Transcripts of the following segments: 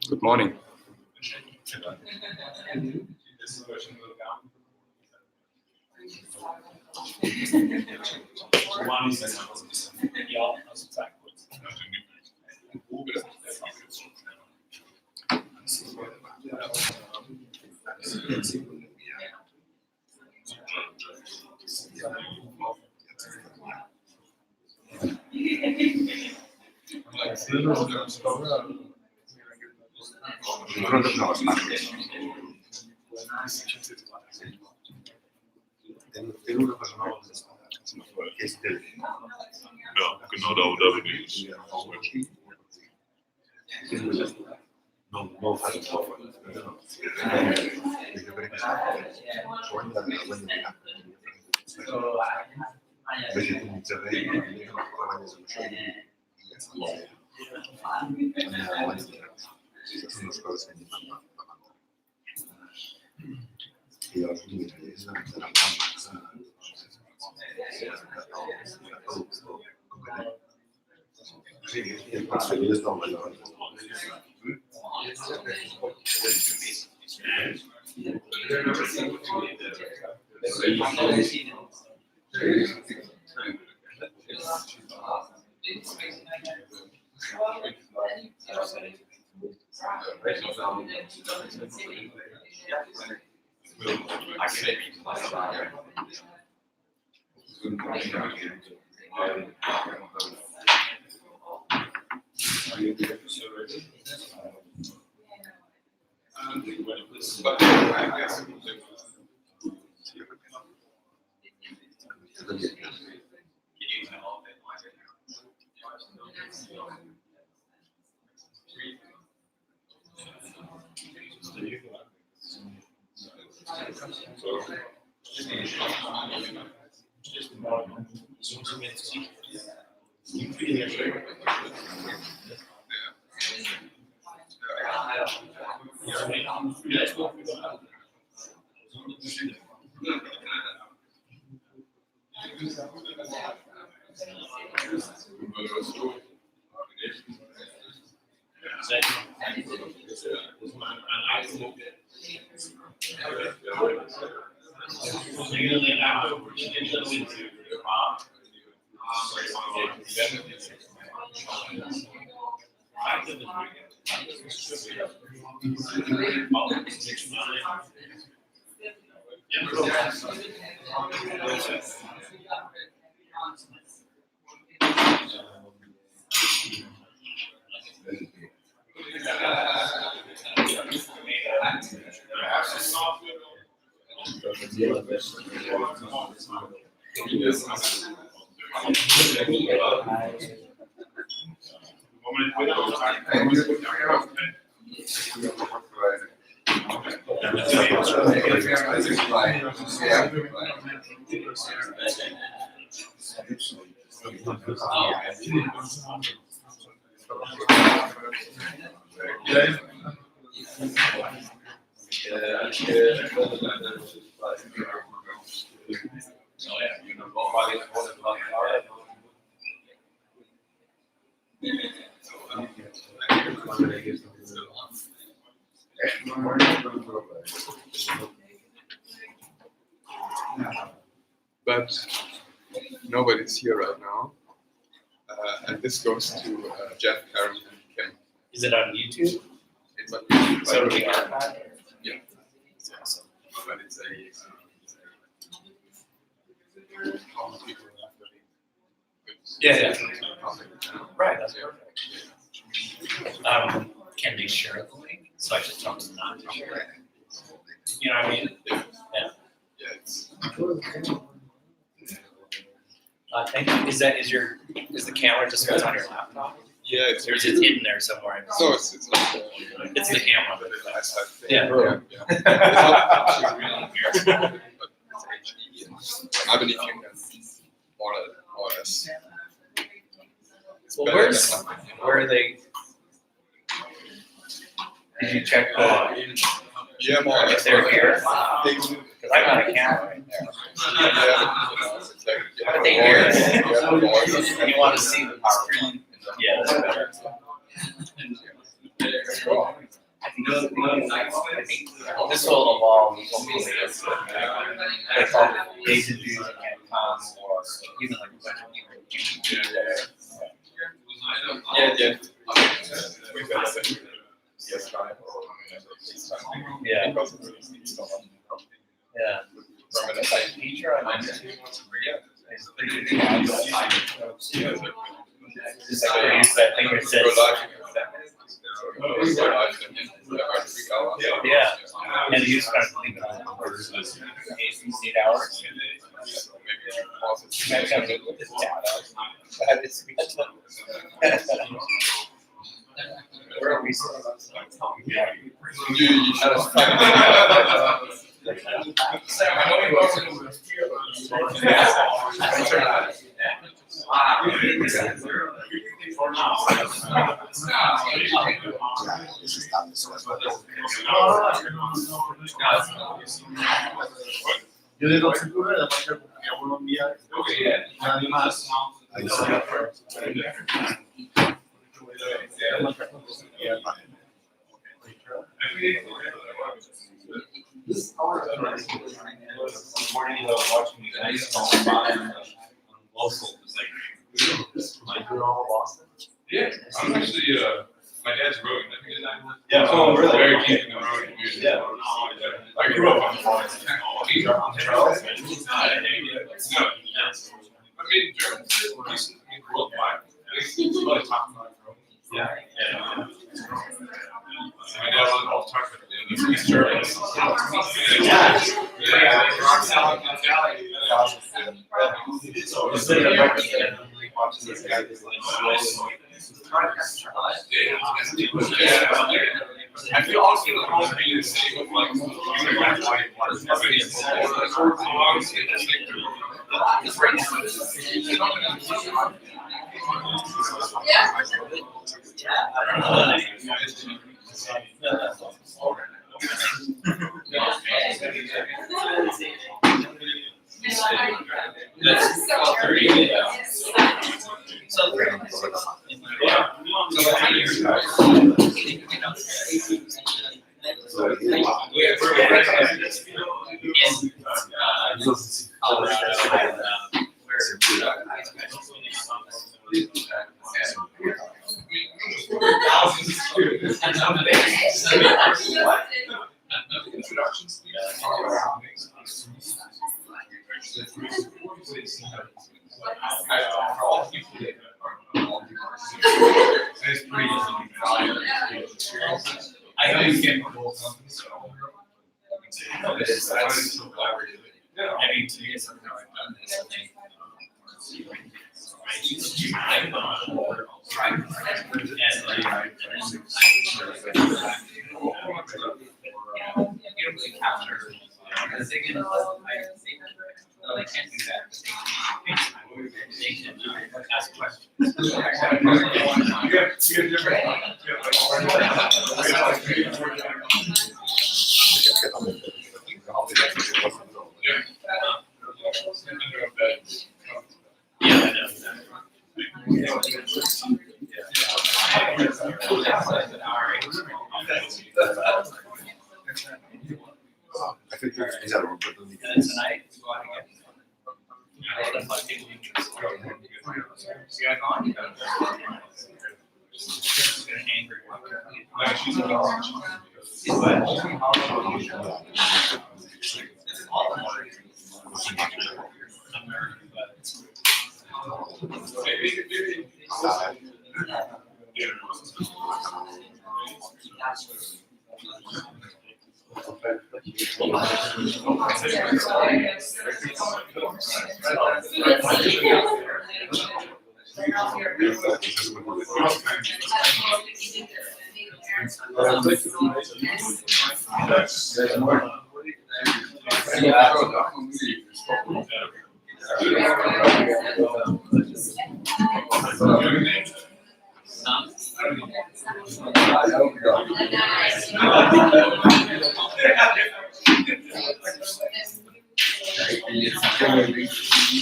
Good morning. Ja, genau da bin ich. But nobody's here right now. And this goes to Jeff, Karen, and Kim. Is it on YouTube? It might be So it'll be archived? Yeah. It's awesome. But it's Yeah. Right, that's perfect. Can they share the link? So I just tell them not to share it. You know what I mean? Yeah. Yeah. It's Thank you. Is the camera just goes on your laptop? yeah, it's Or is it hidden there somewhere? no, it's It's the camera. the last time thing. Yeah. Yeah. It's not actually really weird, but it's HD. And I believe you can more or less. It's Well, better than nothing, you know? where are they? Did you check Yeah, more or less. if they're here? They- Because I got a camera right there. Yeah, it's like, yeah. But they hear it. Yeah. You want to see the PowerPoint. Yeah, that's better. I think this will evolve hopefully as like all the agencies that can come or even like a bunch of people you can do there. Yeah. Yeah. Yeah. It's like teacher I went to. It's pretty big. Just like they use that thing that says. Yeah. And you just kind of leave it on for 8 hours. That's kind of look at data. Where are we? You just Yo de los seguros de la marca porque uno envía nadie más. This morning, watching these guys going by on the local, it's like, yeah, I'm actually, my dad's rowing, I think his name was. Yeah. Oh, really? Very keen in the rowing community. Yeah. I grew up on the water. No. I mean, Germans is decent, I mean, worldwide. It's really talking about rowing. Yeah. My dad was all talking about these Germans. Yeah. Rock solid mentality. So instead of watching this guy just like I feel also the whole thing is saying of like, you guys like, I know you can't control something, so. That's so collaborative. I mean, to me, it's something I've done this, I think. They can't do that. They can ask questions. I think he's out of room, but And tonight, go out again.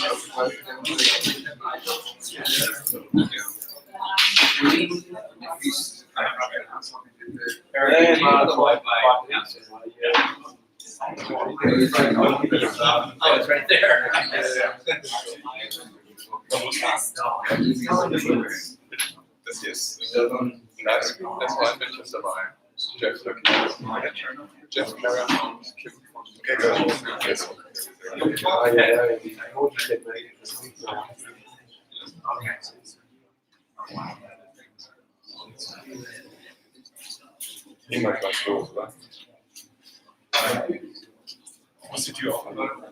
Oh, it's right there. Yes. That's why I mentioned Savannah. Jeff looking at Jeff Okay, good. Yes. Niemand was los, oder? Muss die Tür offen bleiben?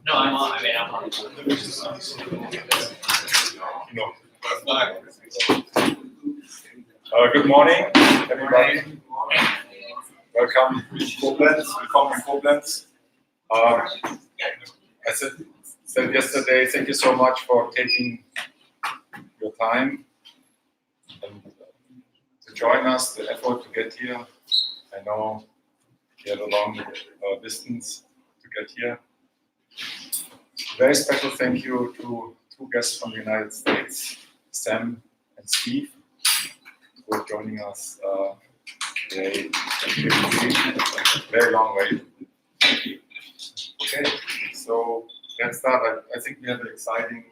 No, I'm on. I mean, I'm on. No. Good morning, everybody. Welcome to Koblenz. Willkommen in Koblenz. I said yesterday, thank you so much for taking your time and to join us, the effort to get here. I know you had a long distance to get here. Very special thank you to two guests from the United States, Sam and Steve, who are joining us today. Very long way. Okay, so let's start. I think we have an exciting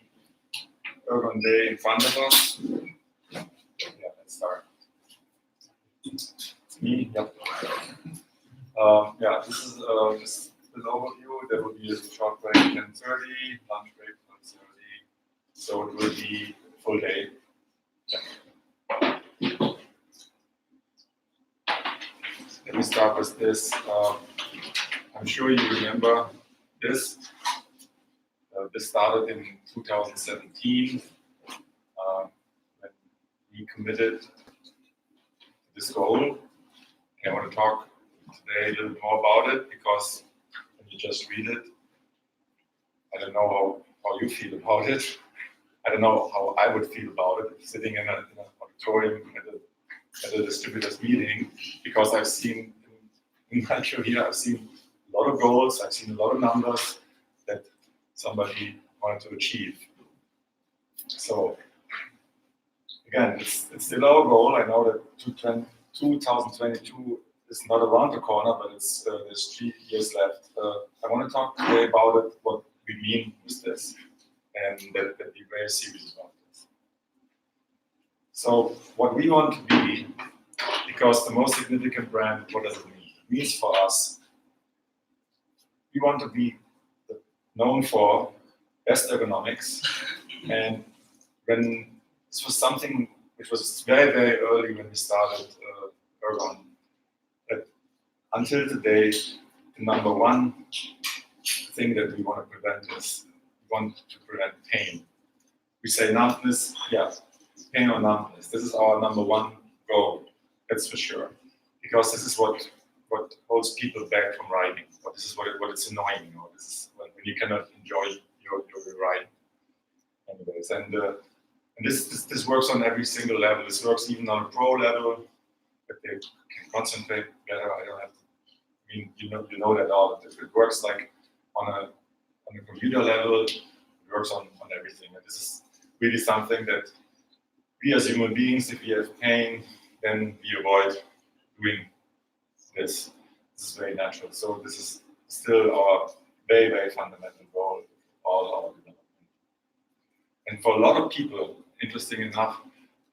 Ergon Day in front of us. Yeah, let's start. It's me. Yep. Yeah, this is just an overview. There will be a short break 10:30, lunch break 12:30. So it will be full day. Yeah. Let me start with this. I'm sure you remember this. This started in 2017 when we committed to this goal. I want to talk today a little bit more about it because when you just read it, I don't know how you feel about it. I don't know how I would feel about it sitting in an auditorium at a distributors meeting, because I've seen in my career, I've seen a lot of goals, I've seen a lot of numbers that somebody wanted to achieve. So again, it's still our goal. I know that 2022 is not around the corner, but there's 3 years left. I want to talk today about it, what we mean with this, and that we're very serious about this. So what we want to be, because the most significant brand, what does it mean? It means for us, we want to be known for best ergonomics. And when this was something which was very, very early when we started Ergon, that until today, the number one thing that we want to prevent is we want to prevent pain. We say numbness, yeah, pain or numbness. This is our number one goal, that's for sure. Because this is what holds people back from riding, or this is what it's annoying, or this is when you cannot enjoy your riding. Anyways, and this works on every single level. This works even on a pro level, that they can concentrate better. I don't have to, I mean, you know that all. It works like on a computer level. It works on everything. And this is really something that we as human beings, if we have pain, then we avoid doing this. This is very natural. So this is still our very, very fundamental goal of all our development. And for a lot of people, interesting enough,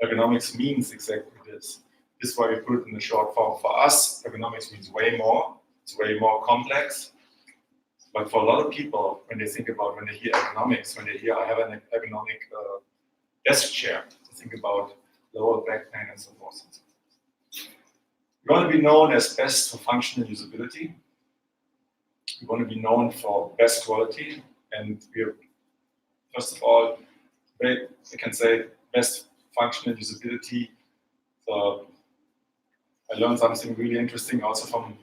ergonomics means exactly this. This is why we put it in the short form. For us, ergonomics means way more. It's way more complex. But for a lot of people, when they hear ergonomics, when they hear I have an ergonomic desk chair, they think about lower back pain and so forth. We want to be known as best for functional usability. We want to be known for best quality, and we are, first of all, I can say best functional usability. So I learned something really interesting also from a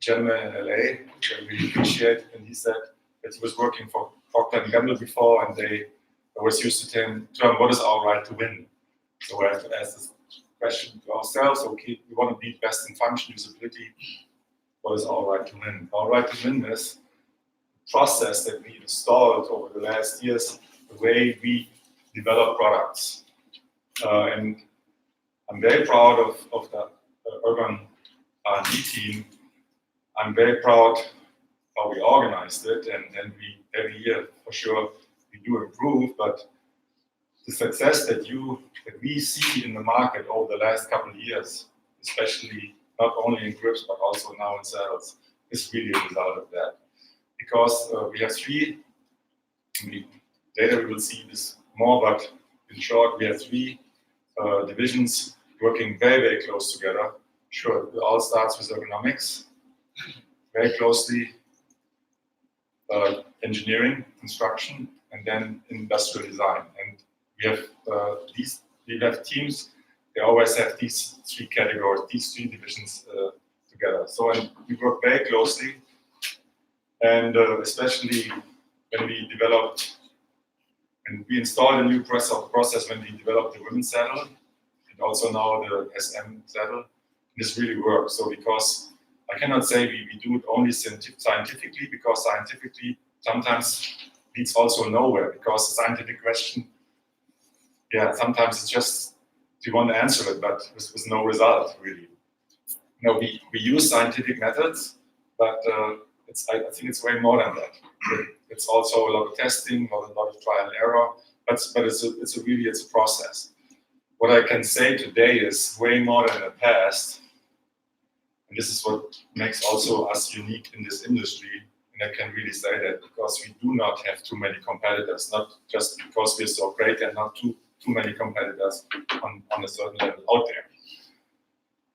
gentleman in LA, which I really appreciate, and he said that he was working for Procter & Gamble before, and they always used to term, what is our right to win? So we have to ask this question to ourselves. Okay, we want to be best in function usability. what is our right to win? Our right to win is the process that we installed over the last years, the way we develop products. And I'm very proud of the Ergon R&D team. I'm very proud how we organized it, and we every year for sure we do improve, but the success that we see in the market over the last couple of years, especially not only in grips but also now in saddles, is really a result of that. Because we have later we will see this more, but in short, we have three divisions working very, very close together. Sure, it all starts with ergonomics, very closely engineering, construction, and then industrial design. And we have teams. They always have these three categories, these three divisions together. So we work very closely, and especially when we developed and we installed a new process when we developed the women's saddle, and also now the SM saddle. This really works. So because I cannot say we do it only scientifically, because scientifically sometimes leads also nowhere, because the scientific question, sometimes it's just you want to answer it, but with no result really. We use scientific methods, but I think it's way more than that. It's also a lot of testing, a lot of trial and error, but it's a process. What I can say today is way more than the past, and this is what makes also us unique in this industry. And I can really say that because we do not have too many competitors, not just because we're so great and not too many competitors on a certain level out there.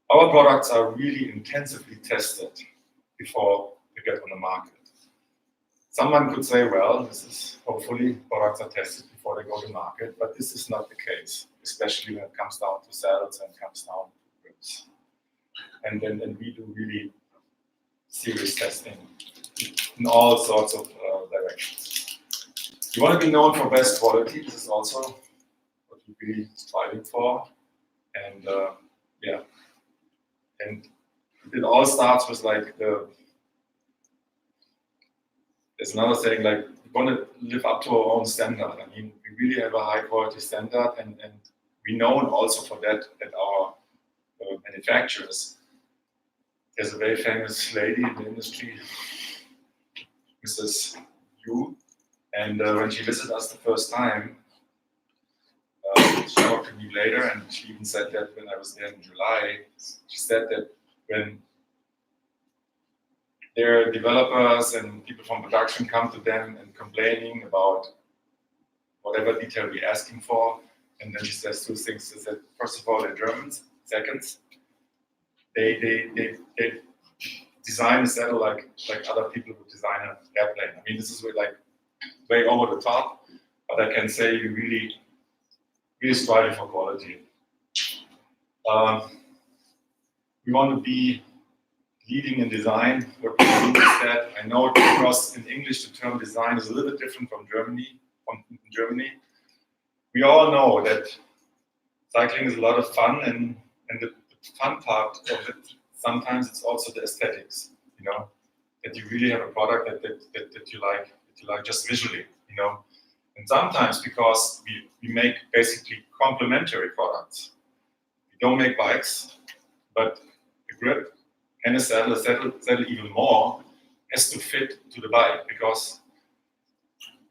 Our products are really intensively tested before they get on the market. Someone could say, well, this is hopefully products are tested before they go to market, but this is not the case, especially when it comes down to saddles and comes down to grips. And then we do really serious testing in all sorts of directions. You want to be known for best quality. This is also what we're really striving for. And and it all starts with there's another thing, like we want to live up to our own standard. I mean, we really have a high quality standard, and we're known also for that at our manufacturers. There's a very famous lady in the industry, Mrs. Yu, and when she visited us the first time, she talked to me later, and she even said that when I was there in July, she said that when their developers and people from production come to them and complaining about whatever detail we're asking for, and then she says two things. She said, first of all, they're Germans. Second, they design a saddle like other people would design an airplane. I mean, this is way over the top, but I can say we really striving for quality. We want to be leading in design. What we mean is that I know because in English the term design is a little bit different from Germany. We all know that cycling is a lot of fun, and the fun part of it sometimes it's also the aesthetics. That you really have a product that you like just visually. And sometimes because we make basically complementary products. We don't make bikes, but the grip and a saddle even more, has to fit to the bike. Because,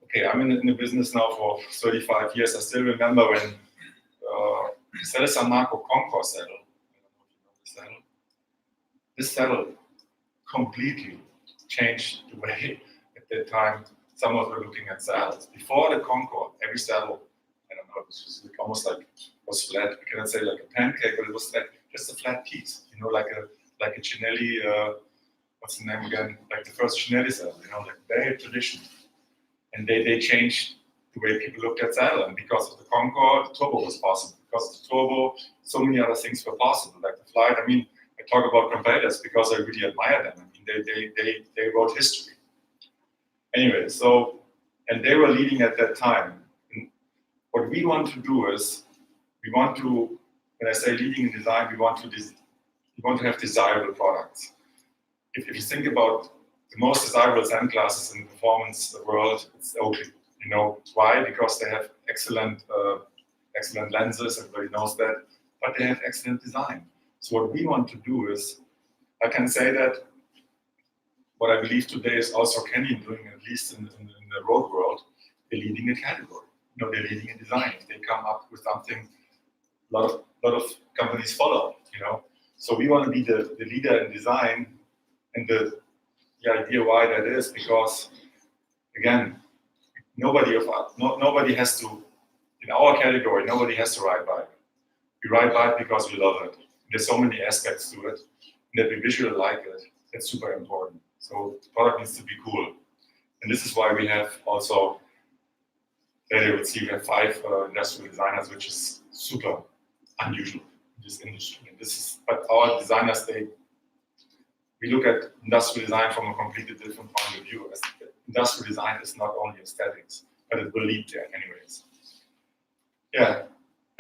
okay, I'm in the business now for 35 years. I still remember when the San Marco Concours saddle, I don't know if you know this saddle. This saddle completely changed the way at that time some of us were looking at saddles. Before the Concours, every saddle, I don't know, it was just almost like was flat. I cannot say like a pancake, but it was like just a flat piece. Like a Cinelli, what's the name again? Like the first Cinelli saddle, like very traditional. And they changed the way people looked at saddle. And because of the Concours, the turbo was possible. Because of the turbo, so many other things were possible. Like the flight. I mean, I talk about competitors because I really admire them. I mean, they wrote history. Anyway, and they were leading at that time. And what we want to do is, when I say leading in design, we want to have desirable products. if you think about the most desirable sunglasses in the performance world, it's Oakley. You know why? Because they have excellent lenses, everybody knows that, but they have excellent design. So what we want to do is, I can say that what I believe today is also Canyon doing, at least in the road world, they're leading a category. You know, they're leading in design. If they come up with something, a lot of companies follow, you know. So we want to be the leader in design, and the idea why that is because, again, nobody has to, in our category, nobody has to ride bike. We ride bike because we love it. There's so many aspects to it, and that we visually like it. That's super important. So the product needs to be cool. And this is why we have also, there you would see we have 5 industrial designers, which is super unusual in this industry. And but our designers, we look at industrial design from a completely different point of view. As industrial design is not only aesthetics, but it will lead there anyways. Yeah,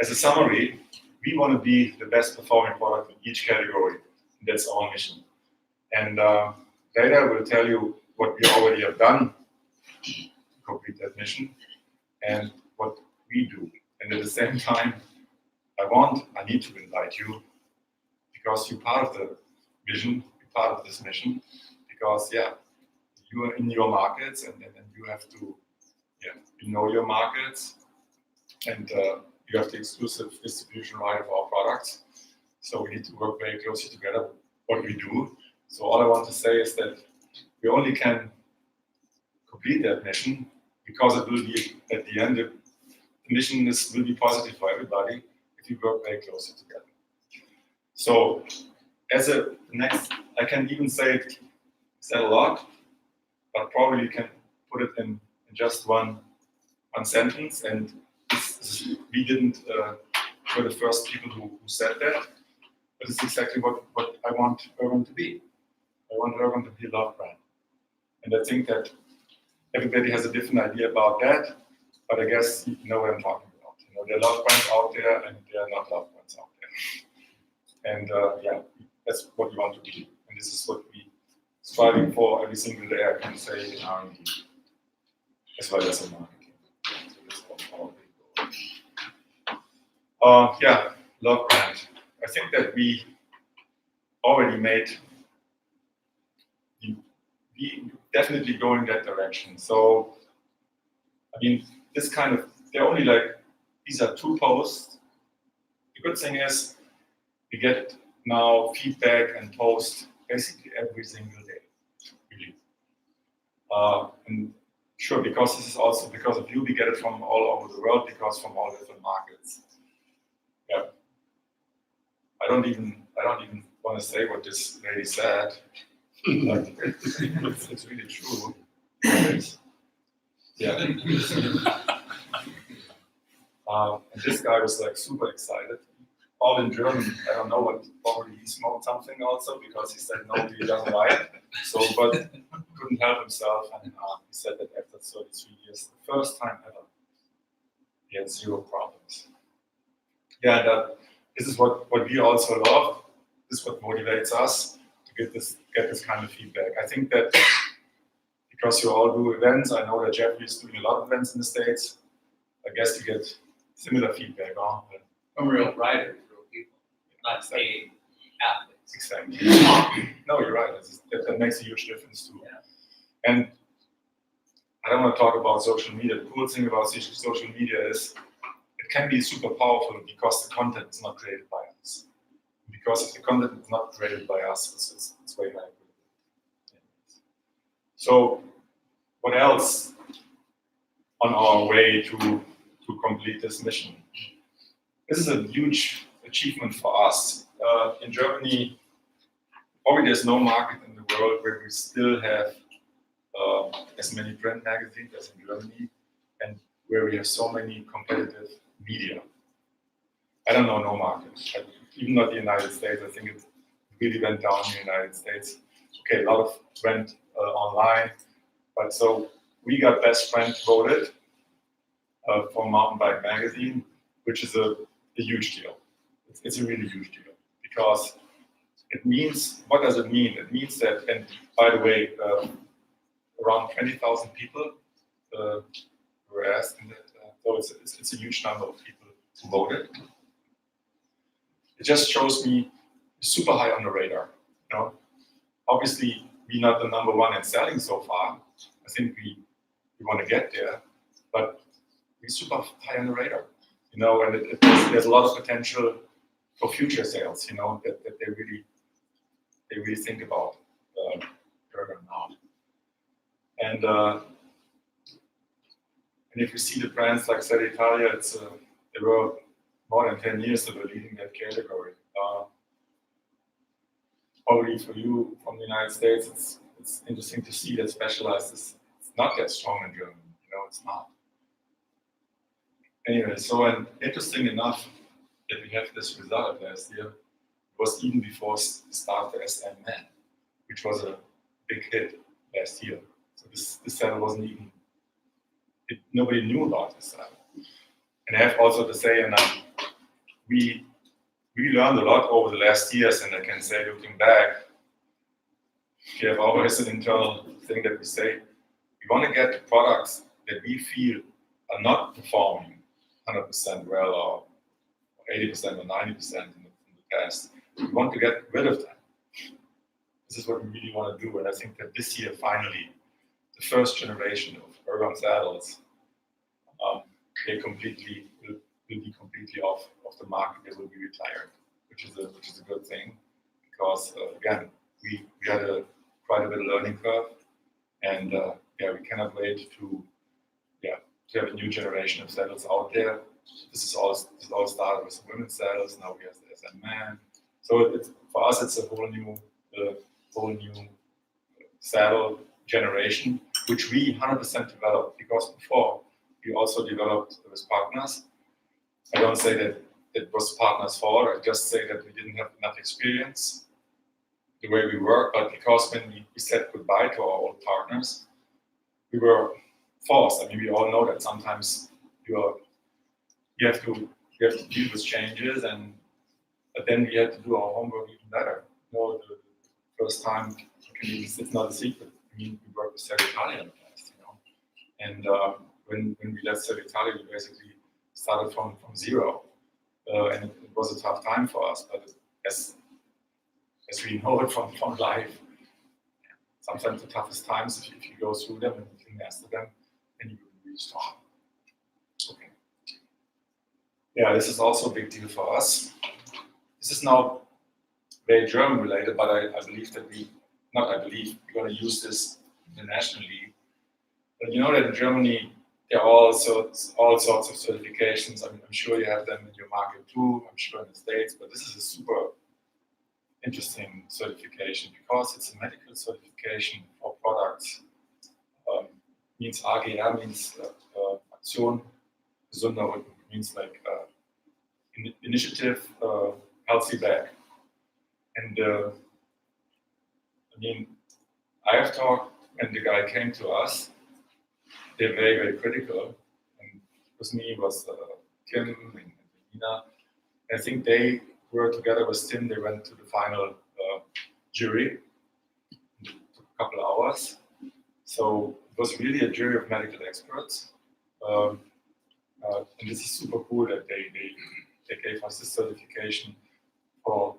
as a summary, we want to be the best performing product in each category. That's our mission. And later we'll tell you what we already have done to complete that mission and what we do. And at the same time, I need to invite you because you're part of the vision, you're part of this mission, because you are in your markets and you have to, you know your markets, and you have the exclusive distribution right of our products. So we need to work very closely together what we do. So all I want to say is that we only can complete that mission because it will be, at the end, the mission will be positive for everybody if you work very closely together. So as a next, I can even say a lot, but probably you can put it in just one sentence. And we didn't, we're the first people who said that, but it's exactly what I want Ergon to be. I want Ergon to be a love brand. And I think that everybody has a different idea about that, but I guess you know what I'm talking about. You know, there are love brands out there and there are not love brands out there. And that's what we want to be. And this is what we striving for every single day, I can say, in R&D, as well as in marketing. So this is our big goal. Love brand. I think that we already we definitely go in that direction. So, I mean, these are 2 posts. The good thing is we get now feedback and post basically every single day, really. And sure, because this is also because of you, we get it from all over the world, because from all different markets. Yeah. I don't even want to say what this lady said. But it's really true. Yeah. And this guy was like super excited. All in German. I don't know what. Probably he smoked something also because he said no, he doesn't like. So, but couldn't help himself, and he said that after 33 years, the first time ever, he had 0 problems. Yeah, this is what we also love. This is what motivates us to get this kind of feedback. I think that because you all do events, I know that Jeffrey is doing a lot of events in the States. I guess you get similar feedback, huh? From real riders, real people, not paid athletes. Exactly. No, you're right. That makes a huge difference too. Yeah. And I don't want to talk about social media. The cool thing about social media is it can be super powerful because the content is not created by us. Because if the content is not created by us, it's way better. So, what else on our way to complete this mission? This is a huge achievement for us. In Germany, probably there's no market in the world where we still have as many print magazines as in Germany, and where we have so many competitive media. I don't know no market, even not the United States. I think it really went down in the United States. Okay, a lot of went online, but so we got best friend voted for Mountain Bike Magazine, which is a huge deal. It's a really huge deal because It means, what does it mean? It means that, and by the way, around 20,000 people were asked, in that, so it's a huge number of people who voted. It just shows me super high on the radar. You know, obviously we're not the number one in selling so far. I think we want to get there, but we're super high on the radar. You know, and there's a lot of potential for future sales. You know, that they really think about Ergon now. And if you see the brands like Sella Italia, they were more than 10 years they were leading that category. Probably for you from the United States, it's interesting to see that Specialized is not that strong in Germany. You know, it's not. Anyway, so and interesting enough that we have this result last year was even before the start of the SM Man, which was a big hit last year. So this saddle wasn't even, nobody knew about this saddle. And I have also to say, and we learned a lot over the last years, and I can say, looking back, we have always an internal thing that we say, we want to get the products that we feel are not performing 100% well or 80% or 90% in the past. We want to get rid of them. This is what we really want to do, and I think that this year, finally, the first generation of Ergon saddles, they will be completely off the market. They will be retired, which is a good thing, because again, we had quite a bit of learning curve, and we cannot wait to have a new generation of saddles out there. This all started with women's saddles. Now we have the SM Man. So for us, it's a whole new saddle generation, which we 100% developed, because before we also developed with partners. I don't say that it was partners' fault. I just say that we didn't have enough experience the way we work. But because when we said goodbye to our old partners, we were forced. I mean, we all know that sometimes you have to deal with changes, but then we had to do our homework even better. You know, the first time, it's not a secret. I mean, we worked with Sella Italia in the past, you know. And when we left Sella Italia, we basically started from zero, and it was a tough time for us. But as we know it from life, sometimes the toughest times, if you go through them and you can master them, then you will be really strong. Okay. Yeah, this is also a big deal for us. This is now very German related, but I believe that we're going to use this internationally. But you know that in Germany, there are all sorts of certifications. I'm sure you have them in your market too. I'm sure in the States, but this is a super interesting certification because it's a medical certification for products. Means AGR means Aktion, gesunder Rücken, means like initiative, healthy back. And I mean, I have talked, and the guy came to us. They're very, very critical. And with me was Kim and Nina. I think they were together with Tim. They went to the final jury. It took a couple of hours. So it was really a jury of medical experts. And this is super cool that they gave us this certification for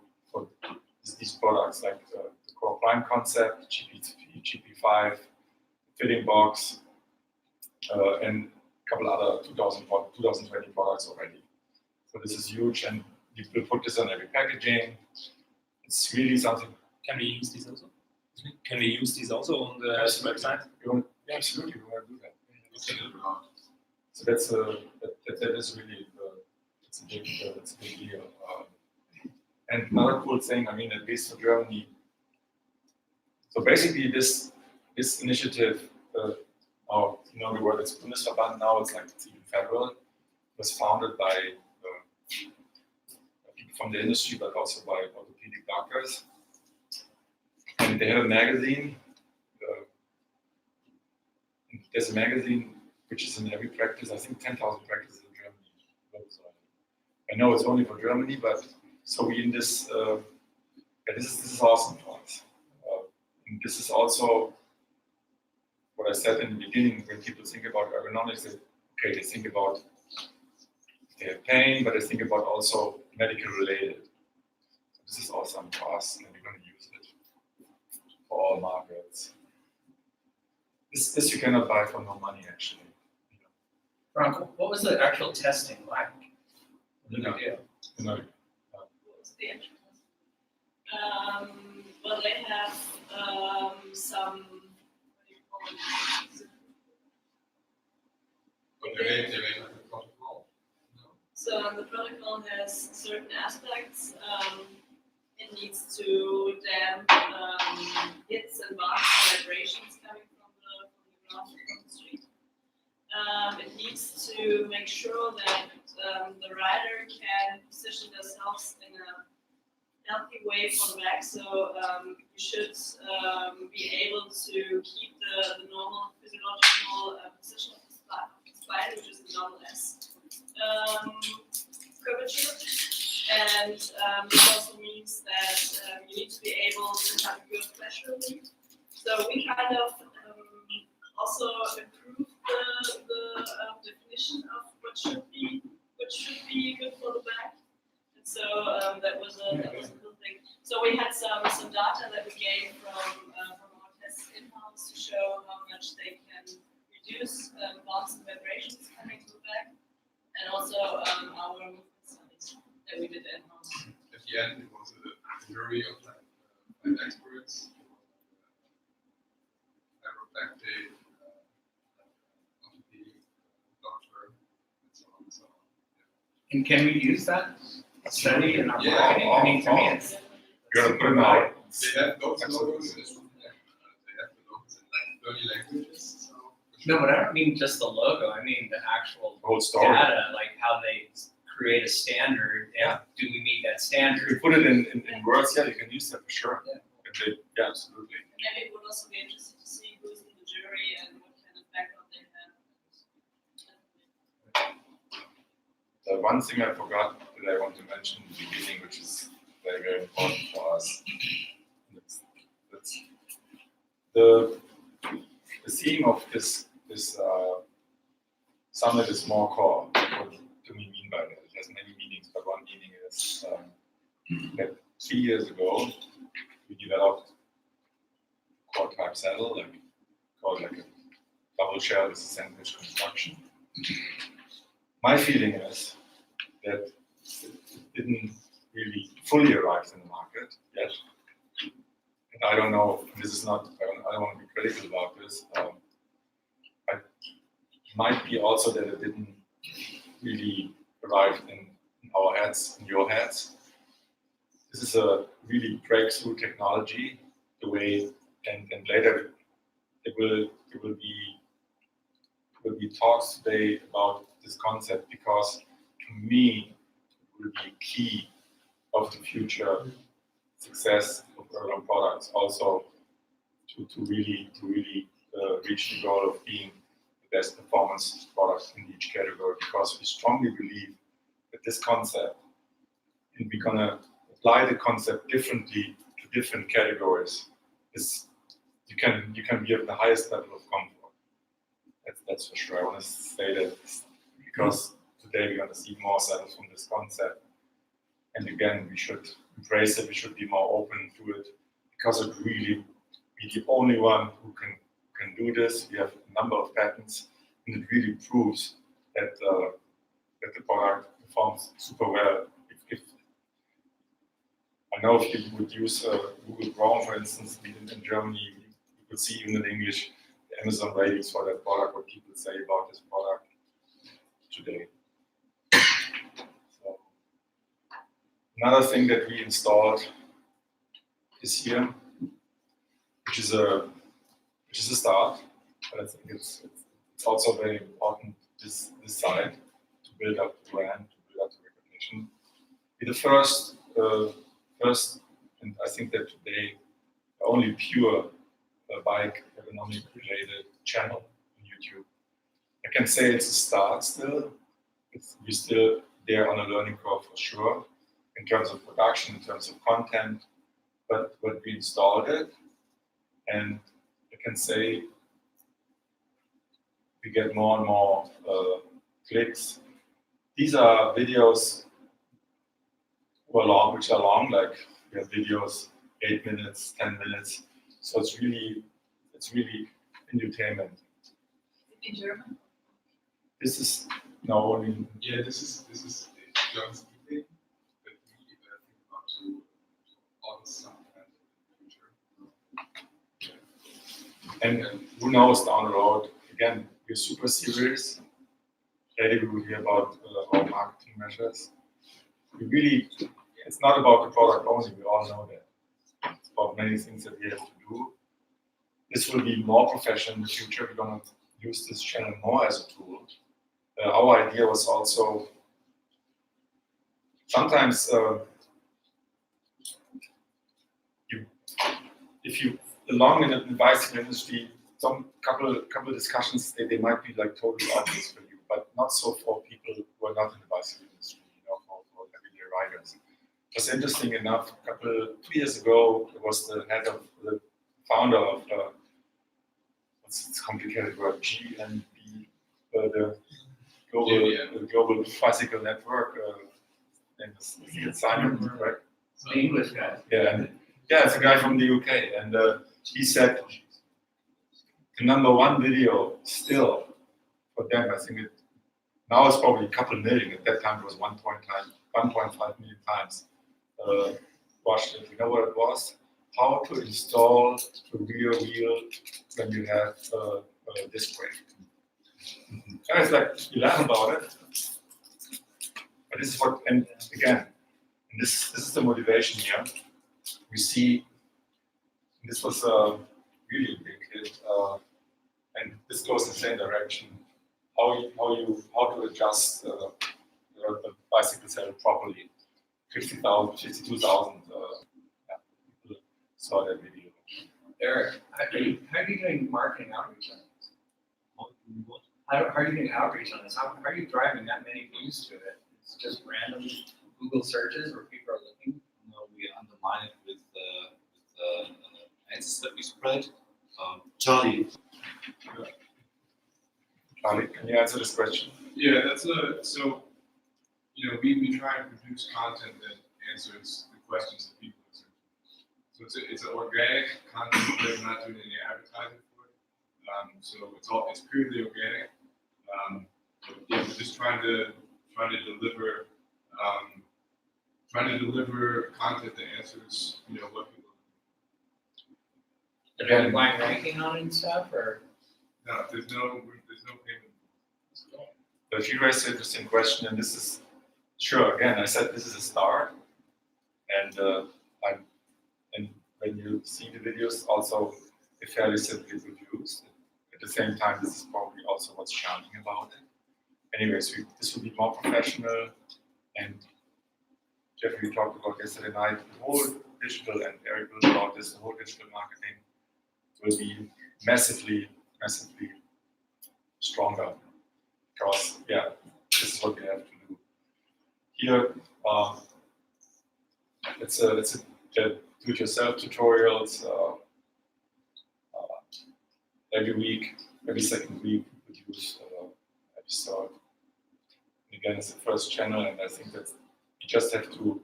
these products, like the Core Prime concept, GP5, fitting box, and a couple other 2020 products already. So this is huge, and we will put this on every packaging. It's really something. Can we use these also? Can we use these also on the website? Yeah, absolutely, we want to do that. So that is really it's a big deal. And another cool thing, I mean, at least for Germany. So basically, this initiative, or you know, the word it's Bundesverband now, it's like it's even federal. Was founded by people from the industry, but also by orthopedic doctors. And they have a magazine. There's a magazine which is in every practice. I think 10,000 practices in Germany. I know it's only for Germany, but so we in this this is awesome for us. And this is also what I said in the beginning when people think about ergonomics. They think about their pain, but they think about also medical related. So this is awesome for us, and we're going to use it for all markets. This you cannot buy for no money, actually. Ron, what was the actual testing like? You know, What was the actual test? Well, they have some, what do you call it? But they may have a protocol. No. So the protocol has certain aspects. It needs to damp hits and bumps, vibrations coming from the ground, from the street. It needs to make sure that the rider can position themselves in a healthy way for the back. So you should be able to keep the normal physiological position of the spine, which is the normal S curvature. And this also means that you need to be able to have a good pressure relief. So we kind of also improved the definition of what should be good for the back. And so that was a good thing. So we had some data that we gained from our tests in-house to show how much they can reduce bumps and vibrations coming to the back, and also our movement studies that we did in-house. At the end, it was a jury of like experts, chiropractic, orthopedic doctor, and so on and so on. And can we use that study in our Yeah. marketing? I mean, to me, it's you're going to put them out. They have those logos. They have the logos in like 30 languages. So no, but I don't mean just the logo. I mean the actual The whole story. data, like how they create a standard. And do we meet that If standard? you put it in words, yeah, you can use that for sure. Yeah. Yeah, absolutely. And maybe it would also be interesting to see who's in the jury and what kind of background they have. The one thing I forgot that I want to mention in the beginning, which is very, very important for us, that's the theme of this summit is more core. What do we mean by that? It has many meanings, but one meaning is that 3 years ago we developed a core type saddle, called like a double shell with a sandwich construction. My feeling is that it didn't really fully arrive in the market yet. And I don't know, this is not, I don't want to be critical about this. It might be also that it didn't really arrive in our heads, in your heads. This is a really breakthrough technology, the way, and later there will be talks today about this concept, because to me it will be key of the future success of Ergon products, also to really reach the goal of being the best performance product in each category, because we strongly believe that this concept, and we're gonna apply the concept differently to different categories, is you can be at the highest level of comfort. That's for sure. I want to say that because today we're going to see more saddles from this concept. And again, we should embrace it. We should be more open to it, because it really be the only one who can do this. We have a number of patents, and it really proves that the product performs super well. If I know if you would use Google Chrome, for instance, in Germany, you could see even in English the Amazon ratings for that product, what people say about this product today. So, another thing that we installed is here, which is a start, but I think it's also very important this side to build up the brand, to build up the recognition. Be the first, and I think that today the only pure bike ergonomic related channel on YouTube. I can say it's a start still. We're still there on a learning curve for sure, in terms of production, in terms of content, but we installed it, and I can say we get more and more clicks. These are videos which are long, like we have videos 8 minutes, 10 minutes. So it's really entertainment. In German? This is no only Yeah, this is German speaking, but we think about to all the stuff in the future. and who knows down the road. Again, we're super serious. Later we will hear about our marketing measures. We really, it's not about the product only. We all know that. It's about many things that we have to do. This will be more professional in the future. We're going to use this channel more as a tool. Our idea was also sometimes if you along in the bicycle industry, some couple discussions they might be like totally obvious for you, but not so for people who are not in the bicycle industry, for everyday riders. It was interesting enough. 2 years ago, there was the founder of it's complicated word, GNB, the global bicycle network. And it's Simon, right? The English guy. Yeah, it's a guy from the UK, and he said the #1 video still for them. I think now it's probably a couple million. At that time, it was 1.5 million times watched it. You know what it was? How to install a rear wheel when you have a disc brake. And it's like you laugh about it, but this is what. And again, this is the motivation here. We see this was a really big hit, and this goes in the same direction. How to adjust the bicycle saddle properly. 52,000 people saw that video. Eric, how are you doing marketing outreach on this? How are you doing outreach on this? How are you driving that many views to it? It's just random Google searches where people are looking. No, we underline it with ads that we spread. Charlie. Charlie, can you answer this question? Yeah, so we try and produce content that answers the questions that people are searching. So it's an organic content. We're not doing any advertising for it. So it's purely organic. We're just trying to deliver content that answers what people. Are you blind ranking on it and stuff, or? No, there's no payment. But you raised an interesting question, and this is sure. Again, I said this is a start, and and when you see the videos, also they're fairly simply produced. At the same time, this is probably also what's charming about it. Anyways, this will be more professional, and Jeffrey talked about yesterday night. The whole digital, and Eric will about this. The whole digital marketing will be massively stronger. Because this is what we have to do. Here, it's a do-it-yourself tutorials. Every week, every second week, we produce episode. And again, it's the first channel, and I think that you just have to.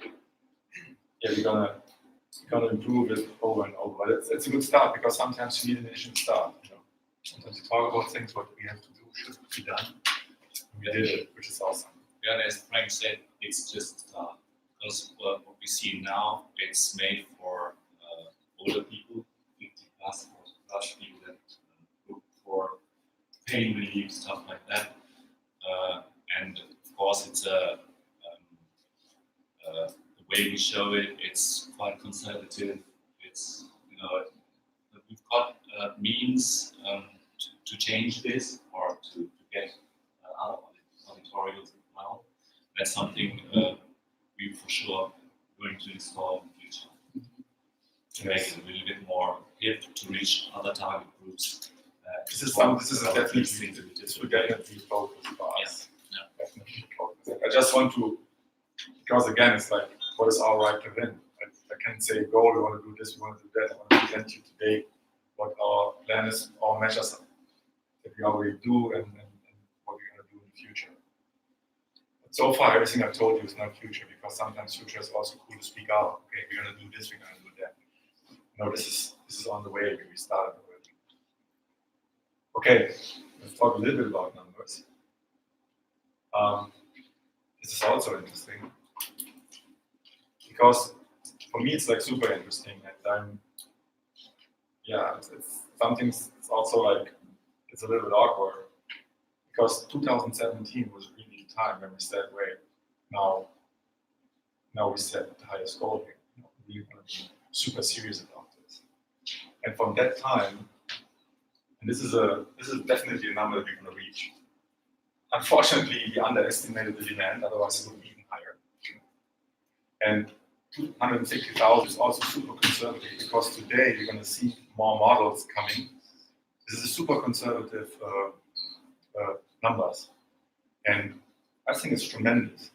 We're gonna improve it over and over. But it's a good start because sometimes you need an initial start. Sometimes you talk about things what we have to do should be done. We did it, which is awesome. Yeah, and as Frank said, it's just because what we see now, it's made for older people, 50 plus, 40 plus people that look for pain relief, stuff like that. And of course, it's the way we show it, it's quite conservative. It's, we've got means to change this or to get other auditorials as well. That's something we for sure going to install in the future to make it a little bit more hip to reach other target groups. This is definitely focus for us. Yeah. Definitely focus. I just want to, because again, it's like, what is our right to win? I can say, go, we want to do this, we want to do that. I want to present you today what our plan is, our measures that we already do, and what we're going to do in the future. But so far, everything I've told you is not future, because sometimes future is also cool to speak out. Okay, we're going to do this, we're going to do that. No, this is on the way. We started already. Okay, let's talk a little bit about numbers. This is also interesting, because for me it's like super interesting, and it's something. It's also like it's a little bit awkward, because 2017 was really the time when we said, wait, now we set the highest goal here. We're going to be super serious about this. And from that time, and this is definitely a number that we're going to reach. Unfortunately, we underestimated the demand, otherwise it would be even higher. And 260,000 is also super conservative, because today you're going to see more models coming. This is a super conservative numbers, and I think it's tremendous.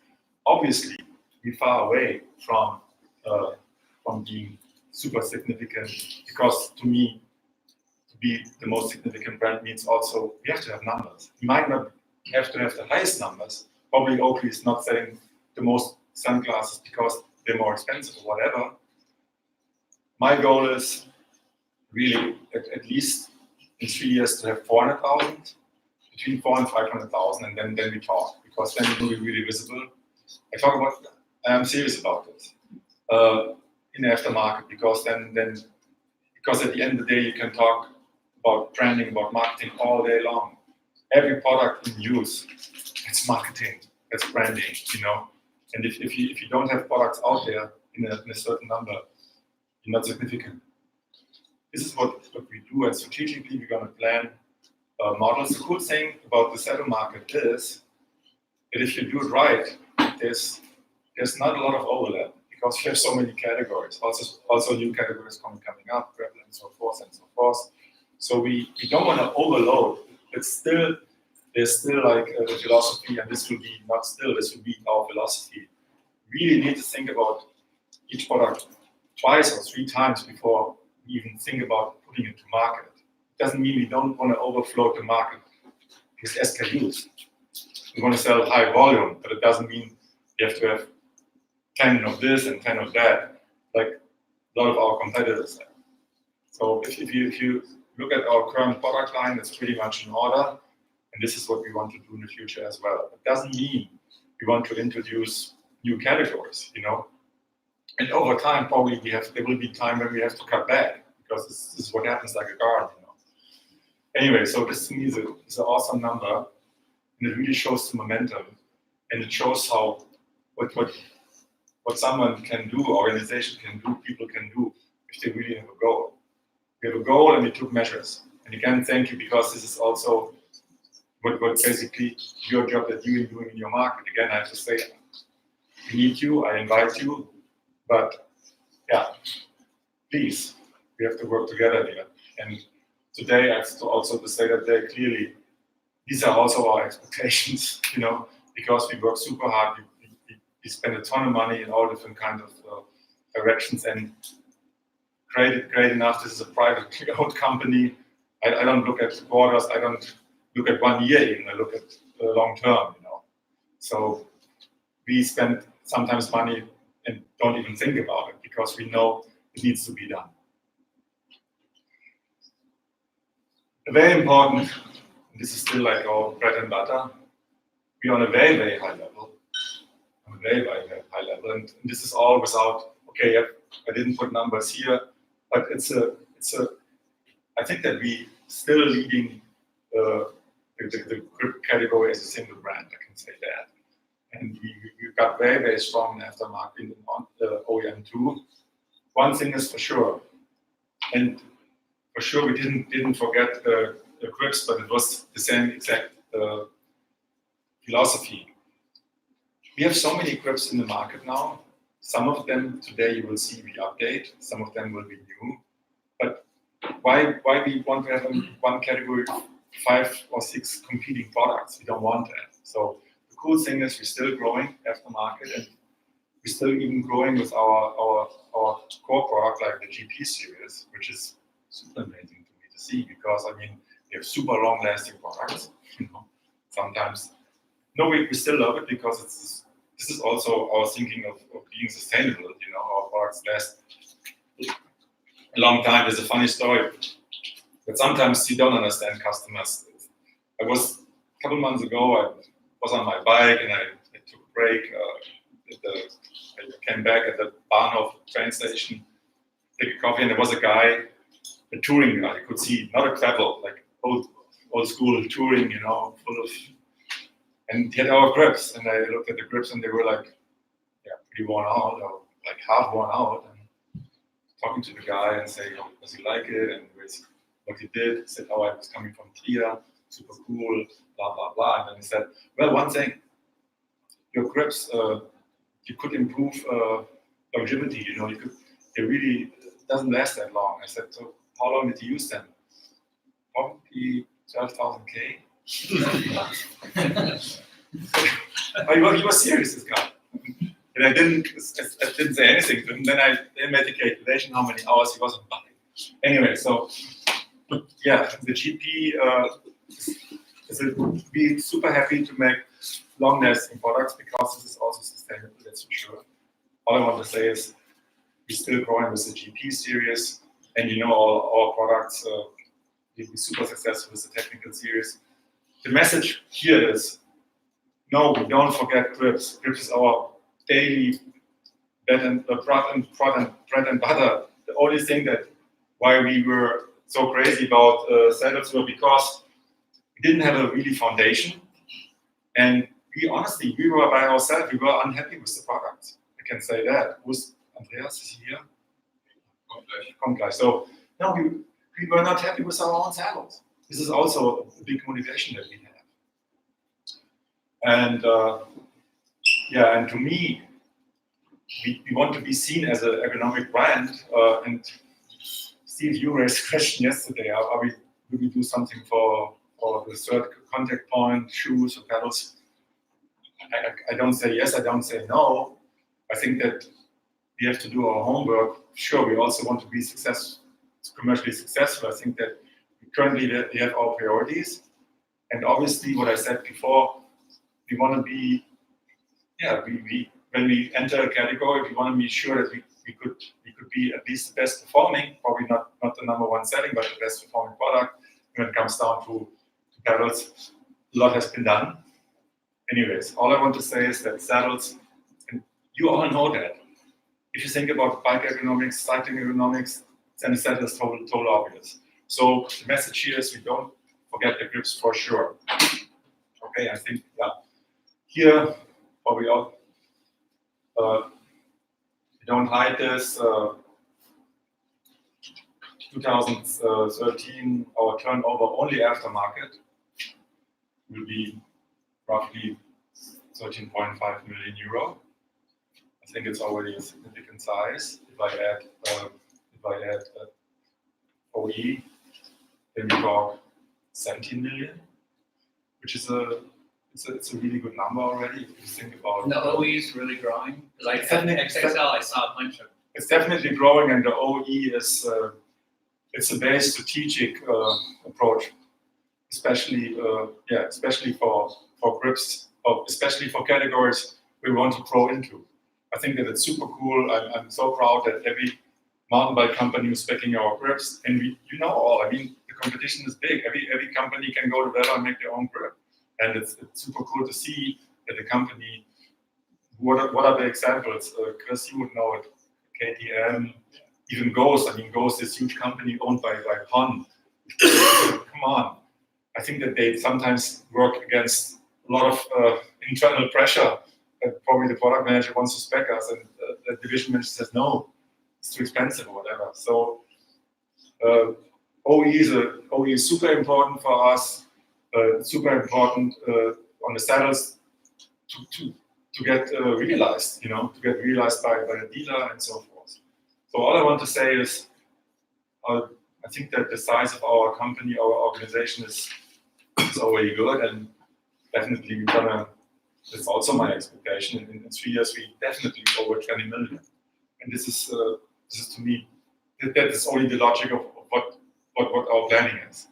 Obviously, we're far away from being super significant, because to me, to be the most significant brand means also we have to have numbers. We might not have to have the highest numbers. Probably Oakley is not selling the most sunglasses because they're more expensive or whatever. My goal is really at least in 3 years to have 400,000, between 400,000 and 500,000, and then we talk, because then it will be really visible. I'm serious about this in the aftermarket, because because at the end of the day you can talk about branding, about marketing all day long. Every product in use, it's marketing, it's branding, you know. And if you don't have products out there in a certain number, you're not significant. This is what we do, and strategically we're going to plan models. The cool thing about the saddle market is that if you do it right, there's not a lot of overlap, because you have so many categories. Also new categories coming up, gravel and so forth and so forth. So we don't want to overload. There's still like the philosophy, and this will be our philosophy. We really need to think about each product twice or 3 times before we even think about putting it to market. It doesn't mean we don't want to overflow the market with SKUs. We want to sell high volume, but it doesn't mean you have to have 10 of this and 10 of that, like a lot of our competitors have. So if you look at our current product line, it's pretty much in order, and this is what we want to do in the future as well. It doesn't mean we want to introduce new categories, you know. And over time, probably there will be time when we have to cut back, because this is what happens like a garden, you know. Anyway, so this to me is an awesome number, and it really shows the momentum, and it shows how what someone can do, organization can do, people can do if they really have a goal. We have a goal, and we took measures. And again, thank you, because this is also what basically your job that you're doing in your market. Again, I have to say, we need you, I invite you, but yeah, please, we have to work together here. And today I have to also say that very clearly, these are also our expectations, you know, because we work super hard, we spend a ton of money in all different kinds of directions, and great enough, this is a privately owned company. I don't look at quarters, I don't look at 1 year even, I look at long term, you know. So we spend sometimes money and don't even think about it, because we know it needs to be done. Very important, this is still like our bread and butter, we're on a very, very high level. On a very, very high level. And this is all without, okay, I didn't put numbers here, but I think that we still leading the grip category as a single brand, I can say that. And we've got very, very strong aftermarket on the OEM too. One thing is for sure, and for sure we didn't forget the grips, but it was the same exact philosophy. We have so many grips in the market now. Some of them today you will see we update, some of them will be new. But why we want to have in one category 5 or 6 competing products? We don't want that. So the cool thing is we're still growing aftermarket, and we're still even growing with our core product like the GP series, which is super amazing to me to see, because I mean we have super long lasting products. You know, sometimes we still love it because this is also our thinking of being sustainable. You know, our products last a long time. There's a funny story, but sometimes you don't understand customers. I was a couple months ago. I was on my bike and I took a break. I came back at the Bahnhof train station, take a coffee, and there was a guy, a touring guy. You could see, not a travel, like old school touring, you know, full of. And he had our grips, and I looked at the grips, and they were like, yeah, pretty worn out, or like half worn out. And talking to the guy and saying, oh, does he like it? And what he did, he said, oh, I was coming from Trier, super cool, blah, blah, blah. And then he said, well, one thing, your grips, you could improve longevity, you know, it really doesn't last that long. I said, so how long did you use them? Probably 12,000 K. He was serious, this guy. And I didn't say anything to him. Then I made the calculation how many hours he was on bike. Anyway, so yeah, the GP be super happy to make long-lasting products because this is also sustainable, that's for sure. All I want to say is we're still growing with the GP series, and you know all our products will be super successful with the technical series. The message here is, no, we don't forget grips. Grips is our daily bread and butter. The only thing that why we were so crazy about saddles were because we didn't have a really foundation, and we honestly, we were by ourselves, we were unhappy with the product. I can say that. Who's Andreas is here? Complex. So no, we were not happy with our own saddles. This is also a big motivation that we have. And yeah, and to me, we want to be seen as an ergonomic brand. And Steve, you raised a question yesterday. Will we do something for the third contact point, shoes or pedals? I don't say yes, I don't say no. I think that we have to do our homework. Sure, we also want to be commercially successful. I think that currently we have our priorities. And obviously, what I said before, we want to be, yeah, when we enter a category, we want to be sure that we could be at least the best performing, probably not the number one selling, but the best performing product. When it comes down to pedals, a lot has been done. Anyways, all I want to say is that saddles, and you all know that. If you think about bike ergonomics, cycling ergonomics, then the saddle is totally obvious. So the message here is we don't forget the grips for sure. Okay, I think, yeah. Here, probably out. We don't hide this. 2013, our turnover only aftermarket will be roughly 13.5 million euro. I think it's already a significant size. If I add OE, then we talk 17 million, which is it's a really good number already. If you think about And the OE is really growing. Like XXL, I saw a bunch of. It's definitely growing, and the OE is it's a very strategic approach, especially for grips, especially for categories we want to grow into. I think that it's super cool. I'm so proud that every mountain bike company is backing our grips, and I mean, the competition is big. Every company can go together and make their own grip, and it's super cool to see that the company. What are the examples? Chris, you would know it. KTM, even Ghost. I mean, Ghost is a huge company owned by Hon. Come on. I think that they sometimes work against a lot of internal pressure. That probably the product manager wants to spec us, and the division manager says no, it's too expensive or whatever. So OE is super important for us. Super important on the saddles to get realized, to get realized by the dealer and so forth. So all I want to say is, I think that the size of our company, our organization is already good, and definitely we're gonna That's also my expectation. In 3 years, we definitely over 20 million. And this is to me, that is only the logic of what our planning is.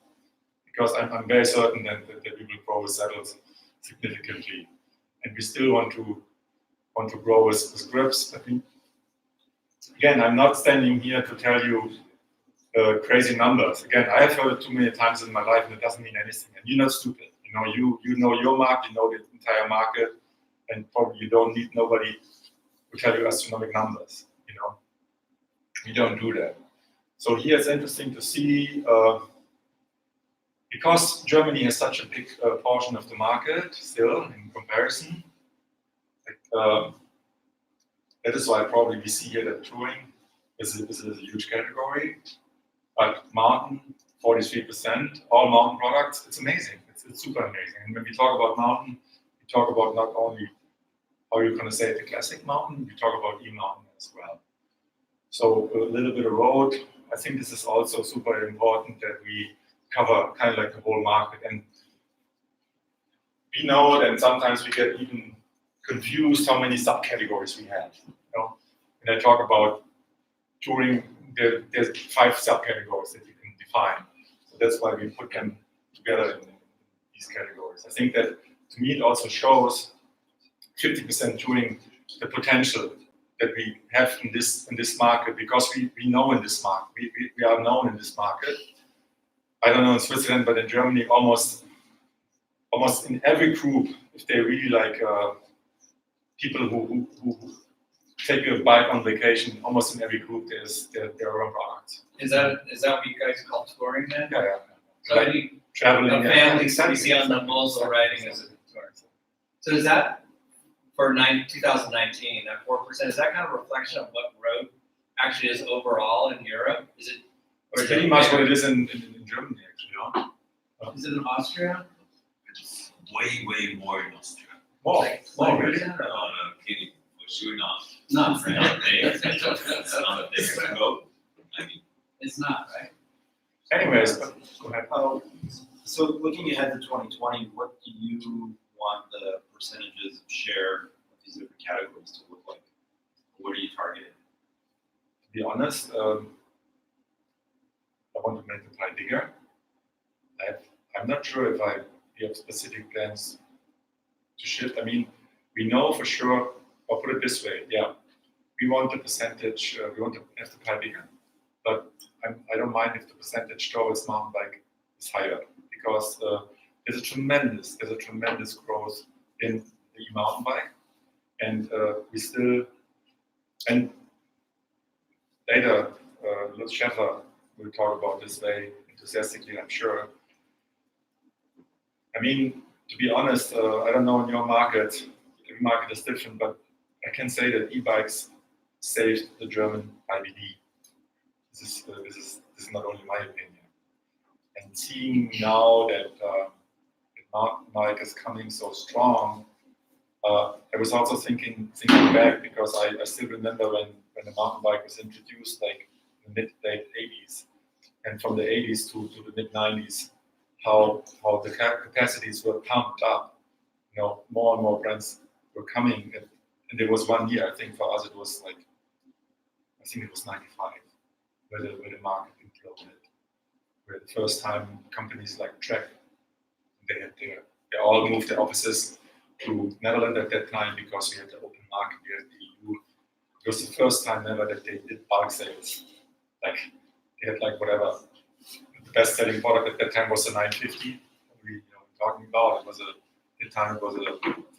Because I'm very certain that we will grow with saddles significantly. And we still want to grow with grips. Again, I'm not standing here to tell you crazy numbers. Again, I have heard it too many times in my life, and it doesn't mean anything. And you're not stupid. You know your market, you know the entire market, and probably you don't need nobody to tell you astronomical numbers. We don't do that. So here it's interesting to see, because Germany has such a big portion of the market still in comparison. That is why probably we see here that touring is a huge category. But mountain, 43%, all mountain products, it's amazing. It's super amazing. And when we talk about mountain, we talk about not only how you're going to say the classic mountain, we talk about e-mountain as well. So a little bit of road. I think this is also super important that we cover kind of like the whole market. And we know that sometimes we get even confused how many subcategories we have. When I talk about touring, there's 5 subcategories that you can define. So that's why we put them together in these categories. I think that to me it also shows 50% touring the potential that we have in this market, because we know in this market, we are known in this market. I don't know in Switzerland, but in Germany, almost in every group, if they really like people who take a bike on vacation, almost in every group there's their own products. Is that what you guys call touring then? Yeah. So Like any traveling. a family you see on the Mosel riding as a tour. So is that for 2019, that 4%, is that kind of a reflection of what road actually is overall in Europe? Is it? Or It's pretty much what it is in Germany, actually. Is it in Austria? It's way more in Austria. More really? No, kidding. For sure not. No, It's not there. It's not a big scope. I mean, it's not, right? Anyways, go ahead. So looking ahead to 2020, what do you want the percentages of share of these different categories to look like? What are you targeting? To be honest, I want to make the pie bigger. I'm not sure if we have specific plans to shift. I mean, we know for sure, I'll put it this way, yeah, we want the percentage, we want to have the pie bigger. But I don't mind if the percentage towards mountain bike is higher, because there's a tremendous growth in the mountain bike, and we still, and later Lutz Schäfer will talk about this very enthusiastically, I'm sure. I mean, to be honest, I don't know in your market, every market is different, but I can say that e-bikes saved the German IBD. This is not only my opinion. And seeing now that mountain bike is coming so strong, I was also thinking back, because I still remember when the mountain bike was introduced, like in the mid-late 80s, and from the 80s to the mid-90s, how the capacities were pumped up. More and more brands were coming, and there was one year, I think for us it was like, I think it was 95, where the market imploded, where the first time companies like Trek, they all moved their offices to Netherlands at that time, because we had the open market, we had the EU. It was the first time ever that they did bulk sales. Like they had like whatever. The best selling product at that time was the 950. We talking about it was I think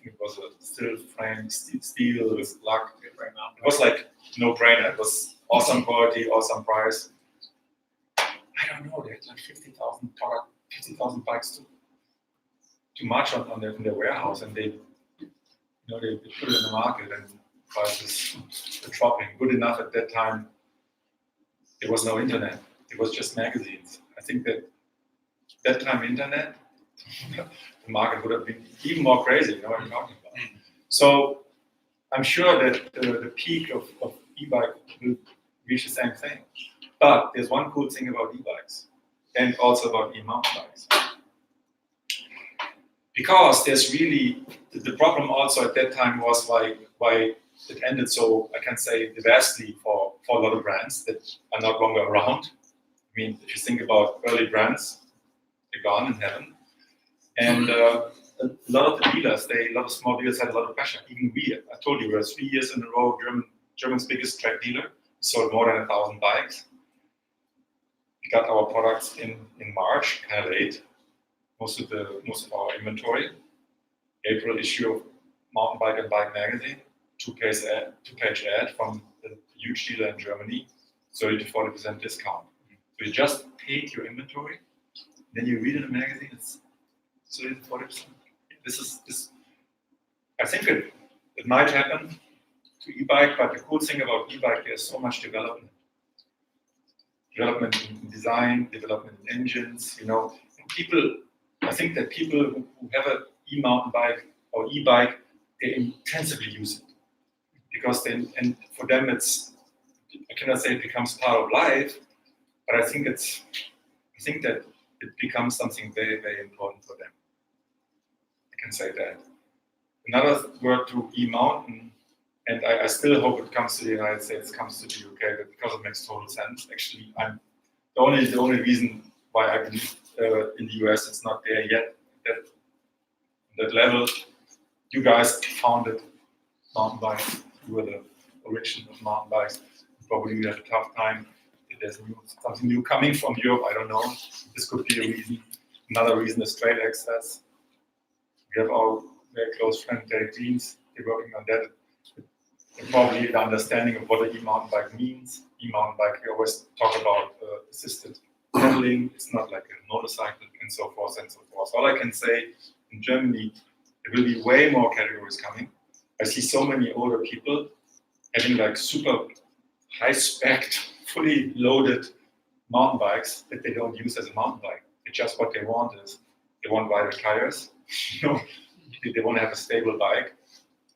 it was a steel frame, steel with luck. It was like no brainer. It was awesome quality, awesome price. I don't know. They had like 50,000 bikes too much in their warehouse, and they put it in the market, and prices were dropping. Good enough at that time. There was no internet. It was just magazines. I think that time internet, the market would have been even more crazy. You know what I'm talking about? So I'm sure that the peak of e-bike will reach the same thing. But there's one cool thing about e-bikes, and also about e-mountain bikes. because there's really, the problem also at that time was why it ended so, I can say, vastly for a lot of brands that are not longer around. I mean, if you think about early brands, they're gone in heaven. And a lot of the dealers, a lot of small dealers had a lot of pressure. Even we, I told you, we were 3 years in a row German's biggest track dealer. We sold more than 1,000 bikes. We got our products in March, kind of late. Most of our inventory. April issue of Mountain Bike and Bike magazine, two-page ad from a huge dealer in Germany, 30 to 40% discount. So you just paid your inventory, then you read in the magazine, it's 30 to 40%. This. I think it might happen to e-bike, but the cool thing about e-bike, there's so much development. Development in design, development in engines, you know. And people, I think that people who have an e-mountain bike or e-bike, they intensively use it. Because and for them it's, I cannot say it becomes part of life, but I think that it becomes something very, very important for them. I can say that. Another word to e-mountain, and I still hope it comes to the United States, comes to the UK, but because it makes total sense. Actually, I'm the only reason why I believe in the US it's not there yet. That level, you guys founded mountain bikes. You were the origin of mountain bikes. Probably you had a tough time. If there's something new coming from Europe, I don't know. This could be a reason. Another reason is trade access. We have our very close friend Derek Deans. They're working on that. And probably the understanding of what an e-mountain bike means. E-mountain bike, we always talk about assisted pedaling. It's not like a motorcycle and so forth and so forth. All I can say, in Germany, there will be way more categories coming. I see so many older people having like super high-spec, fully loaded mountain bikes that they don't use as a mountain bike. It's just what they want is, they want wider tires. You know, they want to have a stable bike.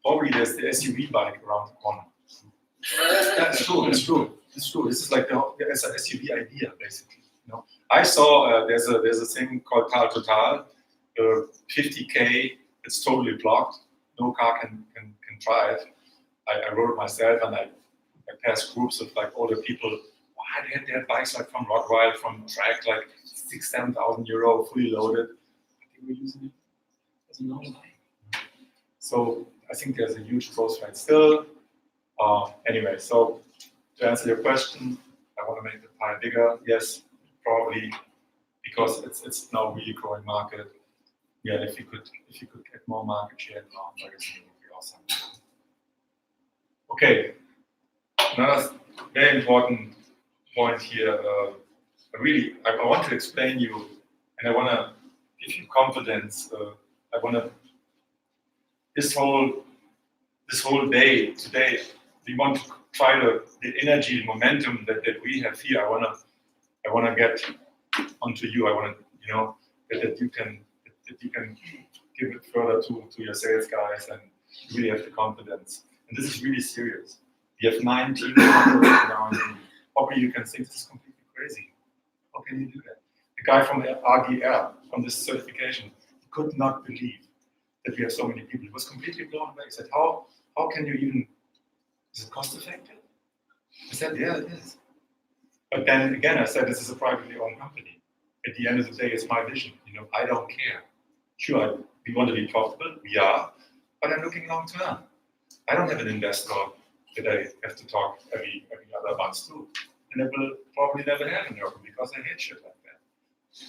Probably there's the SUV bike around the corner. That's true. It's true. It's true. This is like the SUV idea, basically. You know, I saw there's a thing called Tal Total, 50K. It's totally blocked. No car can drive. I rode it myself, and I passed groups of like older people. Why they had bikes like from Rottweil, from track, like 6,000-7,000 euro, fully loaded. They were using it as a normal bike. So I think there's a huge growth rate still. Anyway, so to answer your question, I want to make the pie bigger. Yes, probably because it's now really growing market. Yeah, if you could get more market share in mountain bikes, it would be awesome. Okay, another very important point here. I want to explain you, and I want to give you confidence. This whole day today, we want to try the energy, momentum that we have here. I want to get onto you. I want to, you know, that you can give it further to your sales guys, and really have the confidence. And this is really serious. We have 9 teams now, and probably you can think this is completely crazy. How can you do that? The guy from the RDR, from this certification, could not believe that we have so many people. He was completely blown away. He said, how can you even, is it cost effective? I said, yeah, it is. But then again, I said, this is a privately owned company. At the end of the day, it's my vision. You know, I don't care. Sure, we want to be profitable, we are, but I'm looking long term. I don't have an investor that I have to talk every other month to. And I will probably never have in Ergon because I hate shit like that.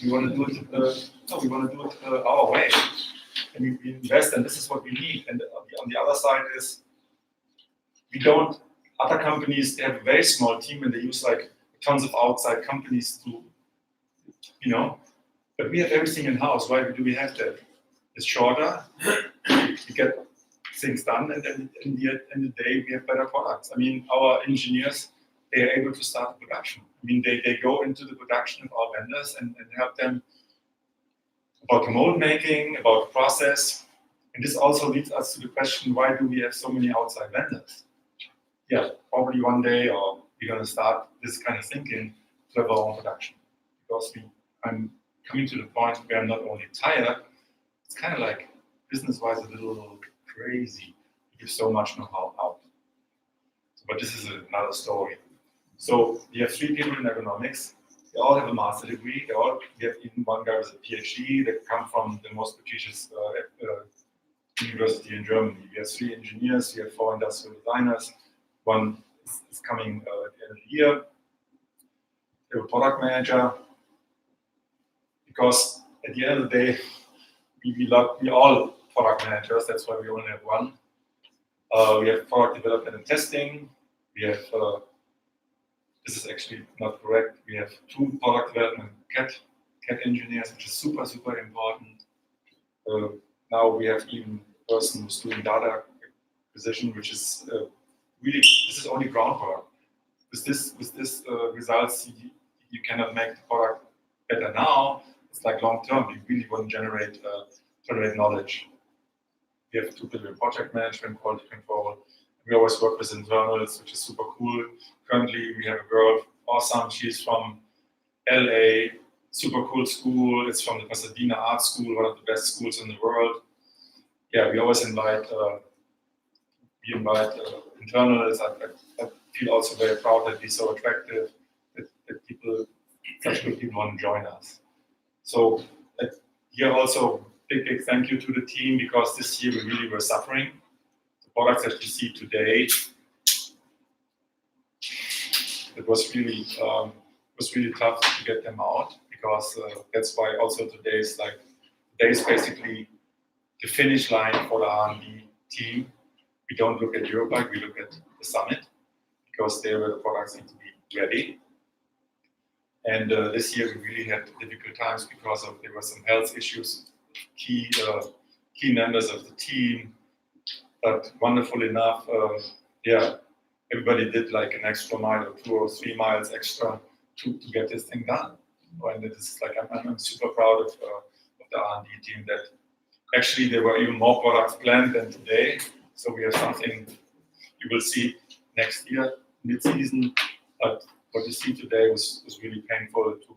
We want to do it, we want to do it our way. And we invest, and this is what we need. And on the other side is, other companies, they have a very small team and they use like tons of outside companies to, you know, but we have everything in-house. Why do we have that? It's shorter, we get things done, and then in the end of the day, we have better products. I mean, our engineers, they are able to start the production. I mean, they go into the production of our vendors and help them about the mold making, about the process. And this also leads us to the question, why do we have so many outside vendors? Yeah, probably one day, or we're going to start this kind of thinking to have our own production. Because I'm coming to the point where I'm not only tired, it's kind of like business-wise a little crazy to give so much know-how out. But this is another story. So we have 3 people in ergonomics. They all have a master degree. We have even one guy with a PhD that come from the most prestigious university in Germany. We have 3 engineers. We have 4 industrial designers. One is coming at the end of the year. We have a product manager. Because at the end of the day, we all product managers. That's why we only have one. We have product development and testing. We have, this is actually not correct. We have 2 product development CAT engineers, which is super, super important. Now we have even a person who's doing data acquisition, which is really, this is only groundwork. With this results, you cannot make the product better now. It's like long term. You really want to generate knowledge. We have 2 people in project management, quality control. We always work with internals, which is super cool. Currently, we have a girl, awesome. She's from LA, super cool school. It's from the Pasadena Art School, one of the best schools in the world. Yeah, we always invite internals. I feel also very proud that we're so attractive, that people, such good people want to join us. So here also, big thank you to the team, because this year we really were suffering. The products that you see today, it was really tough to get them out, because that's why also today is basically the finish line for the R&D team. We don't look at Eurobike, we look at the summit, because there where the products need to be ready. And this year we really had difficult times because there were some health issues, key members of the team. But wonderful enough, everybody did like an extra mile or 2 or 3 miles extra to get this thing done. And it is like I'm super proud of the R&D team that actually there were even more products planned than today. So we have something you will see next year, mid-season. But what you see today was really painful to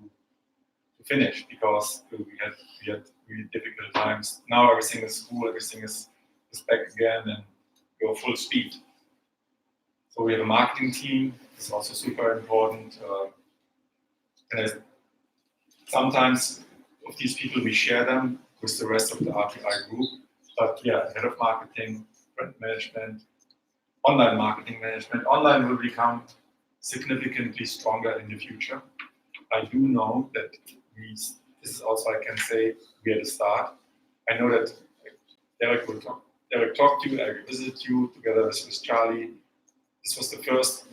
finish, because we had really difficult times. Now everything is cool, everything is back again, and go full speed. So we have a marketing team. It's also super important. And sometimes of these people we share them with the rest of the RTI group. But yeah, head of marketing, brand management, online marketing management. Online will become significantly stronger in the future. I do know that this is also, I can say, we are the start. I know that Derek talked to you, I visited you together with Charlie. This was the first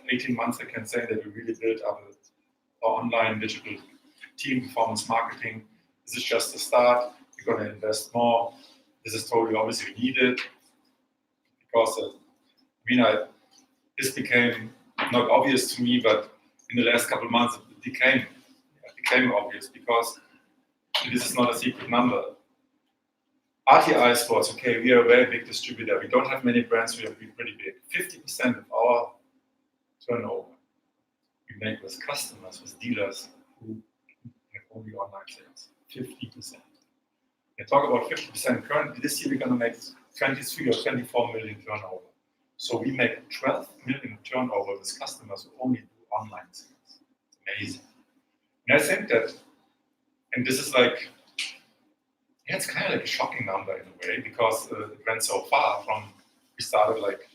18 months, I can say, that we really built up our online digital team, performance marketing. This is just the start. We're going to invest more. This is totally obviously needed, because this became not obvious to me, but in the last couple of months it became obvious, because this is not a secret number. RTI Sports, okay, we are a very big distributor. We don't have many brands, we are pretty big. 50% of our turnover we make with customers, with dealers who have only online sales. 50%. We talk about 50% currently. This year we're going to make 23 or 24 million turnover. So we make 12 million turnover with customers who only do online sales. It's amazing. And I think that, and this is like, yeah, it's kind of like a shocking number in a way, because it went so far from, we started like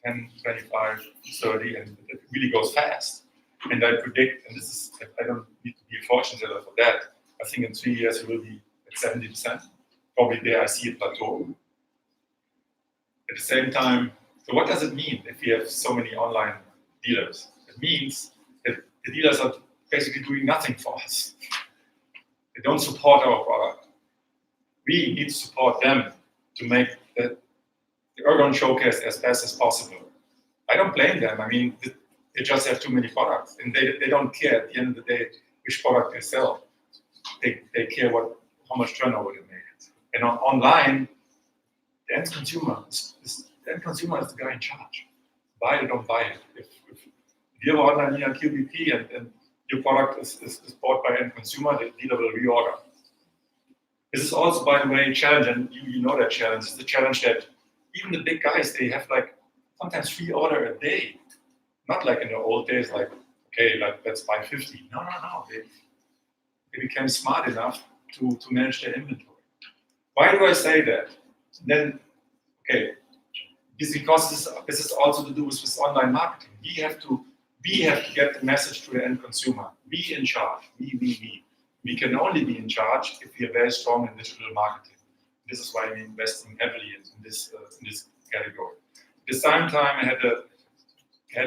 10, 25, 30, and it really goes fast. And I predict, and this is, I don't need to be a fortune teller for that, I think in 3 years it will be at 70%. Probably there I see a plateau. At the same time, so what does it mean if we have so many online dealers? It means that the dealers are basically doing nothing for us. They don't support our product. We need to support them to make the Ergon showcase as best as possible. I don't blame them. I mean, they just have too many products, and they don't care at the end of the day which product they sell. They care how much turnover they make. And online, the end consumer is the guy in charge. Buy it or don't buy it. If you have online here QBP and your product is bought by end consumer, the dealer will reorder. This is also, by the way, a challenge, and you know that challenge. It's the challenge that even the big guys, they have like sometimes 3 orders a day. Not like in the old days, like, okay, like let's buy 50. No. They became smart enough to manage their inventory. Why do I say that? Then, okay, it's because this is also to do with online marketing. We have to get the message to the end consumer. Be in charge. We. We can only be in charge if we are very strong in digital marketing. This is why we're investing heavily in this category. At the same time, I had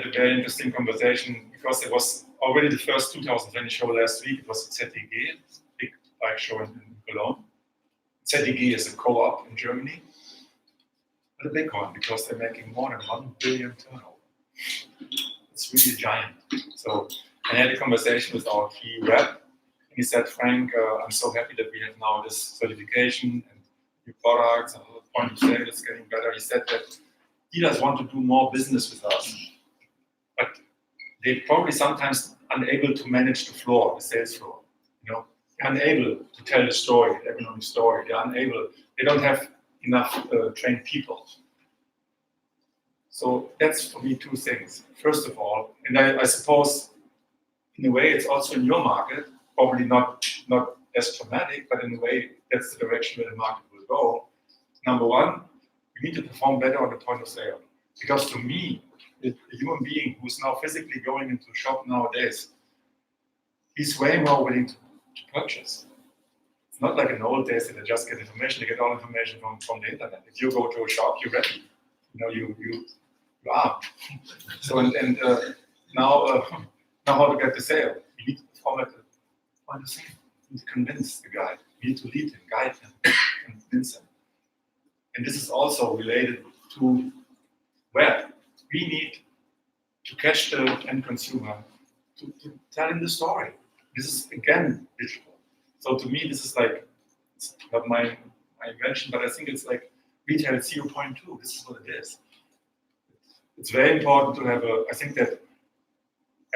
a very interesting conversation because there was already the first 2020 show last week. It was at ZDG, big bike show in Cologne. ZDG is a co-op in Germany, but a big one because they're making more than 1 billion turnover. It's really giant. So I had a conversation with our key rep. He said, Frank, I'm so happy that we have now this certification and new products and the point of sale is getting better. He said that dealers want to do more business with us, but they probably sometimes unable to manage the floor, the sales floor. You know, they're unable to tell the story, the economic story. They're unable. They don't have enough trained people. So that's for me 2 things. First of all, and I suppose in a way it's also in your market. Probably not as traumatic, but in a way, that's the direction where the market will go. Number 1, you need to perform better on the point of sale. Because to me, a human being who's now physically going into a shop nowadays, he's way more willing to purchase. It's not like in the old days that they just get information, they get all information from the internet. If you go to a shop, you're ready. You know, you are. So, now how to get the sale? You need to perform at the point of sale. You need to convince the guy. You need to lead him, guide him, convince him. And this is also related to where we need to catch the end consumer, to tell him the story. This is, again, digital. So to me, this is like, it's not my invention, but I think it's like retail 0.2. This is what it is. It's very important to have I think that,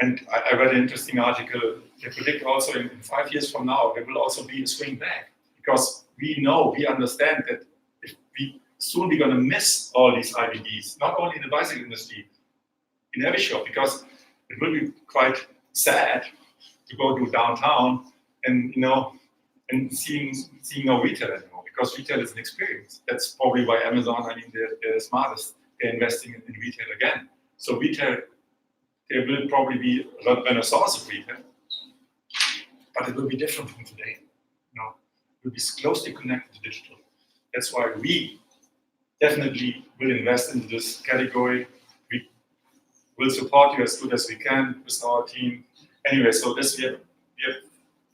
and I read an interesting article, they predict also in 5 years from now, there will also be a swing back. Because we understand that if soon we're going to miss all these IBDs, not only in the bicycle industry, in every shop, because it will be quite sad to go to downtown and, and seeing no retail anymore, because retail is an experience. That's probably why Amazon, they're the smartest. They're investing in retail again. So retail, there will probably be a renaissance of retail, but it will be different from today. It will be closely connected to digital. That's why we definitely will invest into this category. We will support you as good as we can with our team. Anyway, so we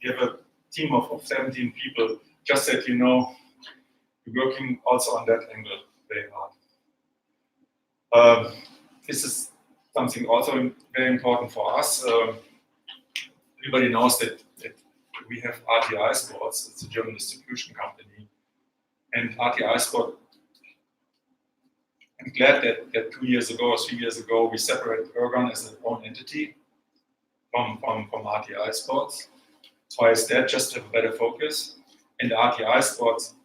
have a team of 17 people. Just that we're working also on that angle very hard. This is something also very important for us. Everybody knows that we have RTI Sports. It's a German distribution company. And RTI Sport, I'm glad that 2 years ago or 3 years ago, we separated Ergon as an own entity from RTI Sports. So I said just to have a better focus. And RTI Sports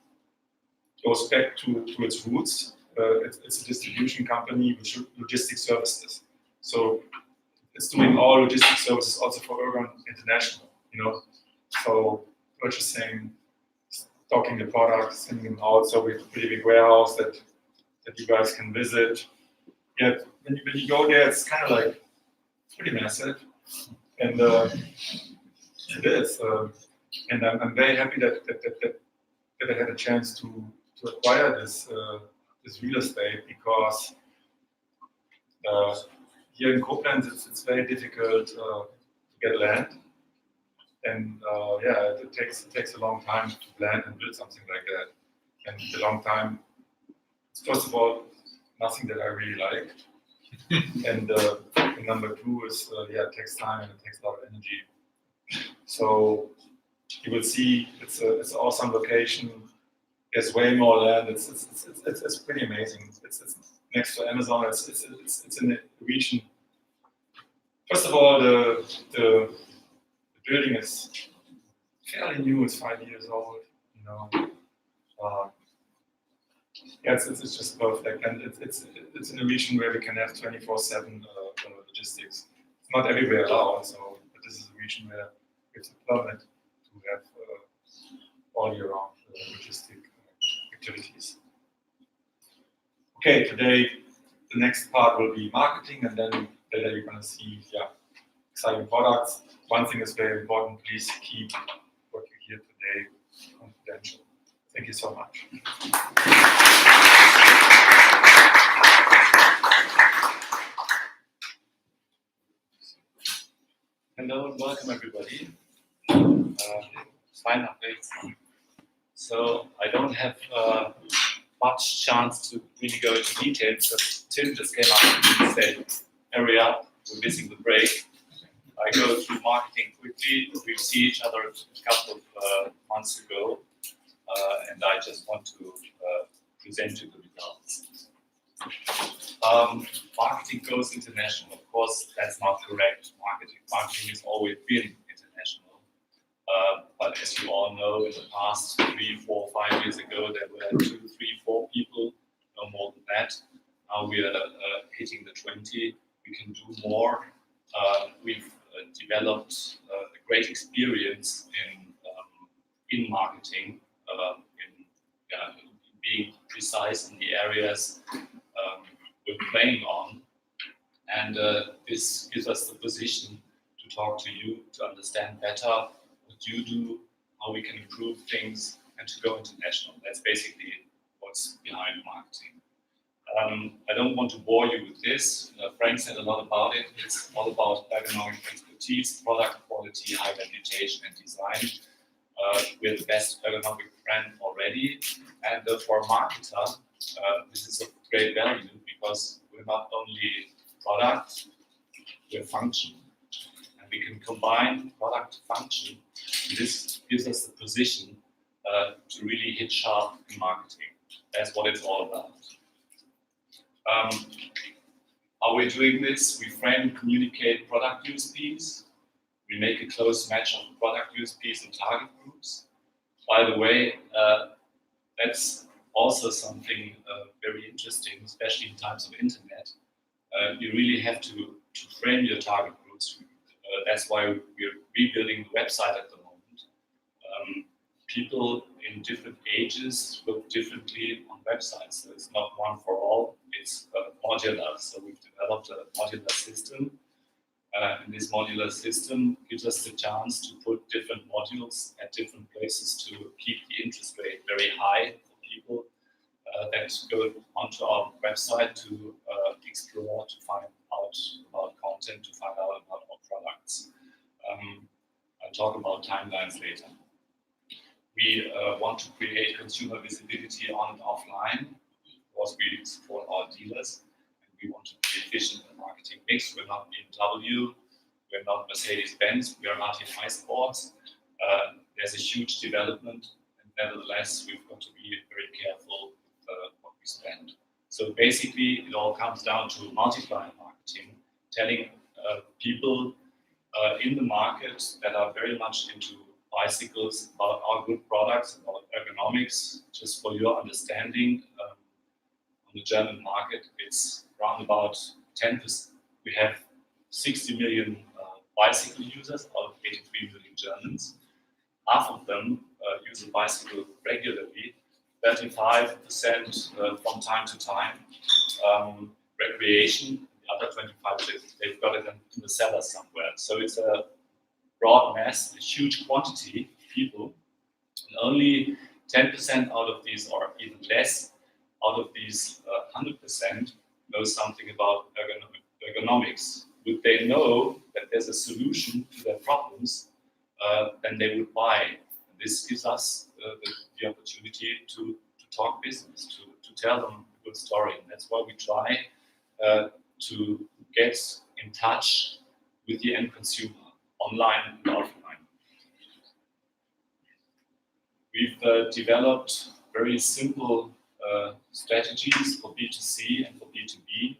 goes back to its roots. It's a distribution company with logistics services. So it's doing all logistics services also for Ergon International, So purchasing, stocking the products, sending them out. So we have a pretty big warehouse that you guys can visit. Yeah, when you go there, it's kind of like pretty massive. And it is. And I'm very happy that I had a chance to acquire this real estate, because here in Koblenz it's very difficult to get land, and it takes a long time to plan and build something like that. And a long time, it's first of all nothing that I really like, and number 2 is it takes time and it takes a lot of energy. So you will see it's an awesome location. There's way more land. It's pretty amazing. It's next to Amazon. It's in the region. First of all, the building is fairly new. It's 5 years old. you know. Yeah, it's just perfect, and it's in a region where we can have 24/7 logistics. It's not everywhere allowed, so but this is a region where it's a permit to have all year round logistic activities. Okay, today the next part will be marketing, and then later you're gonna see exciting products. One thing is very important: please keep what you hear today confidential. Thank you so much. Hello and welcome everybody. Fine updates. So I don't have much chance to really go into details, because Tim just came up and said, hurry up, we're missing the break. I go through marketing quickly. We see each other a couple of months ago, and I just want to present you the results. Marketing goes international. Of course, that's not correct. Marketing has always been international. But as you all know, in the past 3, 4, 5 years ago, there were 2, 3, 4 people, no more than that. Now we are hitting the 20. We can do more. We've developed a great experience in marketing, in being precise in the areas we're playing on, and this gives us the position to talk to you, to understand better what you do, how we can improve things, and to go international. That's basically what's behind marketing. I don't want to bore you with this. Frank said a lot about it. It's all about ergonomic expertise, product quality, high reputation, and design. We're the best ergonomic brand already, and for a marketer, this is of great value, because we're not only product, we're function, and we can combine product function. This gives us the position to really hit sharp in marketing. That's what it's all about. How we're doing this, we frame and communicate product USPs. We make a close match of product USPs and target groups. By the way, that's also something very interesting, especially in times of internet. You really have to frame your target groups. That's why we're rebuilding the website at the moment. People in different ages look differently on websites, so it's not one for all, it's modular. So we've developed a modular system, and this modular system gives us the chance to put different modules at different places to keep the interest rate very high for people that go onto our website to explore, to find out about content, to find out about our products. I'll talk about timelines later. We want to create consumer visibility on and offline. Of course, we support our dealers, and we want to be efficient in the marketing mix. We're not BMW, we're not Mercedes-Benz, we are not in high sports. There's a huge development, and nevertheless, we've got to be very careful with what we spend. So basically, it all comes down to multiplier marketing, telling people in the market that are very much into bicycles about our good products, about ergonomics. Just for your understanding, on the German market, it's around about 10%. We have 60 million bicycle users out of 83 million Germans. Half of them use a bicycle regularly, 35% from time to time. Recreation, the other 25%, they've got it in the cellar somewhere. So it's a broad mass, a huge quantity of people, and only 10% out of these, or even less, out of these 100% know something about ergonomics. Would they know that there's a solution to their problems, then they would buy. This gives us the opportunity to talk business, to tell them a good story. And that's why we try to get in touch with the end consumer, online and offline. We've developed very simple strategies for B2C and for B2B.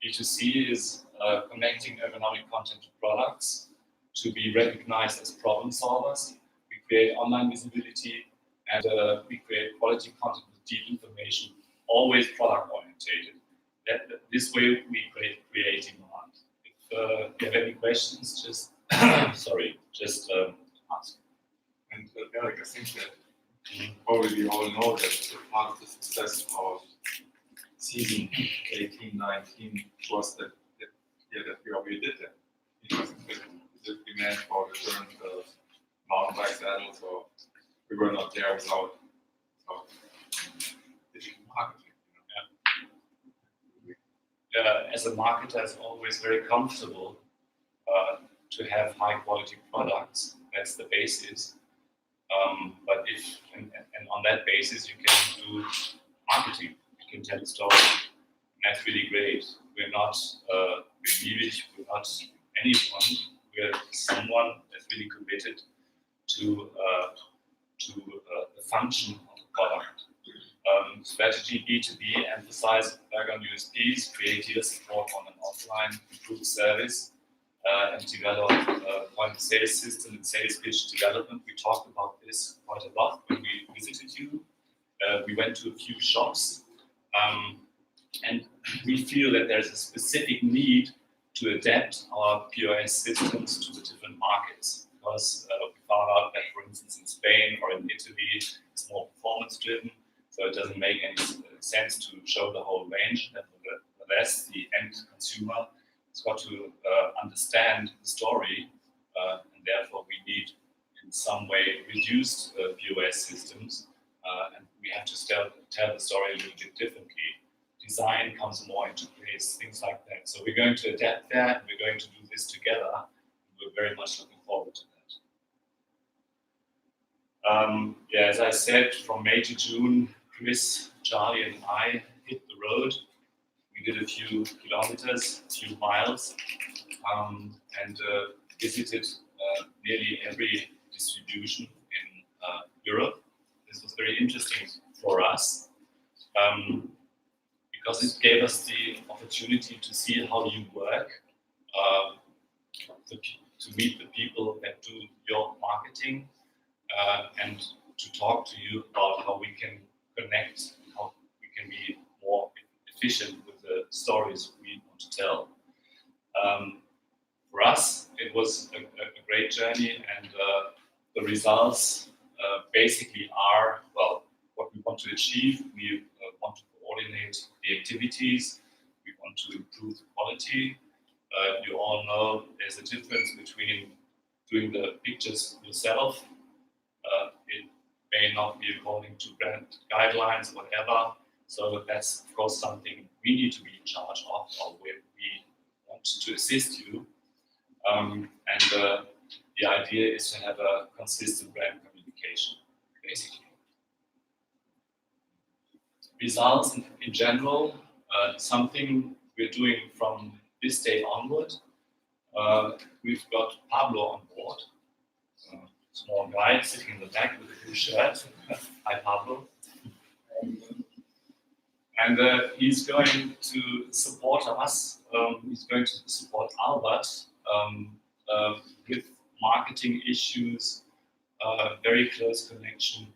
B2C is connecting ergonomic content to products to be recognized as problem solvers. We create online visibility, and we create quality content with deep information, always product orientated. This way we create demand. If you have any questions, just just ask. And Eric, I think that probably we all know that part of the success of season 18-19 was that we already did that. Because the demand for the current mountain bike saddles, so we were not there without digital marketing. As a marketer, it's always very comfortable to have high quality products. That's the basis. But if and on that basis you can do marketing, you can tell a story. And that's really great. We're not believers, we're not anyone. We're someone that's really committed to the function of the product. Strategy B2B emphasize Ergon USPs, create dealer support on and offline, improve service, and develop point of sales system and sales pitch development. We talked about this quite a lot when we visited you. We went to a few shops, and we feel that there's a specific need to adapt our POS systems to the different markets. Because we found out that, for instance, in Spain or in Italy, it's more performance driven, so it doesn't make any sense to show the whole range. Nevertheless, the end consumer has got to understand the story, and therefore we need, in some way, reduced POS systems, and we have to tell the story a little bit differently. Design comes more into place, things like that. So we're going to adapt that. We're going to do this together. We're very much looking forward to that. As I said, from May to June, Chris, Charlie, and I hit the road. We did a few kilometers, a few miles, and visited nearly every distribution in Europe. This was very interesting for us because it gave us the opportunity to see how you work, to meet the people that do your marketing, and to talk to you about how we can connect, how we can be more efficient with the stories we want to tell. For us, it was a great journey, and the results basically are, well, what we want to achieve. We want to coordinate the activities. We want to improve the quality. You all know there's a difference between doing the pictures yourself. It may not be according to brand guidelines, whatever. So that's, of course, something we need to be in charge of, or we want to assist you. And the idea is to have a consistent brand communication, basically. Results in general, something we're doing from this day onward. We've got Pablo on board, small guy sitting in the back with a blue shirt. Hi, Pablo. And he's going to support us. He's going to support Albert with marketing issues, very close connection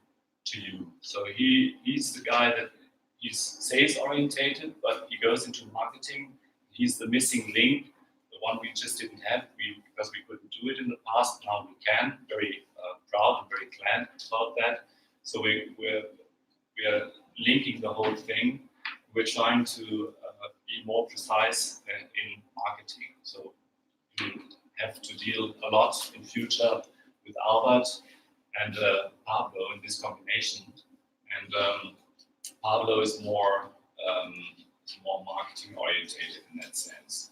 to you. So he's the guy that he's sales orientated, but he goes into marketing. He's the missing link, the one we just didn't have because we couldn't do it in the past. Now we can. Very proud and very glad about that. So we're linking the whole thing. We're trying to be more precise in marketing. So we have to deal a lot in future with Albert and Pablo in this combination. And Pablo is more marketing orientated in that sense.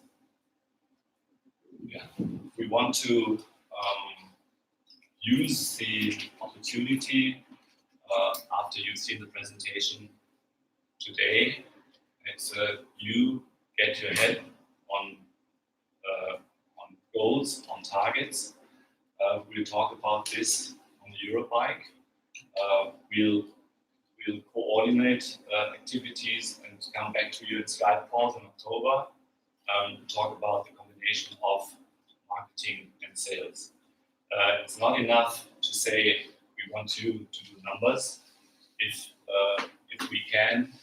Yeah, we want to use the opportunity after you've seen the presentation today. It's you get your head on goals, on targets. We'll talk about this on the Eurobike. We'll coordinate activities and come back to you in Skype calls in October. Talk about the combination of marketing and sales. It's not enough to say we want you to do numbers. If we can,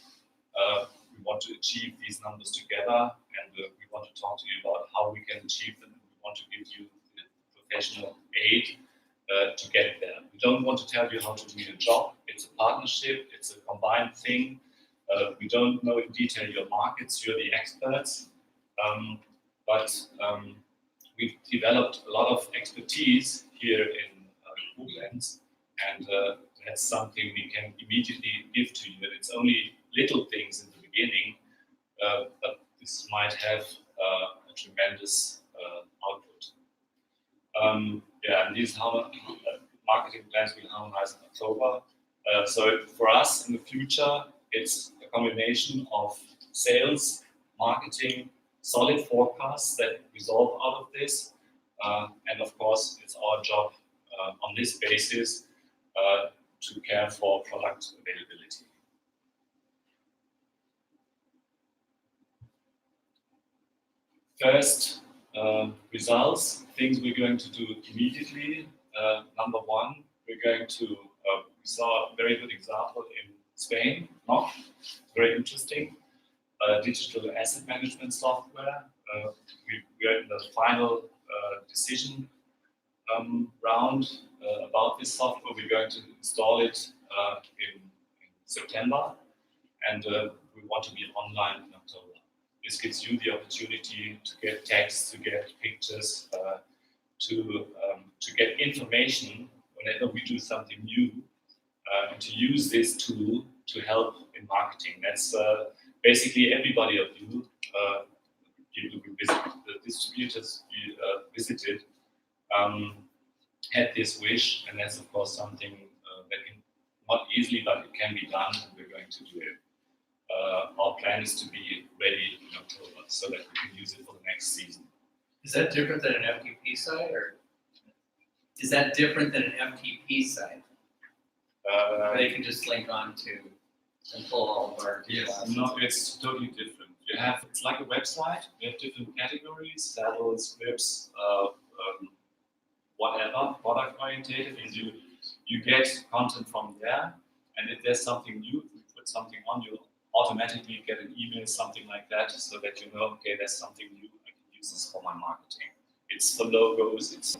we want to achieve these numbers together, and we want to talk to you about how we can achieve them. We want to give you the professional aid to get there. We don't want to tell you how to do your job. It's a partnership. It's a combined thing. We don't know in detail your markets. You're the experts, but we've developed a lot of expertise here in Koblenz, and that's something we can immediately give to you. And it's only little things in the beginning, but this might have a tremendous output. And these marketing plans will harmonize in October. So for us in the future, it's a combination of sales, marketing, solid forecasts that resolve out of this, and of course, it's our job on this basis to care for product availability. First, results, things we're going to do immediately. Number one, we're going to, we saw a very good example in Spain, no? Very interesting. Digital asset management software. We are in the final decision round about this software. We're going to install it in September, and we want to be online in October. This gives you the opportunity to get text, to get pictures, to get information whenever we do something new, and to use this tool to help in marketing. That's basically everybody of you, people who visit, the distributors we visited, had this wish, and that's of course something that can, not easily, but it can be done, and we're going to do it. Our plan is to be ready in October so that we can use it for the next season. Is that different than an FTP site, or is that different than an FTP site? They can just link on to and pull all of our details. No, it's totally different. You have, it's like a website. You have different categories, saddles, whips, whatever, product orientated, and you get content from there. And if there's something new, if you put something on, you'll automatically get an email, something like that, so that you know, okay, there's something new, I can use this for my marketing. It's for logos, it's,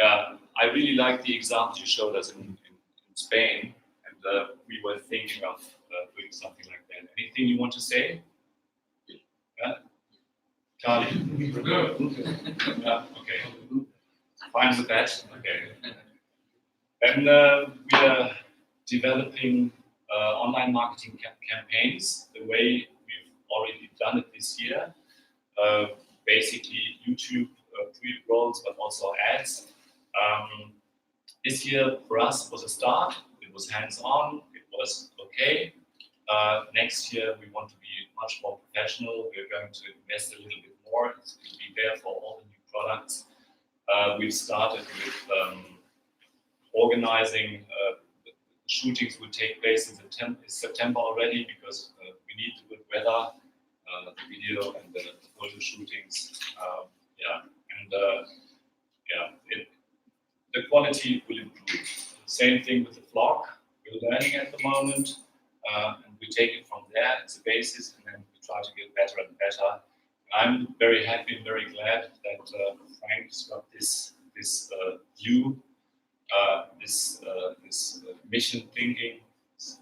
I really like the example you showed us in Spain, and we were thinking of doing something like that. Anything you want to say? Yeah? Charlie? We're good. Yeah, okay. Fine with that? Okay. And we are developing online marketing campaigns the way we've already done it this year. Basically YouTube pre-rolls, but also ads. This year for us was a start. It was hands-on. It was okay. Next year we want to be much more professional. We're going to invest a little bit more. It's going to be there for all the new products. We've started with organizing. The shootings will take place in September already, because we need the good weather, the video and the photo shootings. The quality will improve. Same thing with the vlog. We're learning at the moment, and we take it from there as a basis, and then we try to get better and better. I'm very happy and very glad that Frank's got this view, this mission thinking,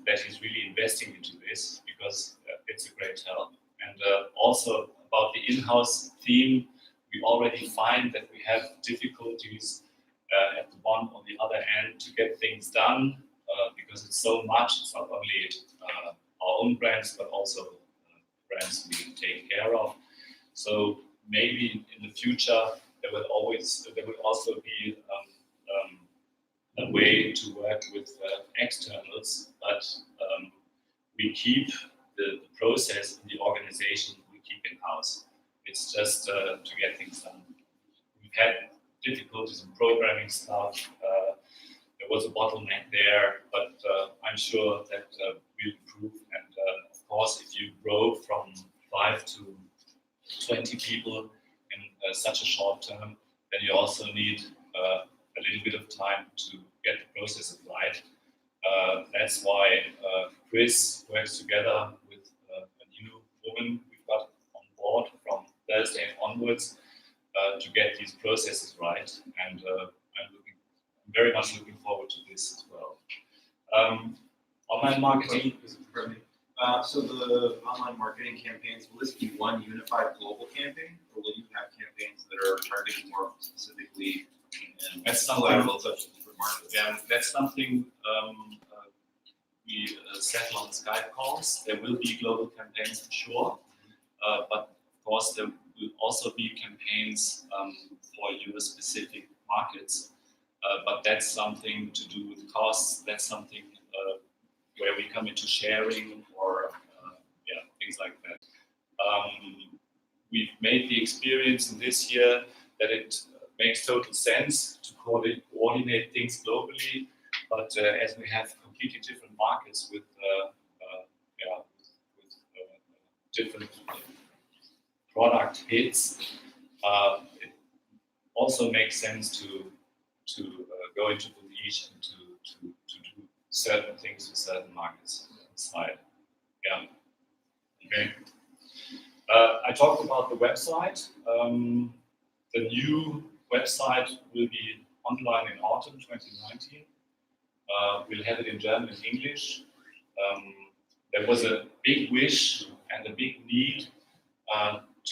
that he's really investing into this, because it's a great help. And also about the in-house theme, we already find that we have difficulties at the one or the other end to get things done, because it's so much. It's not only our own brands, but also brands we take care of. So maybe in the future there will also be a way to work with externals, but we keep the process in the organization, we keep in-house. It's just to get things done. We've had difficulties in programming stuff. There was a bottleneck there, but I'm sure that we'll improve. And of course, if you grow from 5 to 20 people in such a short term, then you also need a little bit of time to get the that's why Chris works together with a new woman we've got on board from Thursday onwards to get these processes right. And I'm very much looking forward to this as well. Online marketing. So the online marketing campaigns, will this be one unified global campaign, or will you have campaigns that are targeting more specifically and That's something- collateral touch different markets? Yeah, that's something we settle on Skype calls. There will be global campaigns for sure, but of course there will also be campaigns for your specific markets. But that's something to do with costs. That's something where we come into sharing or things like that. We've made the experience in this year that it makes total sense to coordinate things globally, but as we have completely different markets with different product hits, it also makes sense to go into the niche and to do certain things with certain markets inside. Yeah. Okay. I talked about the website. The new website will be online in autumn 2019. We'll have it in German and English. There was a big wish and a big need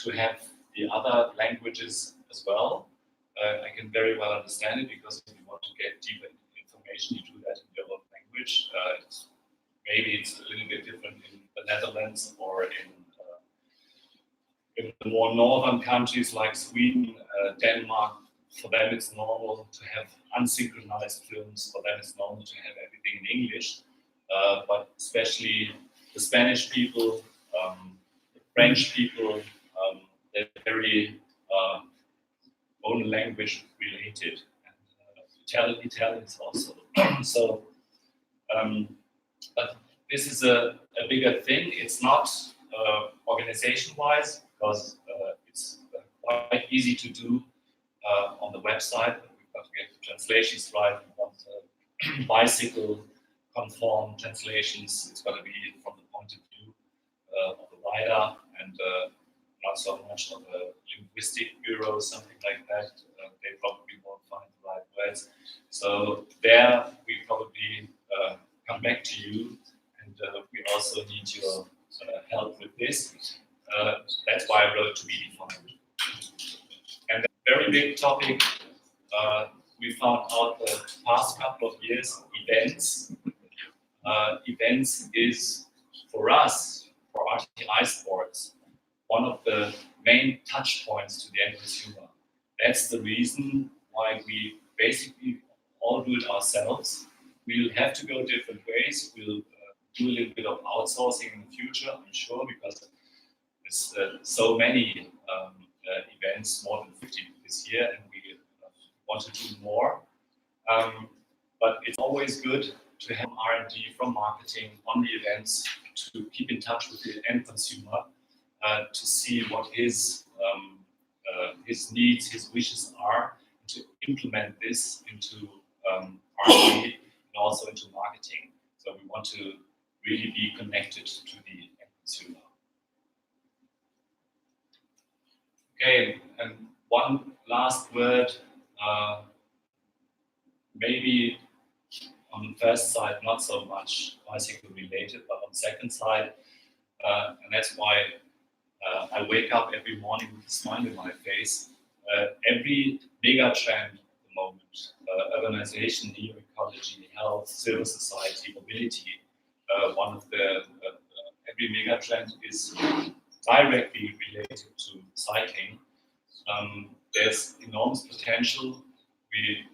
to have the other languages as well. I can very well understand it, because if you want to get deeper information, you do that in your own language. Maybe it's a little bit different in the Netherlands or in the more northern countries like Sweden, Denmark. For them it's normal to have unsynchronized films. For them it's normal to have everything in English. But especially the Spanish people, the French people, they're very own language related, and Italians also. So, but this is a bigger thing. It's not organization-wise, because it's quite easy to do on the website. We've got to get the translations right. We want bicycle conform translations. It's got to be from the point of view of the rider, and not so much of a linguistic bureau, something like that. They probably won't find the right words. So there we probably come back to you, and we also need your help with this. That's why I wrote to be defined. And a very big topic we found out the past couple of years, events. Events is, for us, for RTI Sports, one of the main touch points to the end consumer. That's the reason why we basically all do it ourselves. We'll have to go different ways. We'll do a little bit of outsourcing in the future, I'm sure, because there's so many events, more than 50 this year, and we want to do more. But it's always good to have R&D from marketing on the events, to keep in touch with the end consumer, to see what his needs, his wishes are, to implement this into R&D and also into marketing. So we want to really be connected to the end consumer. Okay, and one last word, maybe on the first side, not so much bicycle related, but on the second side, and that's why I wake up every morning with a smile in my face. Every mega trend at the moment, urbanization, neo-ecology, health, civil society, mobility, one of the, every mega trend is directly related to cycling. There's enormous potential. We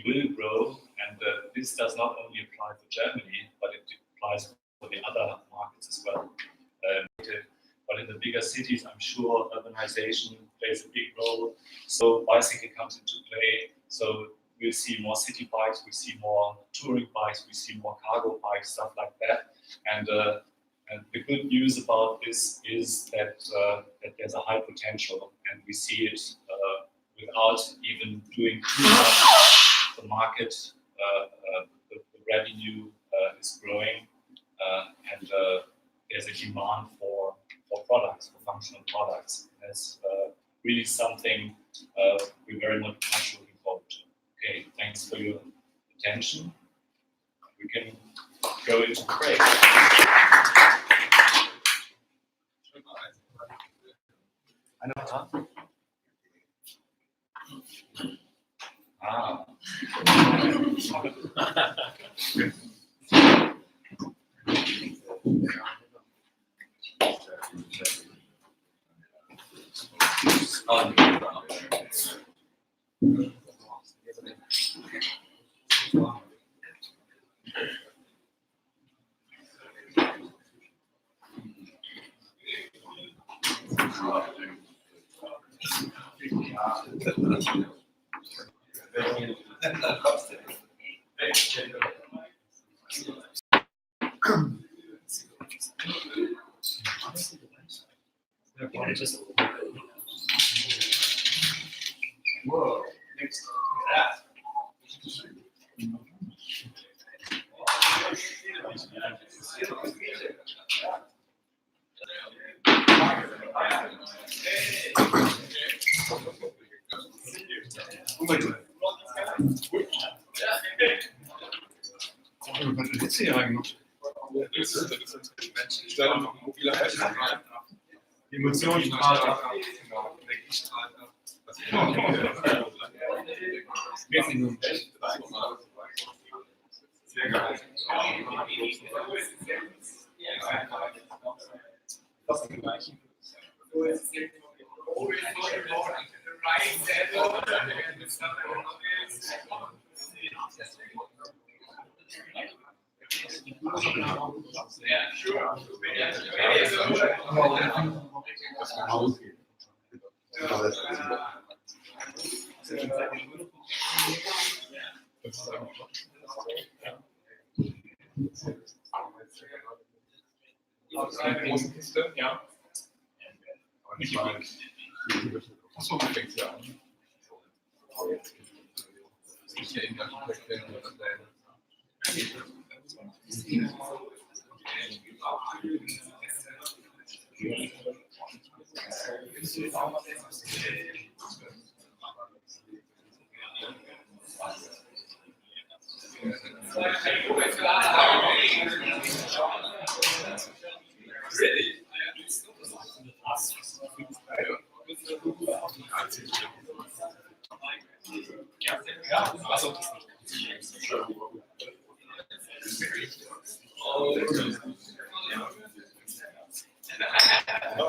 will grow, and this does not only apply for Germany, but it applies for the other markets as well. But in the bigger cities, I'm sure urbanization plays a big role. So bicycle comes into play. So we'll see more city bikes, we see more touring bikes, we see more cargo bikes, stuff like that. And the good news about this is that, that there's a high potential, and we see it without even doing too much. The market, the revenue is growing, and there's a demand for products, for functional products. That's really something we're very much looking forward to. Okay, thanks for your attention. We can go into break. Ah. Whoa, next, look at Was ist hier eigentlich? Ich stelle noch mobile Festplatten rein. Emotionen strahlt ab. Genau, Energie strahlt ab. Sehr geil. Ja. Aber nicht mal. Achso, du fängst ja an. Ich hier in der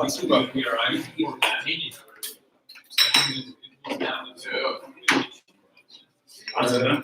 super. Also, ne?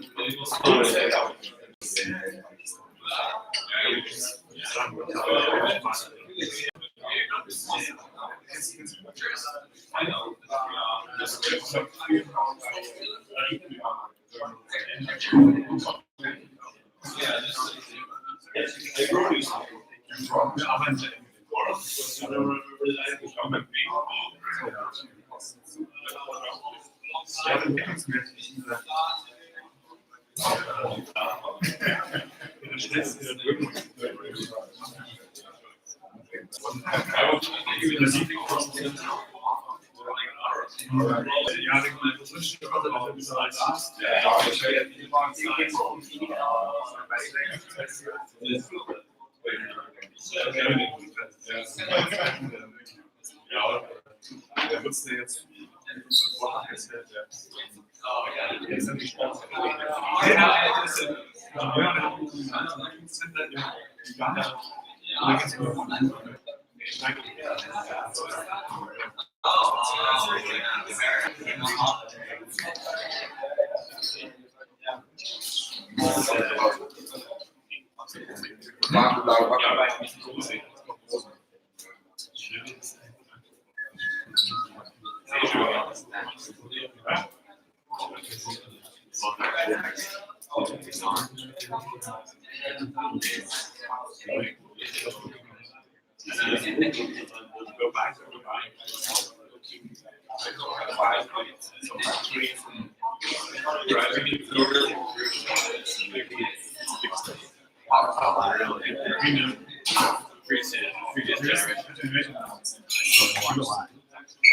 Previous generation.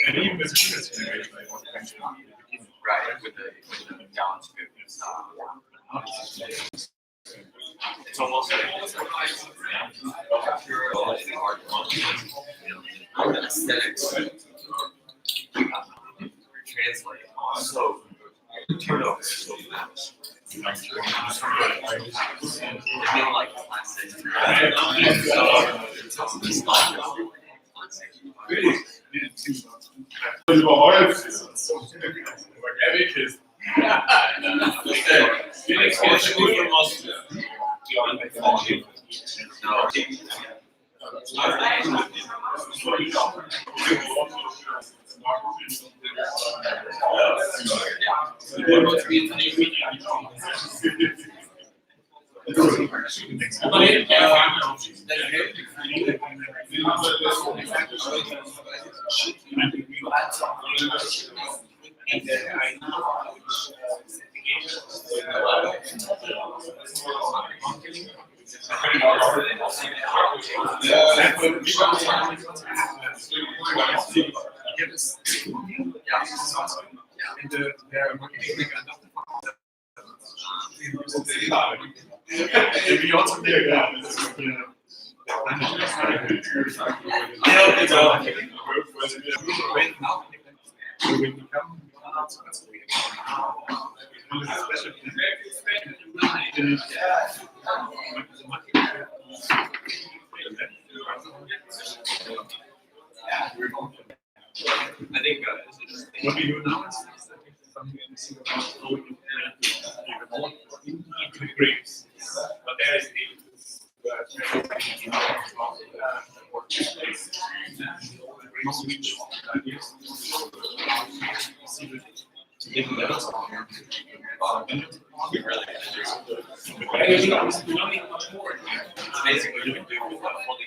And even this previous generation, they want to Right, with the JavaScript and stuff. It's almost like aesthetics translate so turnover so fast. Feel like plastic. Organic is. We also did I think what we do now is something we see about how we can grapes. But there is basically you can do with holding.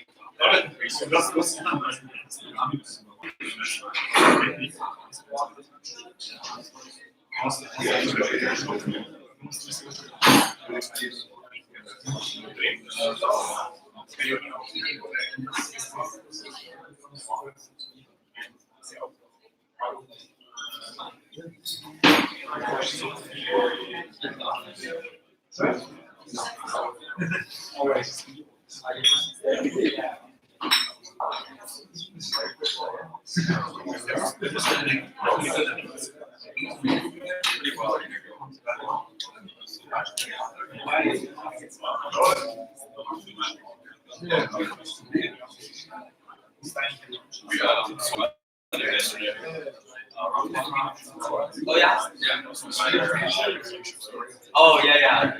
Oh yeah. Oh yeah, yeah.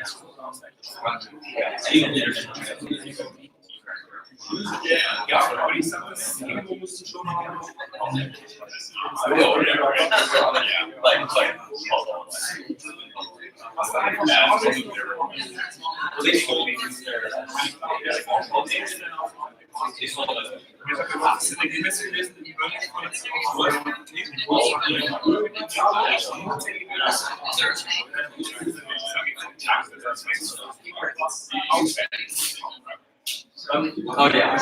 Oh yeah.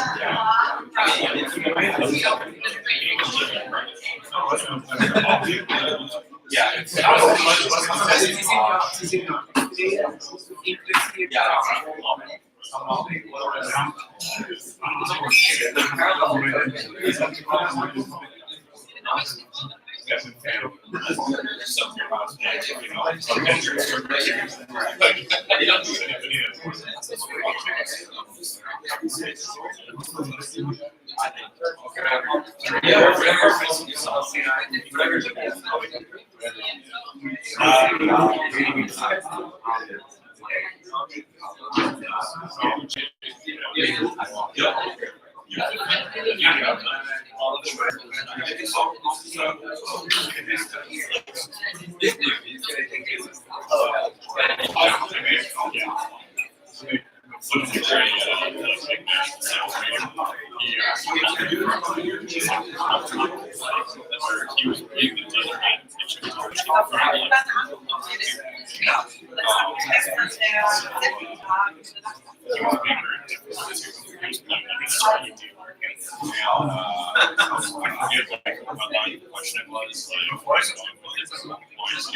Question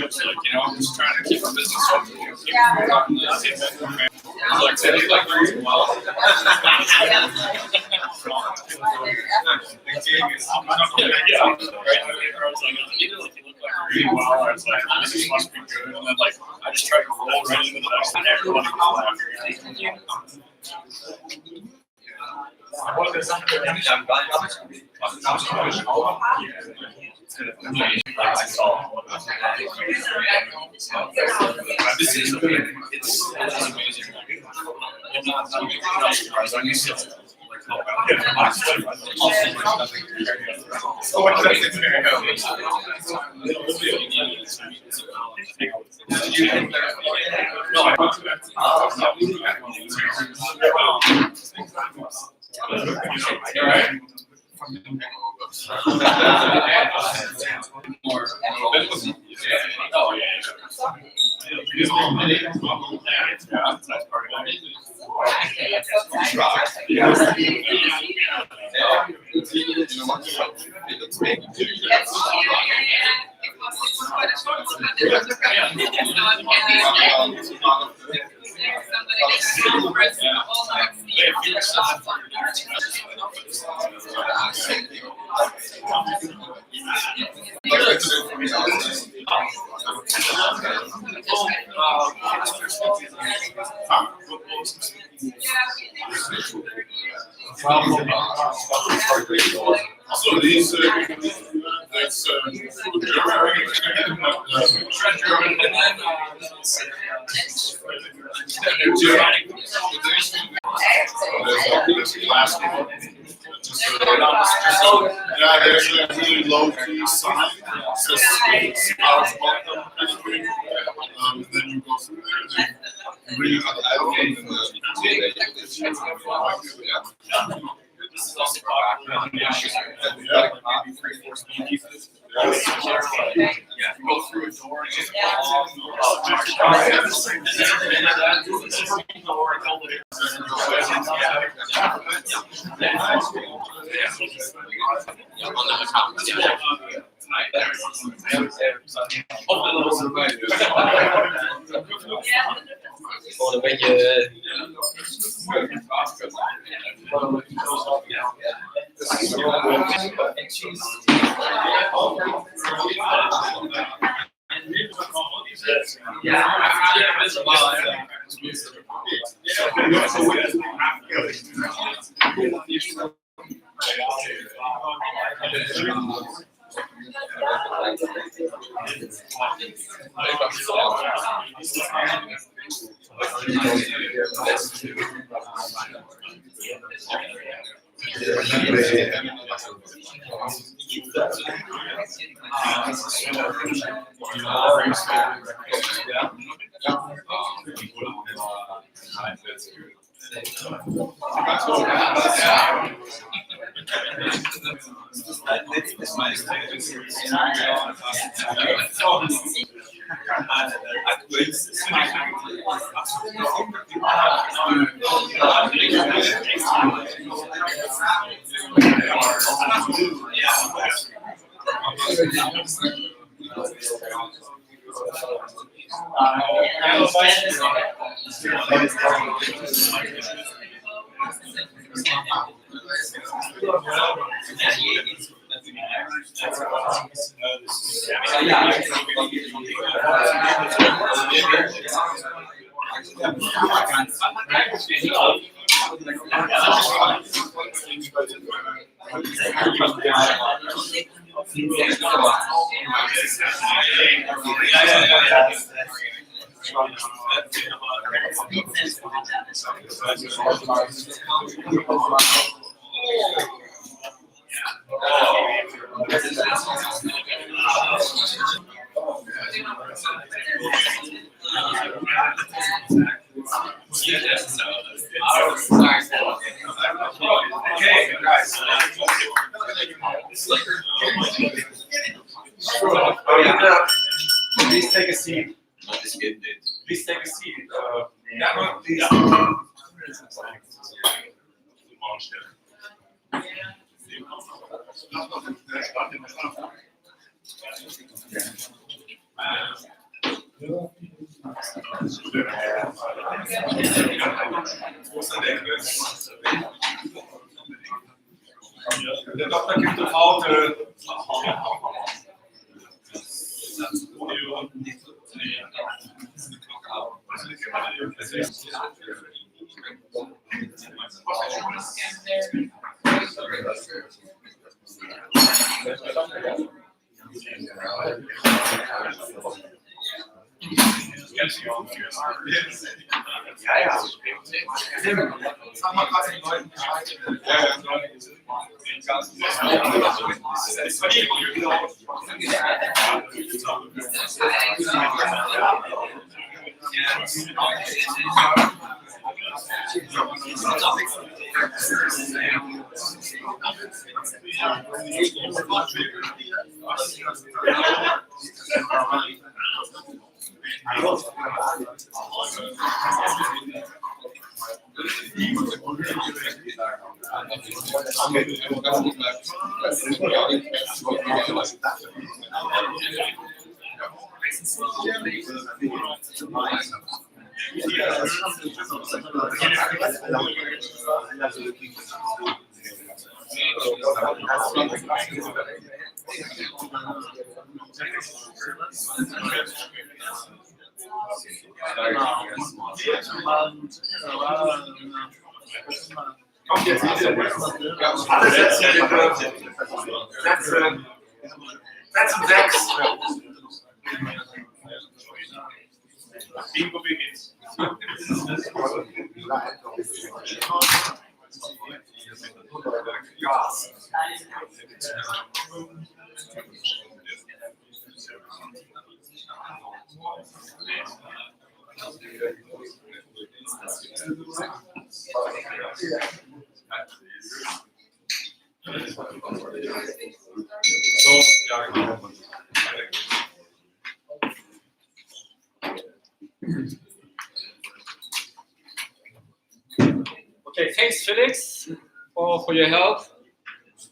was like, you know, I'm just trying to keep our business open. Like, say, like, well. This must be good. And then, like, I just tried to roll right into the next thing. Everybody was laughing. This is amazing. It's amazing. I'm not surprised. I'm used to also these that's yeah, there's a really low key sign. It says "Scouts welcome" kind of thing. And then you go through there, and you read about the album and this is also go through a door and just Gewoon een beetje. Please take a seat. Please take a seat. Please. Baustelle. Der Doktor gibt die Faute. Ja, ja. Tim, sag mal gerade den Leuten Bescheid. Kommt jetzt Sätze bitte. Sätze 6. Bingo begins. So, ja, genau. Okay, thanks, Felix, for your help.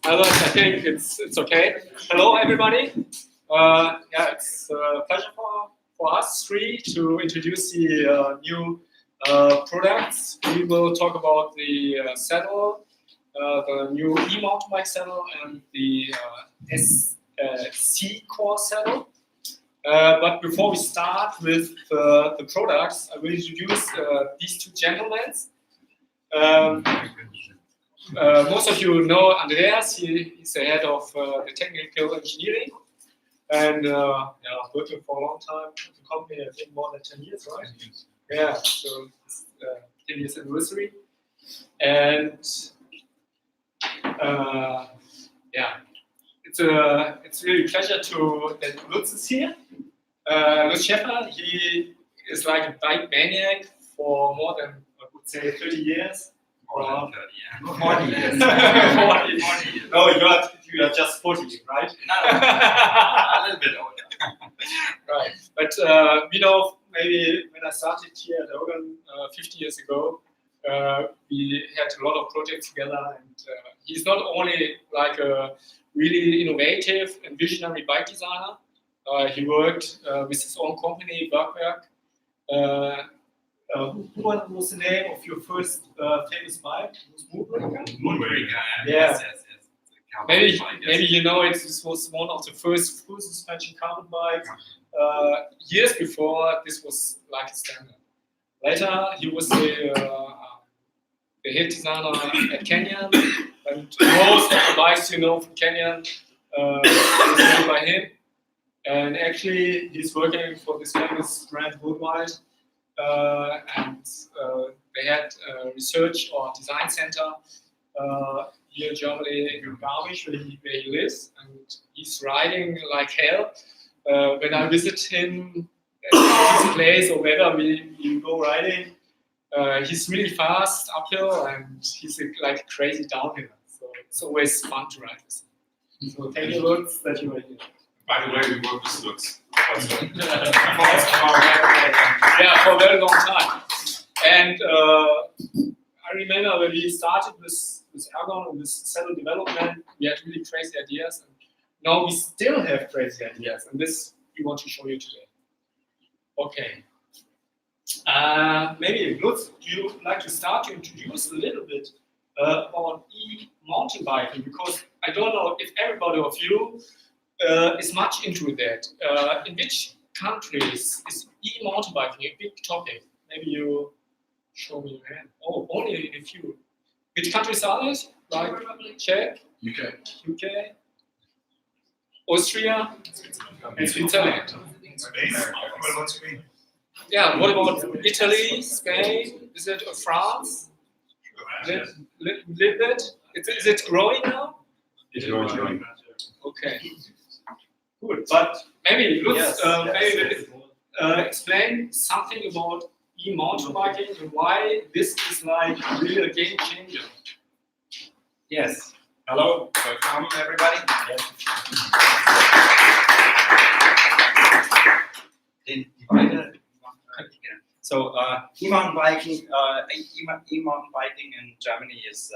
Others, I think it's okay. Hello, everybody. Yeah, it's a pleasure for us three to introduce the new products. We will talk about the saddle, the new E-mountain bike saddle, and the C-core saddle. But before we start with the products, I will introduce these two gentlemen. Most of you know Andreas. He's the head of the technical engineering, and working for a long time at the company. I think more than 10 years, right? Yeah, so it's 10 years anniversary, and it's really a pleasure that Lutz is here. Lutz Schäfer, he is like a bike maniac for more than, I would say, 30 years. Or 40 years. 40. No, you are just 40, right? A little bit older. Right. But maybe when I started here at Ergon 50 years ago, we had a lot of projects together, and he's not only like a really innovative and visionary bike designer. He worked with his own company, Bergwerk. What was the name of your first famous bike? It was Moonbreaker? Moonbreaker, Yeah. yes. Maybe you know it. This was one of the first full suspension carbon bikes. Years before, this was like a standard. Later, he was the head designer at Canyon, and most of the bikes you know from Canyon was made by him. And actually, he's working for this famous brand worldwide. And they had a research or design center here in Germany, in Garmisch, where he lives, and he's riding like hell. When I visit him at his place or wherever we go riding, he's really fast uphill, and he's like a crazy downhill. So it's always fun to ride with him. So thank you, Lutz, that you were here. By the way, we work with Lutz. Yeah, for a very long time. And I remember when we started with with Ergon and with cell development, we had really crazy ideas. And now we still have crazy ideas, and this we want to show you today. Okay. Maybe Lutz, do you like to start to introduce a little bit about e-mountain biking? Because I don't know if everybody of you is much into that. In which countries is e-mountain biking a big topic? Maybe you show me your hand. Oh, only in a few. Which countries are these? Like Czech, UK, Austria, and Switzerland. Yeah, what about Italy, Spain? Is it France? Little bit? Is it growing now? It's growing. Okay. Good, but maybe Lutz, Yes, maybe explain something about e-mountain biking and why this is like really a game changer. Yes. Hello, welcome everybody. So e-mountain biking, e-mountain biking in Germany is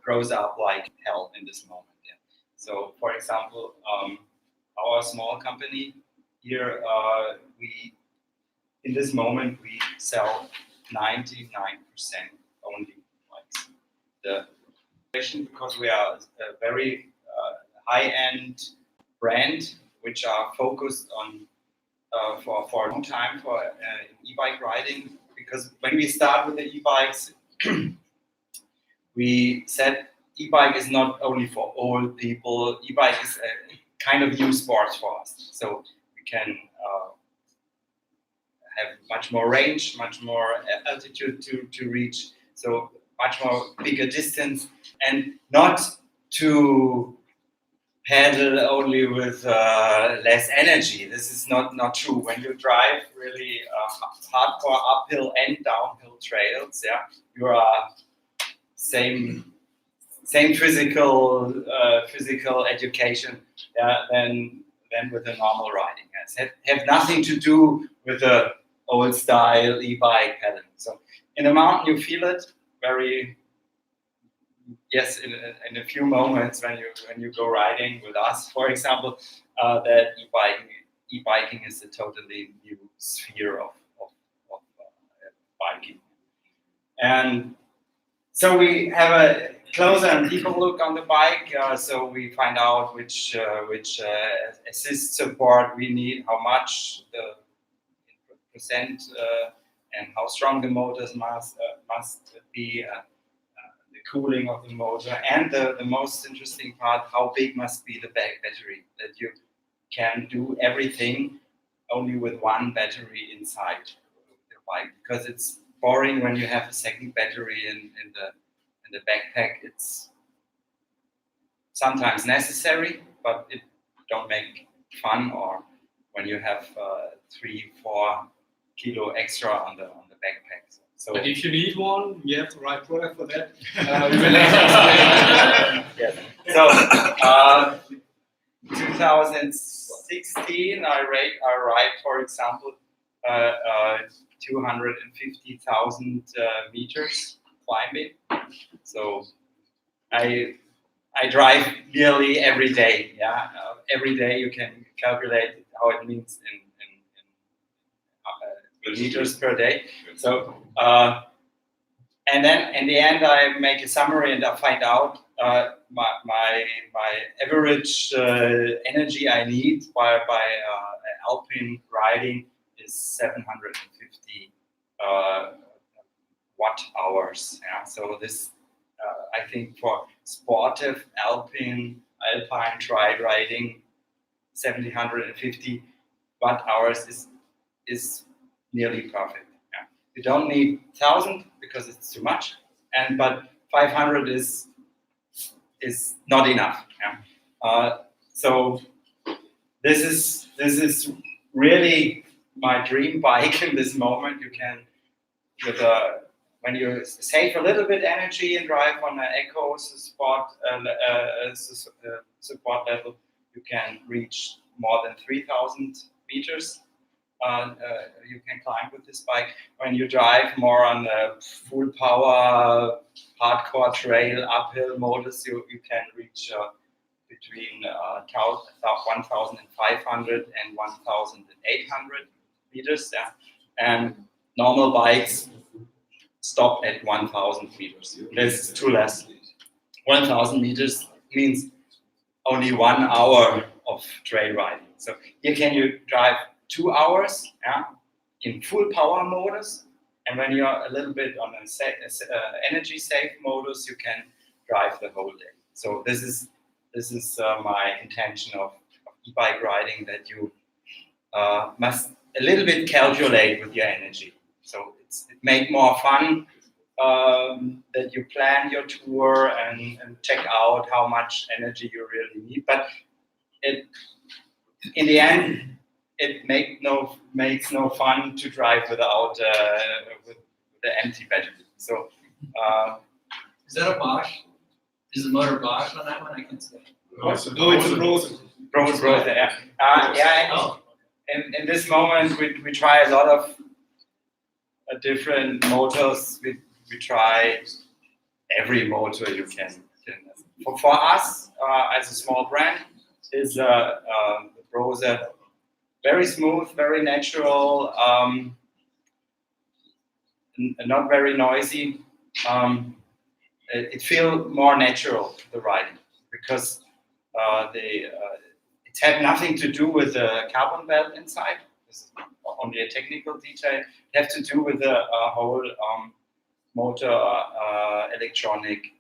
grows up like hell in this moment. Yeah. So, for example, our small company here, we in this moment we sell 99% only bikes. The because we are a very high-end brand which are focused on for a long time for e-bike riding, because when we start with the e-bikes we said e-bike is not only for old people, e-bike is a kind of new sport for us, so we can have much more range, much more altitude to reach, so much more bigger distance, and not to pedal only with less energy. This is not true. When you drive really hardcore uphill and downhill trails, yeah, you are same physical education, yeah, than with a normal riding. Yes. Have nothing to do with the old style e-bike pedaling. So in the mountain you feel it very. Yes, in a few moments when you go riding with us, for example, that e-biking is a totally new sphere of biking, and so we have a closer and deeper look on the bike. So we find out which assist support we need, how much the percent, and how strong the motors must be. The cooling of the motor, and the most interesting part, how big must be the battery, that you can do everything only with one battery inside the bike, because it's boring when you have a second battery in the backpack. It's sometimes necessary, but it don't make fun, or when you have 3-4 kilo extra on the backpack. So But if you need one, we have the right product for that. yes. So 2016, I ride, for example, 250,000 meters climbing. So I drive nearly every day. Yeah, every day you can calculate how it means in meters per day. So and then in the end I make a summary and I find out my average energy I need by alpine riding is 750 watt hours. Yeah? So this I think for sportive alpine tri riding, 750 watt hours is nearly perfect. Yeah. You don't need 1,000 because it's too much, but 500 is not enough. Yeah. So this is really my dream bike in this moment. You can when you save a little bit energy and drive on an eco support level, you can reach more than 3,000 meters. you can climb with this bike. When you drive more on the full power hardcore trail uphill modus, you can reach between 1,500 and 1,800 meters. Yeah? And normal bikes stop at 1,000 meters. This is too less. 1,000 meters means only 1 hour of trail riding. So here can you drive 2 hours, yeah, in full power modus, and when you're a little bit on an energy safe modus, you can drive the whole day. So this is my intention of e-bike riding, that you must a little bit calculate with your energy. So it make more fun, that you plan your tour and check out how much energy you really need. But in the end, it makes no fun to drive without with the empty battery. So Is that a Bosch? Is the motor Bosch on that one? I can say. No, it's a Brose. Brose, yeah. Oh, In this moment, we try a lot of different motors. We try every motor you can. For us, as a small brand, is the Brose very smooth, very natural, not very noisy. It feels more natural, the riding, because it had nothing to do with the carbon belt inside. This is only a technical detail. It has to do with the whole motor electronic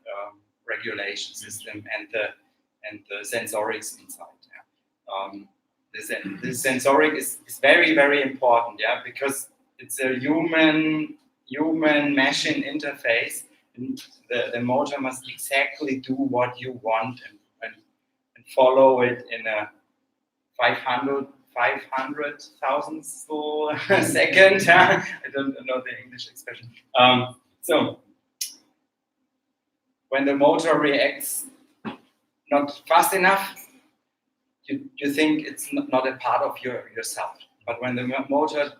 regulation system and the sensorics inside. Yeah. The sensoric is very, very important, yeah, because it's a human machine interface. And the motor must exactly do what you want and follow it in a 500,000th second. I don't know the English expression. So when the motor reacts not fast enough, you think it's not a part of yourself. But when the motor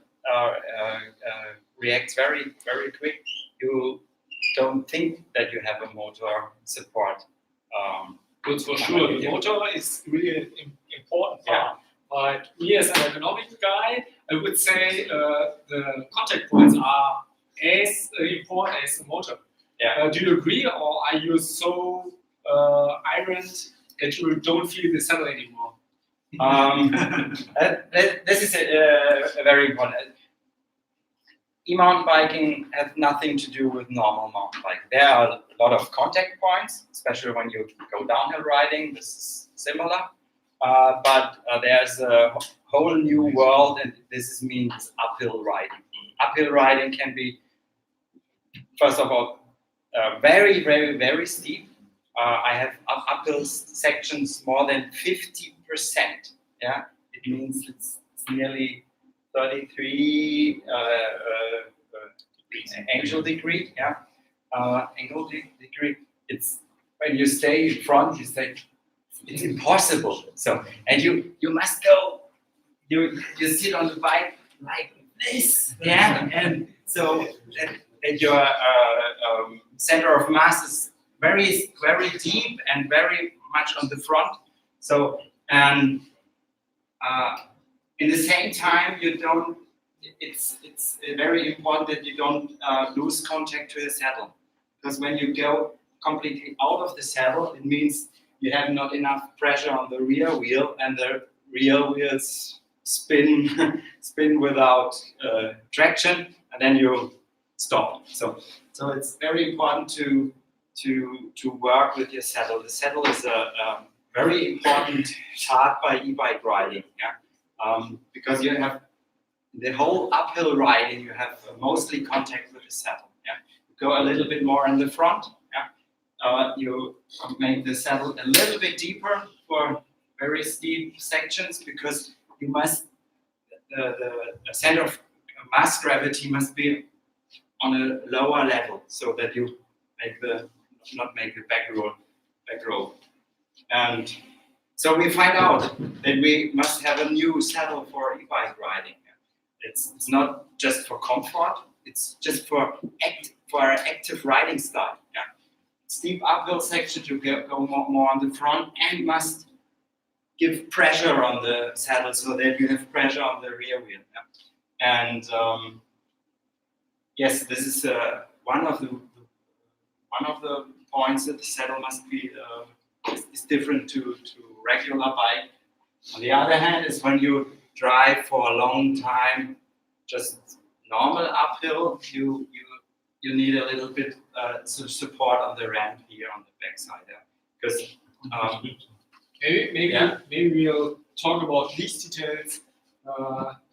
reacts very, very quick, you don't think that you have a motor support. But for sure, the motor is really an important part. But me as an economic guy, I would say the contact points are as important as the motor. Yeah. Do you agree, or are you so ironed that you don't feel the saddle anymore? This is a very important. E-mountain biking has nothing to do with normal mountain biking. There are a lot of contact points, especially when you go downhill riding. This is similar, but there's a whole new world, and this means uphill riding. Uphill riding can be, first of all, very, very, very steep. I have uphill sections more than 50%. Yeah, it means it's nearly 33 angle degree. Yeah, angle degree. It's when you stay in front, you say it's impossible. So, and you must go. You sit on the bike like this. Yeah, and so that your center of mass is very, very deep and very much on the front. So, and in the same time, you don't. It's very important that you don't lose contact to the saddle, because when you go completely out of the saddle, it means you have not enough pressure on the rear wheel, and the rear wheels spin without traction, and then you stop. So it's very important to work with your saddle. The saddle is a very important part by e-bike riding. Yeah. Because you have the whole uphill riding, you have mostly contact with the saddle. Yeah, you go a little bit more in the front. Yeah, you make the saddle a little bit deeper for very steep sections, because you must the center of mass gravity must be on a lower level, so that you not make the back roll. And so we find out that we must have a new saddle for e-bike riding. it's not just for comfort, it's just for active riding style. Yeah. Steep uphill section to go more on the front and must give pressure on the saddle so that you have pressure on the rear wheel. Yeah. And yes, this is one of the points that the saddle must be is different to regular bike. On the other hand, is when you drive for a long time, just normal uphill, you need a little bit support on the ramp here on the backside, because maybe we'll talk about these details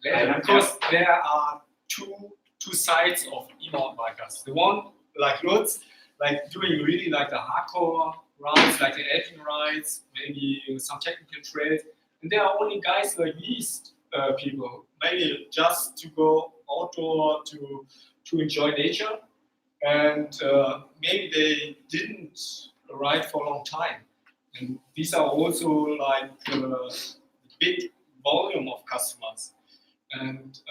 later, because there are two sides of e-mountain bikers. The one like Lutz, like doing really like the hardcore rides, like the Ergon rides, maybe some technical trails, and there are only guys like these people, maybe just to go outdoor to enjoy nature, and maybe they didn't ride for a long time. And these are also like big volume of customers, and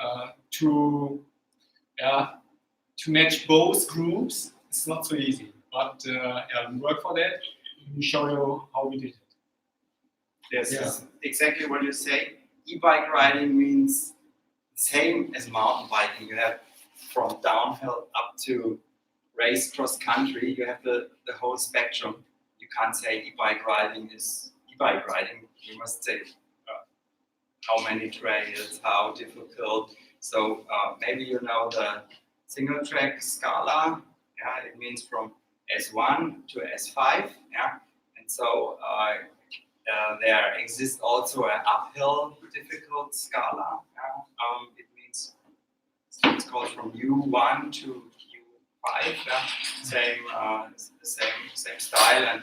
to match both groups, it's not so easy. But we work for that. We show you how we did it. Yes, yeah. Exactly what you say. E-bike riding means same as mountain biking. You have from downhill up to race cross country. You have the whole spectrum. You can't say e-bike riding is e-bike riding. You must say how many trails, how difficult. So maybe you know the single track scala. Yeah, it means from S1 to S5. Yeah, and so there exists also an uphill difficult scala. It means it's called from U1 to U5. Same style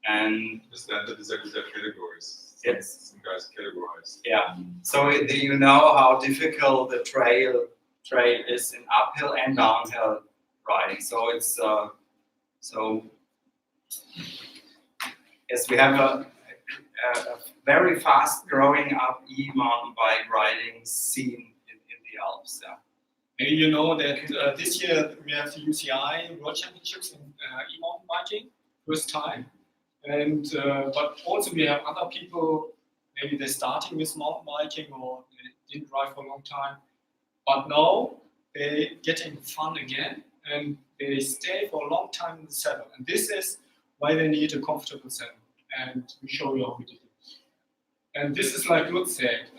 and The standard is that categories. Yes. Some guys categorize. Yeah. So you know how difficult the trail is in uphill and downhill riding. So it's yes, we have a very fast growing up e-mountain bike riding scene in the Alps. Yeah. Maybe you know that this year we have the UCI World Championships in e-mountain biking, first time. And but also we have other people, maybe they're starting with mountain biking or they didn't ride for a long time, but now they're getting fun again and they stay for a long time in the saddle. And this is why they need a comfortable saddle. And we show you how we did it. And this is like Lutz said,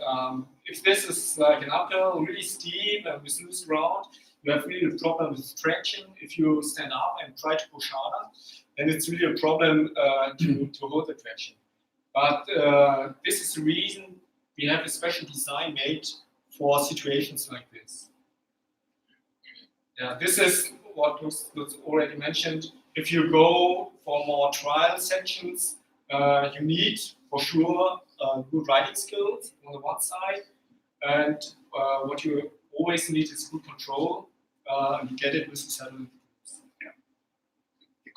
if this is like an uphill, really steep and with loose ground, you have really a problem with traction. If you stand up and try to push harder, then it's really a problem to hold the traction. But this is the reason we have a special design made for situations like this. Yeah, this is what Lutz already mentioned. If you go for more trial sections, you need for sure good riding skills on the one side, and what you always need is good control. You get it with the saddle. Yeah. The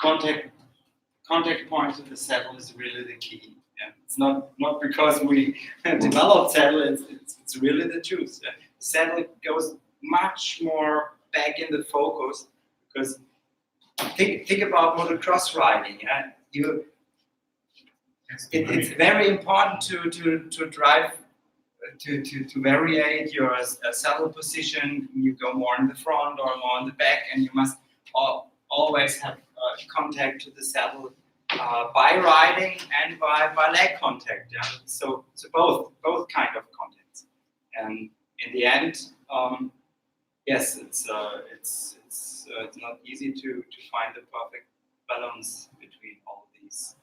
contact point of the saddle is really the key. Yeah. It's not because we developed saddle. It's really the truth. Yeah. The saddle goes much more back in the focus because think about motocross riding. Yeah. It's very important to drive to variate your saddle position. You go more in the front or more in the back, and you must always have contact to the saddle by riding and by leg contact. Yeah, so both kind of contacts. And in the end, yes, it's not easy to find the perfect balance between all these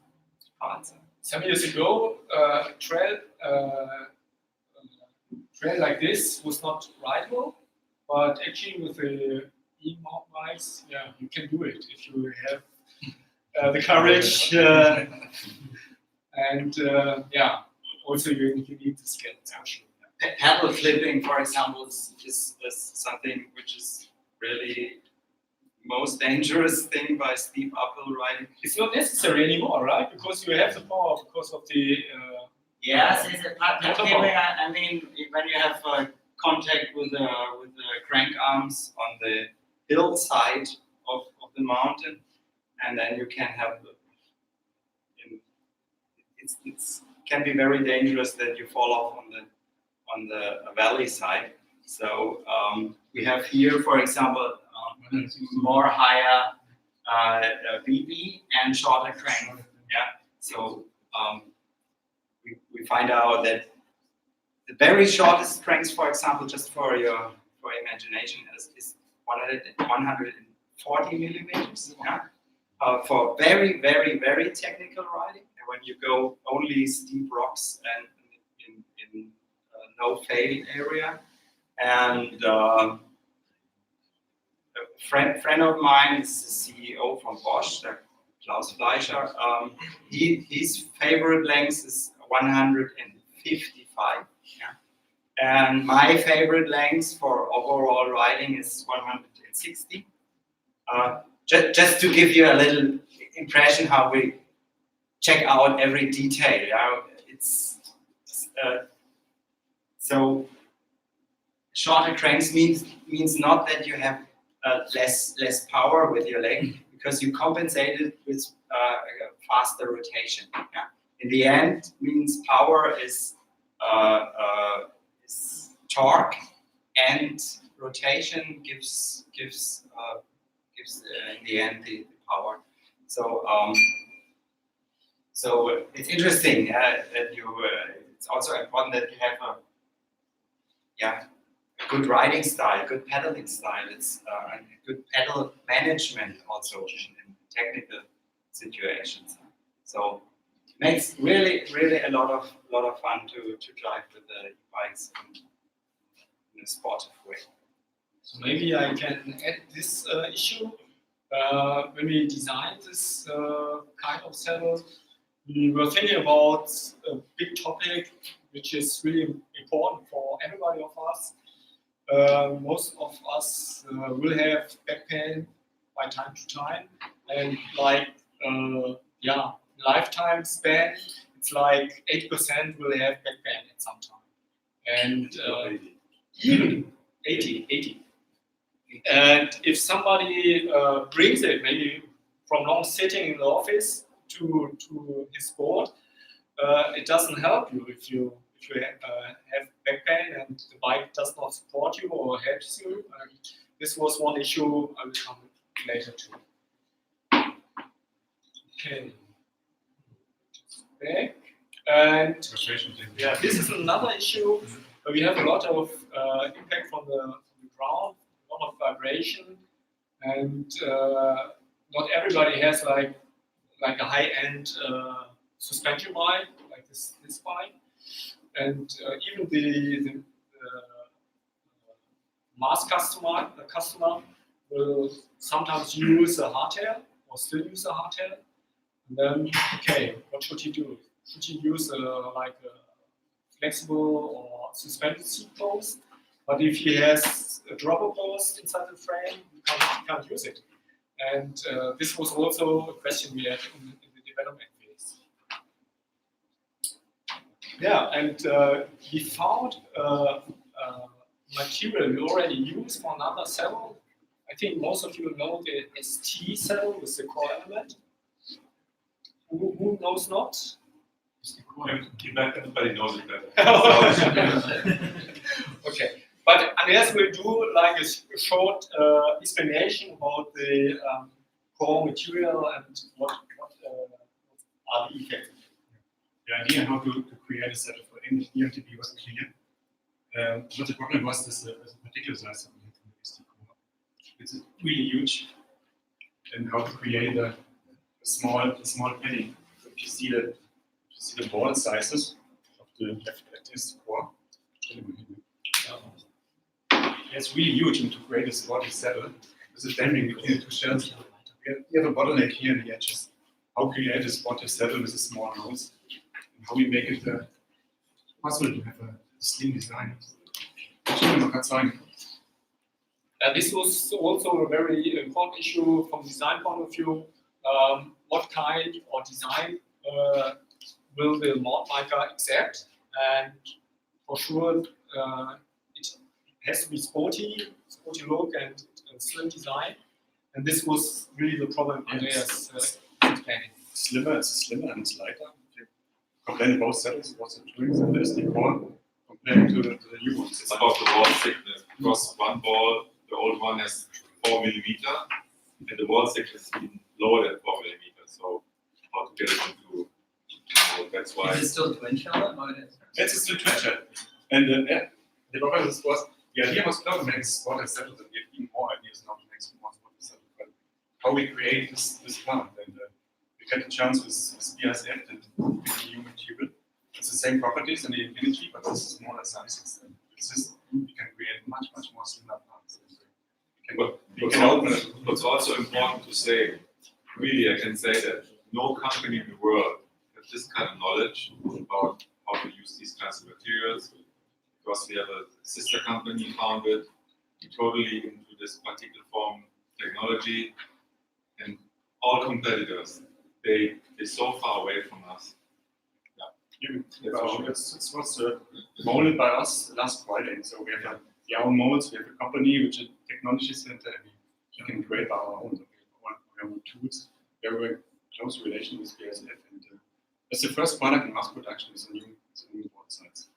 parts. Some years ago, trail like this was not rideable, but actually with the e-mountain bikes, yeah, you can do it if you have the courage and yeah, also you need the skills. Paddle flipping, for example, is something which is really most dangerous thing by steep uphill riding. It's not necessary anymore, right? Because you have the power because of the. Yes, I mean, when you have contact with the crank arms on the hillside of the mountain, and then you can have it's can be very dangerous that you fall off on the valley side. So we have here, for example, more higher BB and shorter crank. Yeah. So we find out that the very shortest cranks, for example, just for your imagination, is 140 millimeters. Yeah. For very, very, very technical riding, and when you go only steep rocks and in no fail area, and a friend of mine is the CEO from Bosch, Klaus Fleischer. His favorite length is 155. Yeah? And my favorite length for overall riding is 160. Just to give you a little impression how we check out every detail. Yeah? So shorter cranks means not that you have less power with your leg, because you compensate it with faster rotation. Yeah? In the end, means power is torque, and rotation gives in the end the power. So so it's interesting that you. It's also important that you have a good riding style, good pedaling style. It's a good pedal management also in technical situations. So it makes really a lot of fun to drive with the bikes in a sportive way. So maybe I can add this issue. When we designed this kind of saddle, we were thinking about a big topic which is really important for everybody of us. Most of us will have back pain by time to time, and lifetime span, it's like 8% will have back pain at some time, and even 80. And if somebody brings it, maybe from long sitting in the office to his sport, it doesn't help you if you have back pain and the bike does not support you or helps you. This was one issue I will come later to. Okay. Back. And this is another issue. We have a lot of impact from the ground, a lot of vibration, and not everybody has like a high-end suspension bike like this bike, and even the mass customer will sometimes use a hardtail or still use a hardtail. And then, okay, what should he do? Should he use like a flexible or suspended seat post? But if he has a dropper post inside the frame, you can't use it. And this was also a question we had in the development phase. Yeah, and we found material we already use for another saddle. I think most of you know the ST saddle with the core element. Who knows not? Everybody knows it better. Okay, but Andreas will do like a short explanation about the core material and what are the effects. The idea how to create a setup for EMTB was clear. What the problem was is the particular size that we had from the ST core. It's really huge, and how to create a small padding. So if you see the ball sizes of the FTS core, it's really huge, and to create a sporty saddle with a damping between the two shells. We have a bottleneck here in the edges. How create a sporty saddle with a small nose, and how we make it possible to have a slim design. This was also a very important issue from design point of view. What kind of design will the mountain biker accept? And for sure, it has to be sporty look and slim design. And this was really the problem Andreas explaining. Slimmer, it's slimmer and it's lighter. If you compare both settings, what's it doing? So the SD core comparing to the new ones. It's about the ball thickness, because one ball, the old one has 4 millimeter, and the ball thickness is even lower than 4 millimeter. So how to get it into, that's why. Is it still twin channel or it is? It's still treasure. And yeah, the problem was the idea was not to make sport and settle, and we have even more ideas now to make more sport and settle. But how we create this plant, and we get a chance with BASF and new material. It's the same properties and the infinity, but this is smaller sizes. And it's just we can create much more slimmer plants. What's also important to say, really, I can say that no company in the world has this kind of knowledge about how to use these kinds of materials, because we have a sister company founded totally into this particle form technology, and all competitors, they're so far away from us. It was molded by us last Friday. So we have our own molds, we have a company which is a technology center, and we can create our own tools. We have a very close relation with BASF, and it's the first product in mass production is a new board size.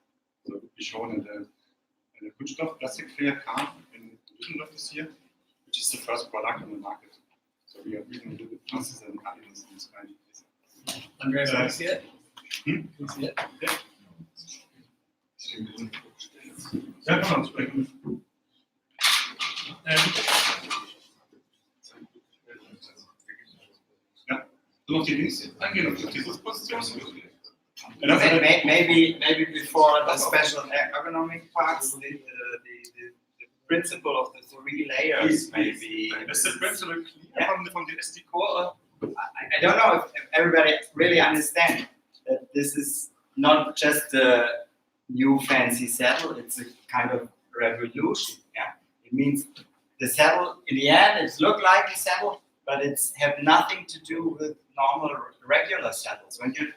So it will be shown in the Kunststoff Plastic Fair car in Düsseldorf this year, which is the first product on the market. So we are even a little bit faster than others in this kind of case. Andreas, can you see it? Can you see it? Yeah. Ja, kann man sprechen. Ja, so noch die Links angehen auf die Sitzposition. Maybe before the special ergonomic parts, the principle of the 3 layers maybe. Is the principle clear from the SD core? I don't know if everybody really understands that this is not just a new fancy saddle, it's a kind of revolution. Yeah, it means the saddle in the end it look like a saddle, but it's have nothing to do with normal regular saddles. When you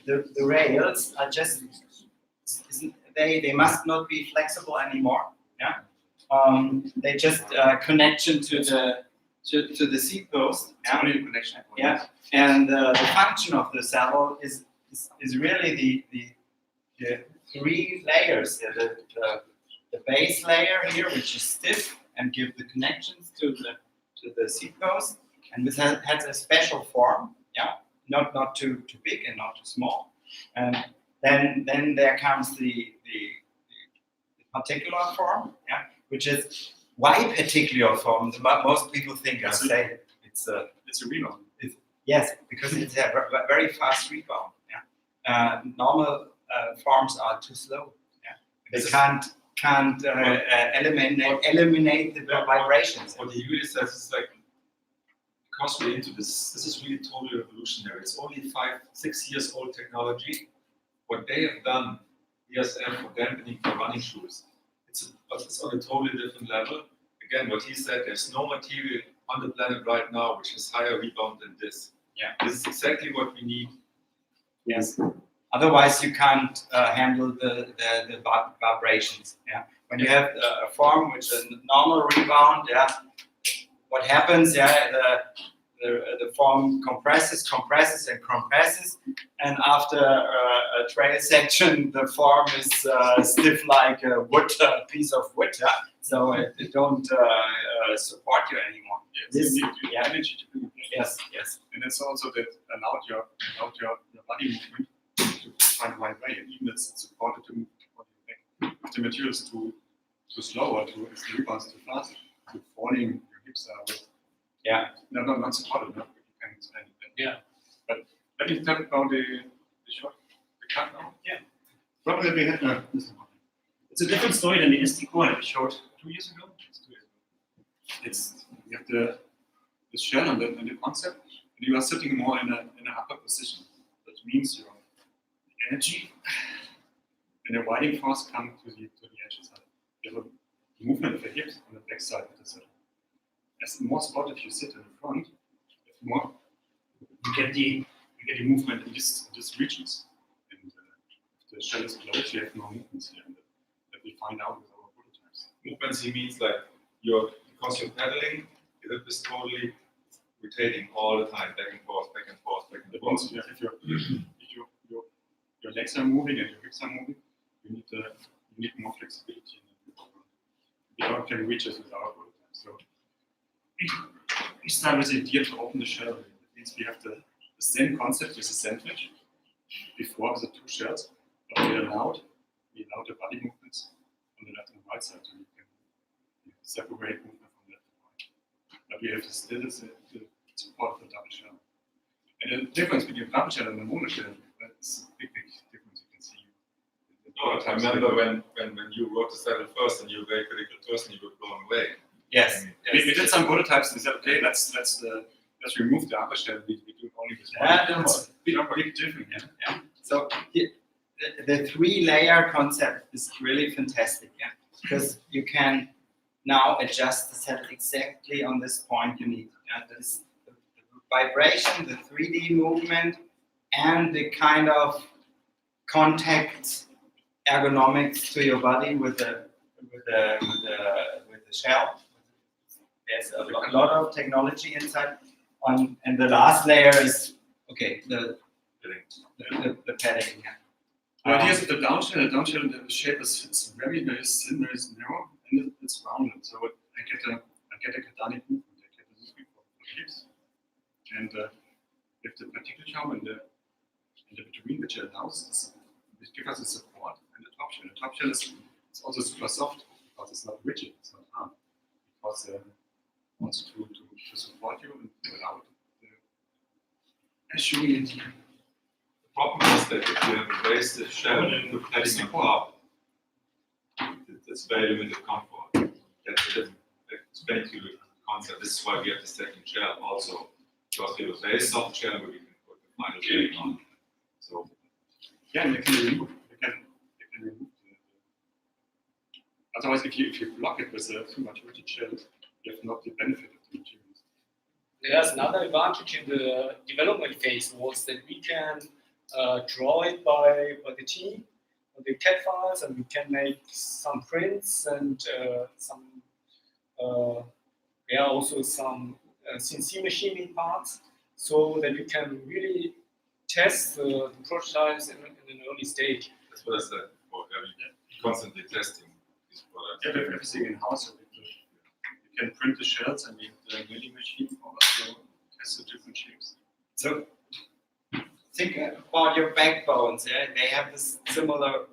the rails are just they must not be flexible anymore. Yeah, they just connection to the seat post. Yeah, only a connection. Yeah, and the function of the saddle is really the 3 layers. The base layer here, which is stiff and give the connections to the seat post, and this has a special form. Yeah, not too big and not too small. And then there comes the particular form. Yeah, which is why particular form. Most people think it's a rebound. Yes, because it's a very fast rebound. Yeah, normal forms are too slow. Yeah, they can't eliminate the vibrations. What the UD says is like, because we're into this is really totally revolutionary. It's only 5-6 years old technology. What they have done, BASF for dampening for running shoes, it's on a totally different level. Again, what he said, there's no material on the planet right now which is higher rebound than this. Yeah, this is exactly what we need. Yes. Otherwise, you can't handle the vibrations. Yeah. When you have a form which is a normal rebound, yeah, what happens? Yeah, the form compresses, and after a trail section, the form is stiff like a piece of wood. Yeah? So it don't support you anymore. Yes, yeah. Energy to do. Yes. And it's also that allowed your body movement to find the right way, and even it's supported to move back. If the material is too slow or if the rebound is too fast, to falling your hips are not supported enough. You can explain it. Yeah. But let me talk about the cut now. Yeah. Probably we had it's a different story than the SD core that we showed 2 years ago. It's you have the shell and the concept, and you are sitting more in an upper position. That means your energy and the riding force come to the edges. You have a movement of the hips on the back side of the saddle. As more spot if you sit in the front, more you get the movement in these regions. And if the shell is closed, you have no movements here. And that we find out with our prototypes. Movements, he means like because you're pedaling, your hip is totally rotating all the time, back and forth, back and forth, back and That forth. means if your legs are moving and your hips are moving, you need more flexibility. The dog can reach us without all the time. So we start with the idea to open the shell. It means we have the same concept with the sandwich before the two shells, but we allowed the body movements on the left and right side, so you can separate movement from left and right. But we have still the support of the double shell. And the difference between double shell and the mono shell is a big difference. You can see. I remember when you wrote the saddle first and you were a very critical person, you were blown away. Yes. We did some prototypes and we said, okay, let's remove the upper shell. We do only this one. That's Big difference. Yeah. So the 3-layer concept is really fantastic, yeah, because you can now adjust the saddle exactly on this point you need. Yeah? That is the vibration, the 3D movement, and the kind of contact ergonomics to your body with the shell. There's a lot of technology inside. And the last layer is the padding. Yeah. The idea is the downshell, the shape is very, very thin, very narrow, and it's rounded. So I get a Cardanic movement. I get a movement for hips. And if the particle shell and the between which allows it gives us a support, and the top shell. The top shell is also super soft because it's not rigid, it's not hard. Because it wants to support you and to allow it. I show you it here. The problem is that if you have a very stiff shell and put padding on top, it's very limited comfort. That's just explain to you the concept. This is why we have the second shell also, because we have a very soft shell where we can put the final padding on. So yeah, and you can remove the. Otherwise, if you block it with too much rigid shell, you have not the benefit of the materials. There's another advantage in the development phase was that we can draw it by the team, the CAD files, and we can make some prints and also some CNC machining parts, so that we can really test the prototypes in an early stage. that's what I said before. Constantly testing these products. Yeah, we have everything in house. So we can print the shells and we have the milling machine for us to test the different shapes. So think about your backbones. Yeah, they have this similar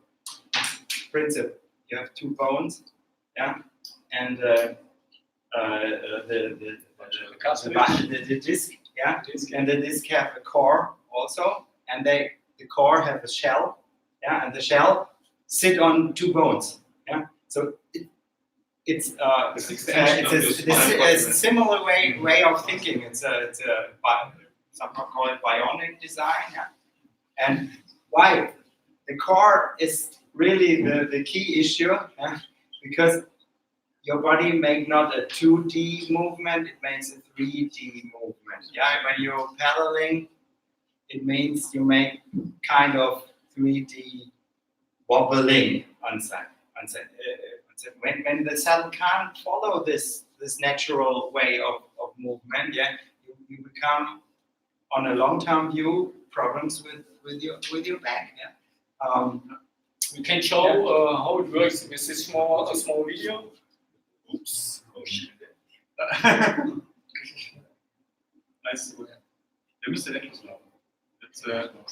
principle. You have 2 bones, yeah, and the disc, yeah, and the disc have a core also, and the core have a shell, yeah, and the shell sit on 2 bones, yeah. So it's a similar way of thinking. It's a somehow call it bionic design, yeah. And why? The core is really the key issue, yeah? Because your body makes not a 2D movement, it makes a 3D movement. Yeah, when you're pedaling, it means you make kind of 3D wobbling on side. When the saddle can't follow this natural way of movement, yeah, you become on a long-term view problems with your back. Yeah. We can show how it works with this small video. Oops. Oh shit. Nice. Der müsste etwas laufen. It's,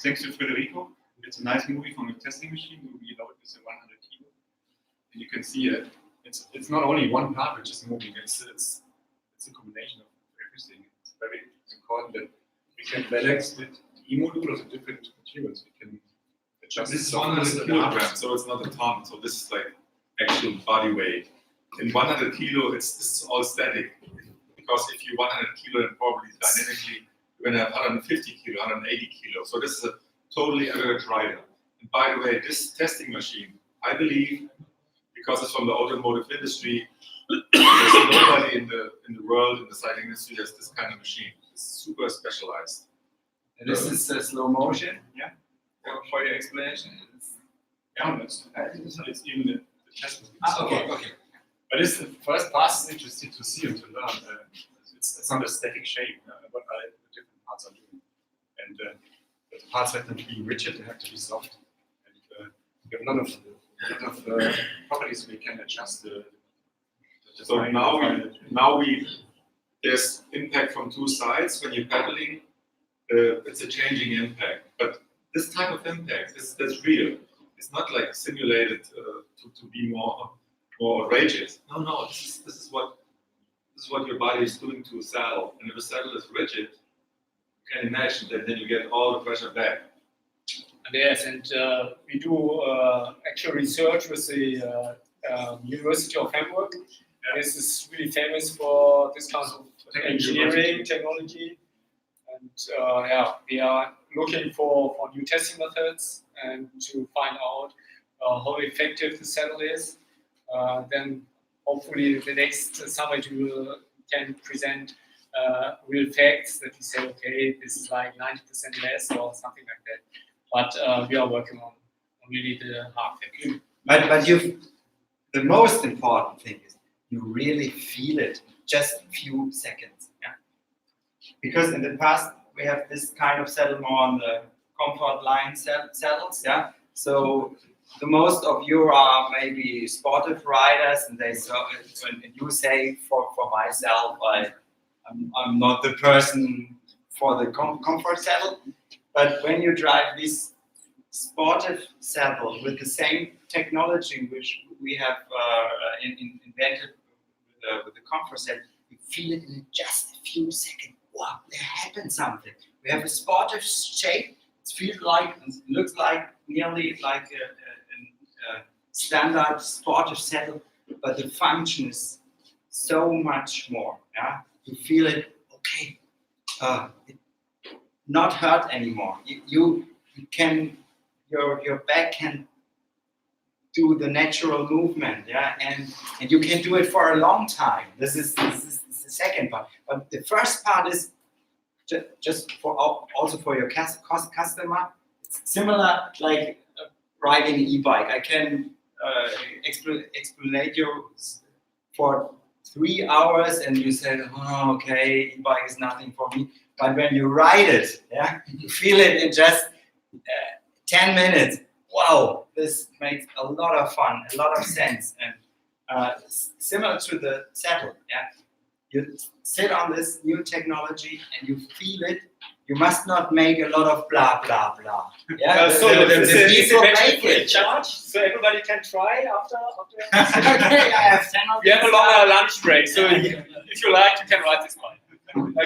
thanks to Federico. It's a nice movie from a testing machine. We loaded with 100 kilo. And you can see it's not only one part which is moving. It's a combination of everything. It's very important that we can balance the e-module of the different materials. We can adjust. This is 100 kilograms, so it's not a ton. So this is like actual body weight. In 100 kilo, this is all static. Because if you 100 kilo and probably dynamically, you're going to have 150 kilo, 180 kilo. So this is a totally average rider. And by the way, this testing machine, I believe, because it's from the automotive industry, there's nobody in the world, in the cycling industry, has this kind of machine. It's super specialized. And this is slow motion, yeah. For your explanation. Yeah, it's even the test. Okay. But it's the first pass is interesting to see and to learn. It's not a static shape, what the different parts are doing. And the parts have to be rigid, they have to be soft. And we have a lot of properties we can adjust the So now we there's impact from two sides. When you're pedaling, it's a changing impact. But this type of impact that's real. It's not like simulated to be more outrageous. No. This is what your body is doing to a saddle. And if a saddle is rigid, you can imagine that then you get all the pressure back. Yes, and we do actual research with the University of Hamburg. This is really famous for this kind of engineering technology. And we are looking for new testing methods and to find out how effective the saddle is. Then hopefully the next summit we can present real facts that we say, okay, this is like 90% less or something like that. But we are working on really the hard facts. But the most important thing is you really feel it just a few seconds. Yeah? Because in the past we have this kind of saddle more on the comfort line saddles. Yeah. So the most of you are maybe sportive riders, and you say for myself, I'm not the person for the comfort saddle. But when you drive this sportive saddle with the same technology which we have invented with the comfort saddle, you feel it in just a few seconds. Wow, there happened something. We have a sportive shape. It looks like nearly like a standard sportive saddle, but the function is so much more. Yeah, you feel it. Okay, it not hurt anymore. You can your back can do the natural movement. Yeah, and you can do it for a long time. This is the second part, but the first part is just also for your customer. It's similar like riding an e-bike. I can explain you for 3 hours, and you say, oh, okay, e-bike is nothing for me. But when you ride it, yeah, you feel it in just 10 minutes. Wow, this makes a lot of fun, a lot of sense, and similar to the saddle. Yeah, you sit on this new technology and you feel it. You must not make a lot of blah blah blah. Yeah, So the people make free it. charge, so everybody can try after. Okay, I have 10 of We have a these. longer lunch break, so if you like, you can ride this one.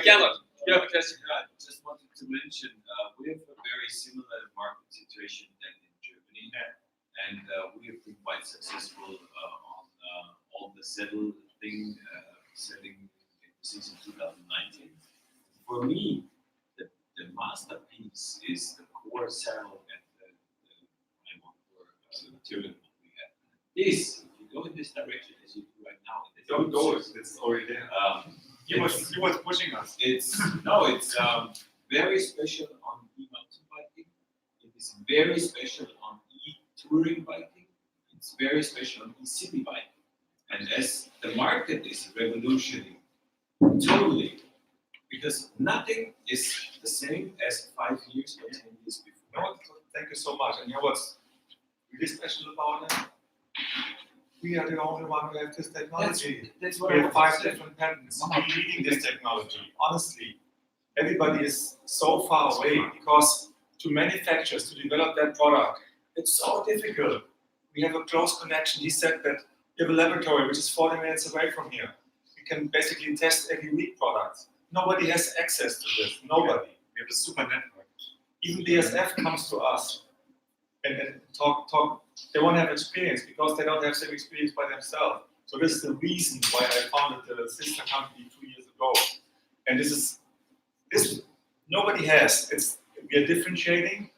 Gernot, you have a question? I just wanted to mention, we have a very similar market situation than in Germany, and we have been quite successful on all the saddle thing, selling since 2019. For me, the masterpiece is the core saddle and the material we have. This, if you go in this direction as you do right now, Don't go, it's already there. He was pushing us. It's very special on e-mountain biking. It is very special on e-touring biking. It's very special on e-city biking. And as the market is revolutioning totally, because nothing is the same as 5 years or 10 years before. No, thank you so much. And you know what's really special about it? We are the only one who have this technology. That's We have 5 different patents leading this technology. Honestly, everybody is so far away because to manufacturers, to develop that product, it's so difficult. We have a close connection. He said that we have a laboratory which is 40 minutes away from here. We can basically test every week products. Nobody has access to this. Nobody. We have a super network. Even BASF comes to us and then talk. They want to have experience because they don't have same experience by themselves. So this is the reason why I founded the sister company 2 years ago. And this nobody has. We are differentiating,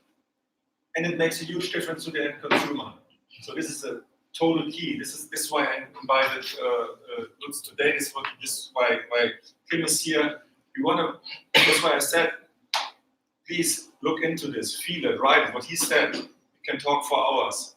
and it makes a huge difference to the end consumer. So this is a total key. This is why I invited Lutz today. This is why Kim is here. That's why I said, please look into this, feel it, write it. What he said, we can talk for hours.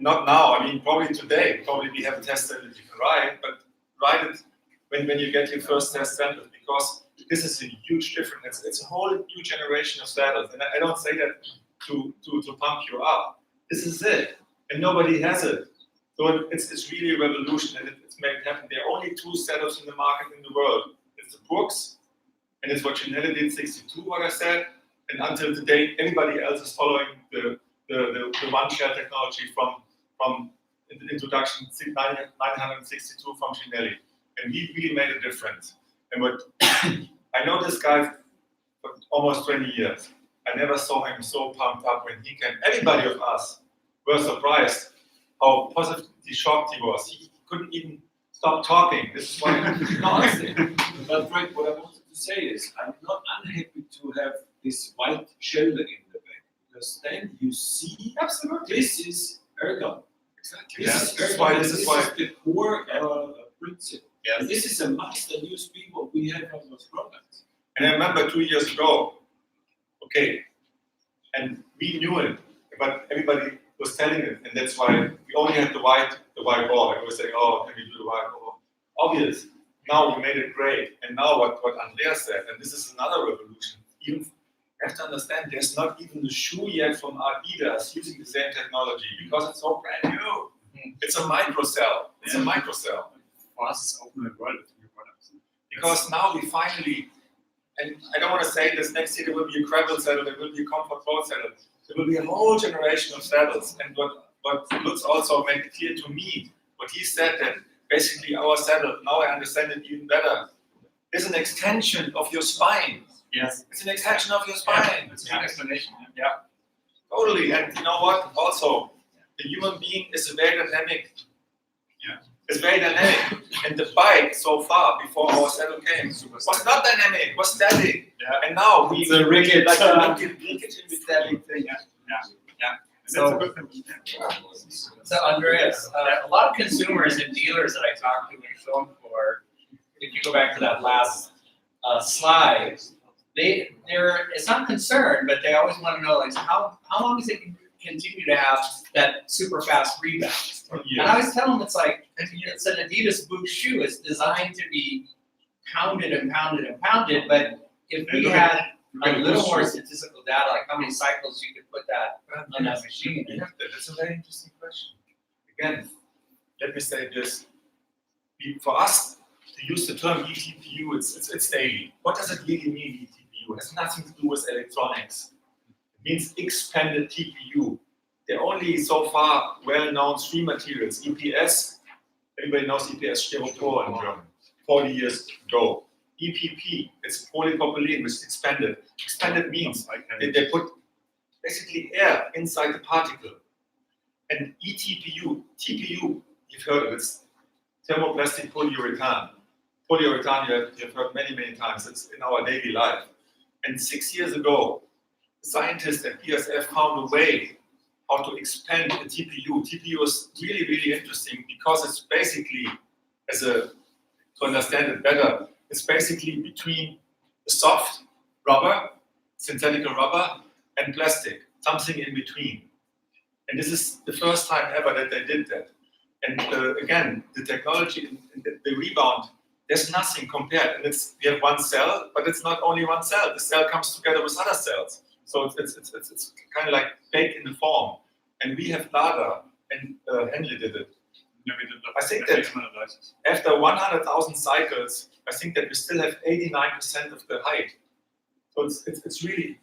not now. I mean, probably today. Probably we have a test that you can ride, but ride it when you get your first test saddle, because this is a huge difference. It's a whole new generation of saddles, and I don't say that to pump you up. This is it, and nobody has it. So it's really a revolution, and it's made it happen. There are only 2 setups in the market in the world. It's the Brooks, and it's what Chinelli did 62, what I said. And until today, everybody else is following the one shell technology from the introduction 962 from Chinelli. And he really made a difference. And what I know this guy for almost 20 years. I never saw him so pumped up when he came. Everybody of us were surprised how positively shocked he was. He couldn't even stop talking. This is why, no, honestly. But Frank, what I wanted to say is, I'm not unhappy to have this white shell in the back, because then you see, Absolutely. this is Ergon. Exactly. This is This is Ergon. why. This is the core principle. Yes. And this is a master USP what we have on those products. And I remember 2 years ago, okay, and we knew it, but everybody was telling it, and that's why we only had the white ball. I was saying, oh, can we do the white ball? Obvious. Now we made it great. And now what Andrea said, and this is another revolution. Even you have to understand, there's not even a shoe yet from Adidas using the same technology because it's so brand new. It's a microcell. It's a microcell. For us, it's open the world with new products. Because now we finally, and I don't want to say this, next year there will be a gravel saddle, there will be a comfort road saddle, there will be a whole generation of saddles. And what Lutz also made it clear to me, what he said, that basically our saddle, now I understand it even better, is an extension of your spine. Yes. It's an extension of your spine. It's a good explanation. Totally. And you know what? Also, the human being is very dynamic. Yeah. It's very dynamic. And the bike so far before our saddle came was not dynamic, was static. Yeah. And now we It's a rigid, like a rigid static thing. So, that's a good thing. So Andreas, a lot of consumers and dealers that I talk to and show them for, if you go back to that last slide, they're it's not concerned, but they always want to know, like, how long is it continue to have that super fast rebound? And I always tell them it's like, it's an Adidas boot shoe. It's designed to be pounded and pounded and pounded, but if we had a little more statistical data, like how many cycles you could put that on that machine. That's a very interesting question. Again, let me say this. For us to use the term eTPU, it's daily. What does it really mean, eTPU? It has nothing to do with electronics. It means expanded TPU. The only so far well-known three materials, EPS, everybody knows EPS, Styropor in German, 40 years ago. EPP, it's polypropylene, which is expanded. Expanded means they put basically air inside the particle. And eTPU, TPU, you've heard of it, it's thermoplastic polyurethane. Polyurethane, you've heard many, many times. It's in our daily life. And 6 years ago, scientists at BASF found a way how to expand the TPU. TPU is really, really interesting because it's basically, to understand it better, it's basically between a soft rubber, synthetic rubber, and plastic, something in between. And this is the first time ever that they did that. And again, the technology, the rebound, there's nothing compared. And we have one cell, but it's not only one cell. The cell comes together with other cells. So it's kind of like baked in the form. And we have Lada, and Henley did it. I think that after 100,000 cycles, I think that we still have 89% of the height. So it's really,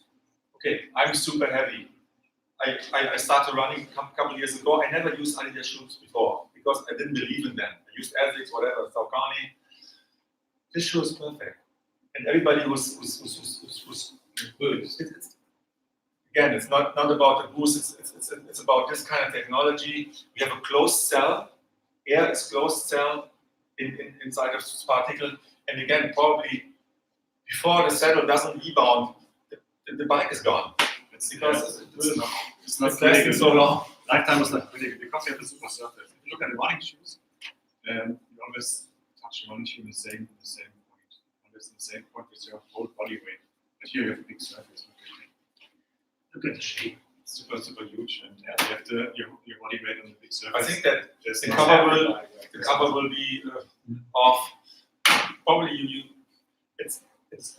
okay, I'm super heavy. I started running a couple of years ago. I never used Adidas shoes before because I didn't believe in them. I used Asics, whatever, Saucony. This shoe is perfect. And everybody was good. Again, it's not about the boost, it's about this kind of technology. We have a closed cell. Air is closed cell inside of this particle. And again, probably before the saddle doesn't rebound, the bike is gone. It's because it's lasting so long. Lifetime is not critical because you have a super surface. If you look at the running shoes, you always touch the running shoe in the same point. Always in the same point with your whole body weight. But here you have a big surface. Look at the shape. super huge, and you have your body weight on the big surface. I think that There's the no cover will standard like the cover will be off. Probably it's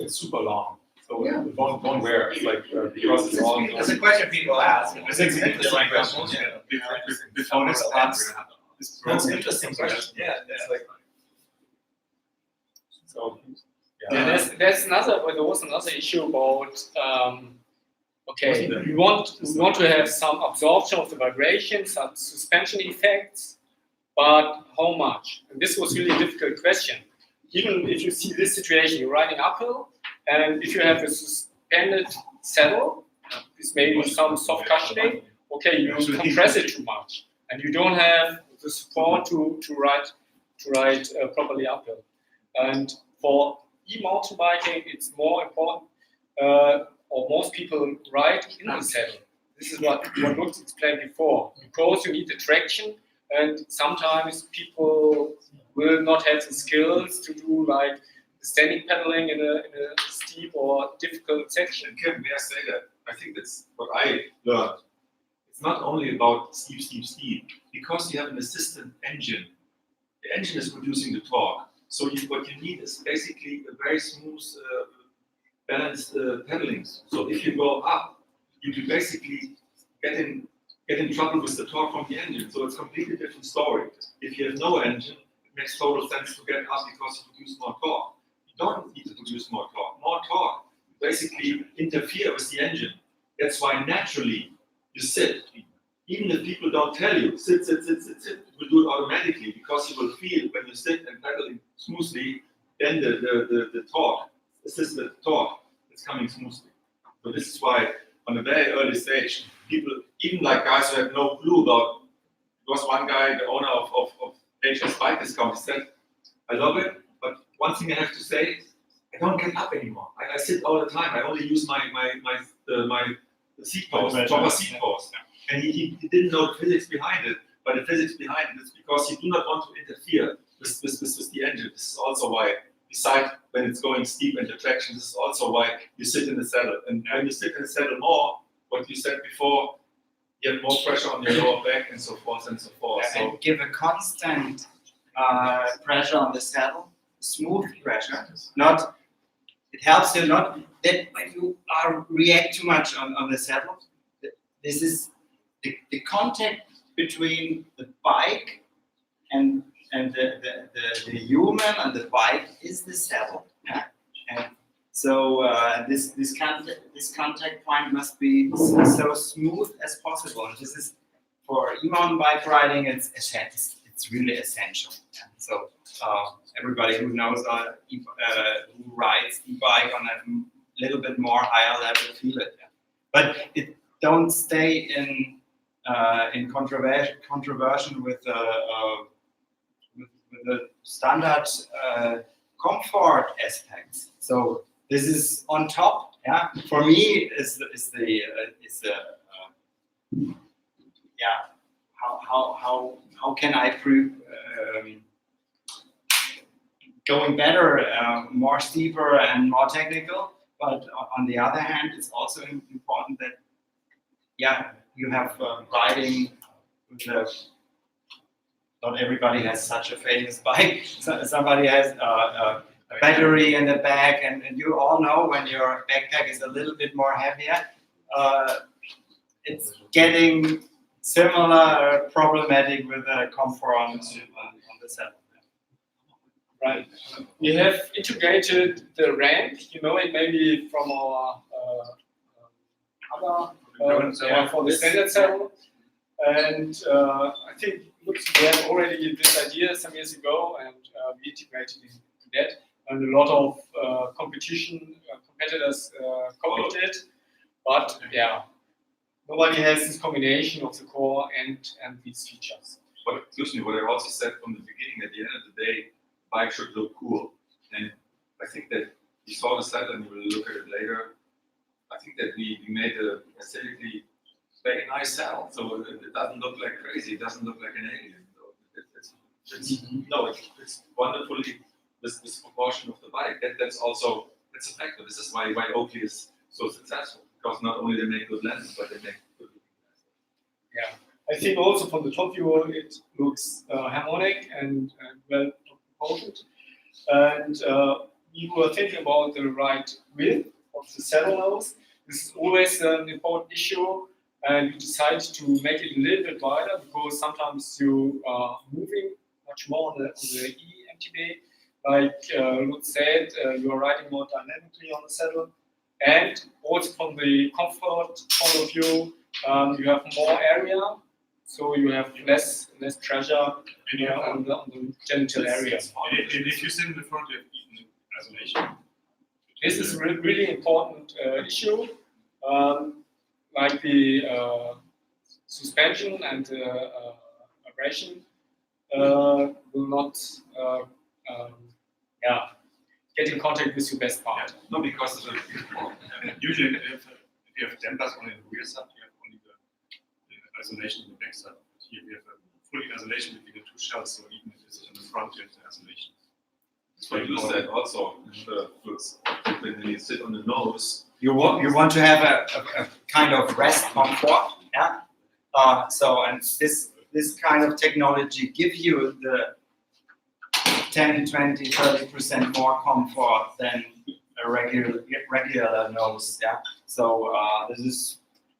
super long, so Yeah. don't wear it. It's like because it's all. That's a question people ask. It's an interesting question. Before this starts, That's an interesting question. Yeah, it's like so. Yeah, there's another. Well, there was another issue about. Okay, we want to have some absorption of the vibration, some suspension effects, but how much? And this was really a difficult question. Even if you see this situation, you're riding uphill, and if you have a suspended saddle, with maybe some soft cushioning, okay, you compress it too much, and you don't have the support to ride properly uphill. And for e-mountain biking, it's more important, or most people ride in the saddle. This is what Lutz explained before, because you need the traction, and sometimes people will not have the skills to do like standing pedaling in a steep or difficult section. Kevin, may I say that? I think that's what I learned. It's not only about steep, because you have an assistant engine. The engine is producing the torque. So what you need is basically a very smooth, balanced pedaling. So if you go up, you can basically get in trouble with the torque from the engine. So it's a completely different story. If you have no engine, it makes total sense to get up because you produce more torque. You don't need to produce more torque. More torque basically interfere with the engine. That's why naturally you sit. Even if people don't tell you, sit, you will do it automatically because you will feel when you sit and pedaling smoothly, then the torque, assisted torque, is coming smoothly. So this is why on a very early stage, people, even like guys who have no clue about, there was one guy, the owner of HS Bike Discount, he said, I love it, but one thing I have to say, I don't get up anymore. I sit all the time. I only use my seat post, proper seat post. And he didn't know the physics behind it, but the physics behind it is because you do not want to interfere with the engine. This is also why, besides when it's going steep and the traction, this is also why you sit in the saddle. And when you sit in the saddle more, what you said before, you have more pressure on your lower back and so forth and so forth. Yeah, and give a constant pressure on the saddle, smooth pressure. Not, it helps you not that when you react too much on the saddle. This is the contact between the bike and the human and the bike is the saddle. Yeah? And so this contact point must be so smooth as possible. And this is for e-mountain bike riding. It's really essential. Yeah? So everybody who knows who rides e-bike on a little bit more higher level feel it. Yeah? But it don't stay in controversy with the standard comfort aspects. So this is on top. Yeah, for me is how can I prove going better, more steeper and more technical. But on the other hand, it's also important that you have riding with not everybody has such a famous bike. Somebody has a battery in the back, and you all know when your backpack is a little bit more heavier, it's getting similar problematic with the comfort on the saddle. Right. We have integrated the ramp, you know it maybe from our other for the standard saddle. And I think we had already this idea some years ago, and we integrated that. And a lot of competitors copied it. But nobody has this combination of the core and these features. But excuse me, what I also said from the beginning, at the end of the day, bike should look cool. And I think that you saw the saddle and you will look at it later. I think that we made a aesthetically very nice saddle. So it doesn't look like crazy, it doesn't look like an alien. So it's wonderfully this proportion of the bike. That's a factor. This is why Oakley is so successful. Because not only they make good lenses, but they make good I think also from the top view it looks harmonic and well proportioned. And we were thinking about the right width of the saddle nose. This is always an important issue, and we decided to make it a little bit wider because sometimes you are moving much more on the E-MTB. Like Lutz said, you are riding more dynamically on the saddle. And also from the comfort point of view, you have more area, so you have less pressure on the genital area. And if you sit in the front, you have even isolation. This is a really important issue, like the suspension and vibration will not get in contact with your best part. No, because usually if you have dampers only in the rear side, you have only the isolation in the back side. But here we have a fully isolation between the two shells, so even if it's in the front, you have the isolation. So you said also, when you sit on the nose, You want to have a kind of rest comfort, yeah. So and this kind of technology give you the 10, 20, 30% more comfort than a regular nose, yeah. So this is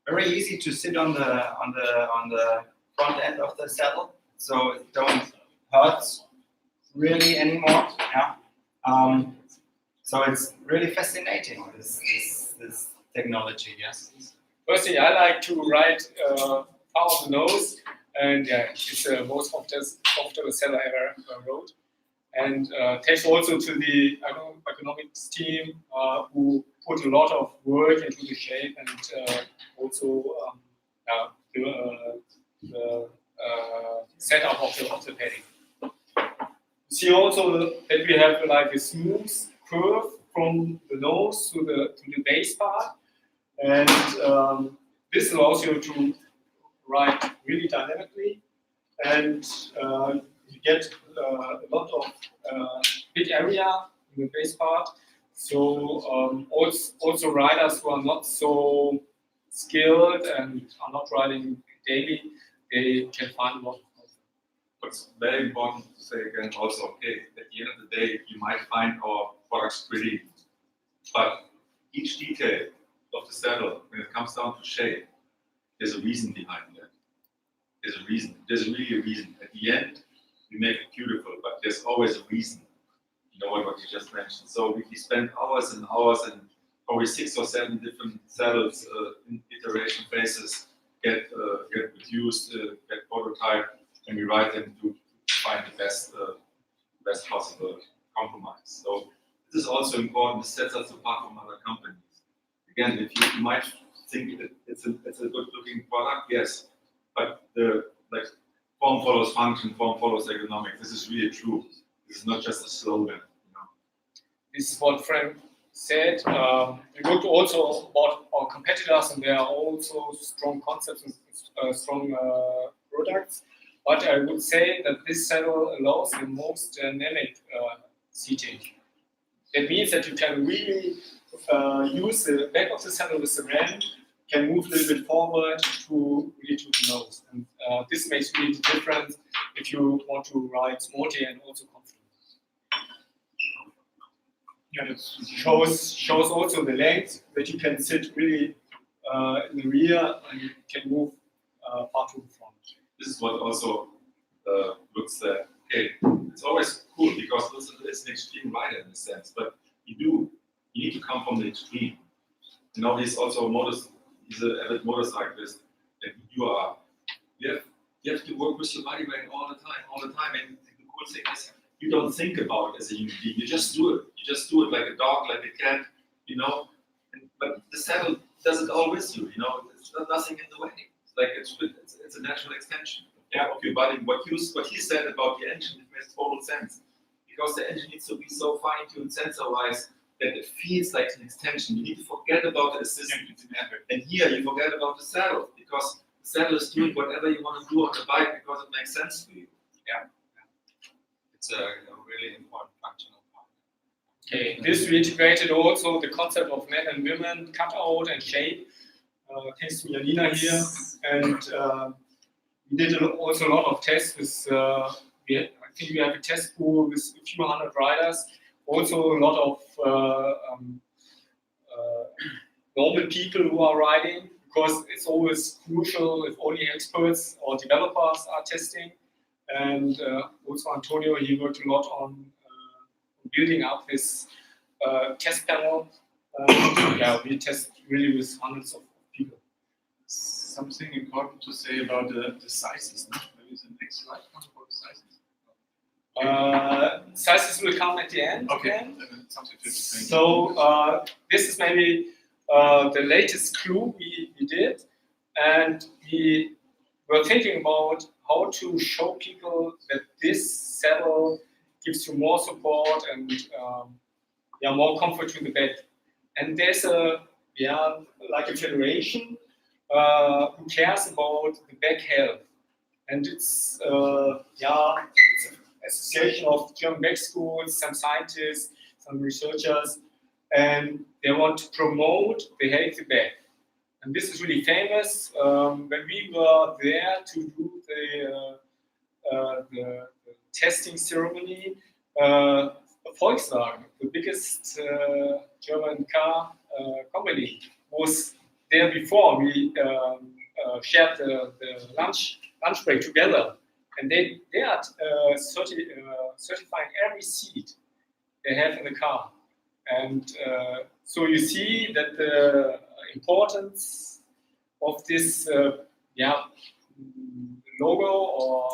very easy to sit on the front end of the saddle, so it don't hurt really anymore, yeah. So it's really fascinating, this technology, yes. Firstly, I like to ride out of the nose, and yeah, it's the most comfortable saddle I ever rode. And thanks also to the economics team who put a lot of work into the shape and also the setup of the padding. You see also that we have like a smooth curve from the nose to the base part, and this allows you to ride really dynamically, and you get a lot of big area in the base part. So also riders who are not so skilled and are not riding daily, they can find a lot of comfort. what's very important to say again also, okay, at the end of the day, you might find our products pretty, but each detail of the saddle, when it comes down to shape, there's a reason behind that. There's a reason. There's really a reason. At the end, we make it beautiful, but there's always a reason. You know what you just mentioned. So we spend hours and hours and probably 6 or 7 different saddles in iteration phases get produced, get prototyped, and we write them to find the best possible compromise. So this is also important. This sets us apart from other companies. Again, if you might think it's a good looking product, yes, but the form follows function, form follows ergonomics. This is really true. This is not just a slogan. You know? This is what Frank said. We looked also about our competitors, and there are also strong concepts and strong products. But I would say that this saddle allows the most dynamic seating. That means that you can really use the back of the saddle with the ramp, can move a little bit forward to the nose. And this makes really the difference if you want to ride sporty and also comfortable. Yeah, that's Shows also the length that you can sit really in the rear and you can move far to the front. This is what also looks okay. It's always cool because it's an extreme rider in a sense, but you need to come from the extreme. You know, he's also he's an avid motorcyclist, and you have to work with your body weight all the time. And the cool thing is, you don't think about it as a human being. You just do it. You just do it like a dog, like a cat, you know. But the saddle does it all with you, you know. There's nothing in the way. It's like it's a natural extension of your body. What he said about the engine, it makes total sense. Because the engine needs to be so fine-tuned sensor-wise that it feels like an extension. You need to forget about the assistant. And here you forget about the saddle, because the saddle is doing whatever you want to do on the bike because it makes sense for you. Yeah. It's a really important functional part. Okay, this we integrated also the concept of men and women, cutout and shape, thanks to Janina here. And we did also a lot of tests with, I think we have a test pool with a few hundred riders, also a lot of normal people who are riding, because it's always crucial if only experts or developers are testing. And also Antonio, he worked a lot on building up his test panel. Yeah, we test really with hundreds of people. Something important to say about the sizes. No? Maybe the next slide comes about the sizes. Sizes will come at the end. Okay. Again. Something to explain. So this is maybe the latest clue we did, and we were thinking about how to show people that this saddle gives you more support and more comfort to the back. And there's like a federation who cares about the back health, and it's it's an association of German back schools, some scientists, some researchers, and they want to promote the healthy back. And this is really famous. When we were there to do the testing ceremony, Volkswagen, the biggest German car company, was there before. We shared the lunch break together, and they are certifying every seat they have in the car. And so you see that the importance of this logo or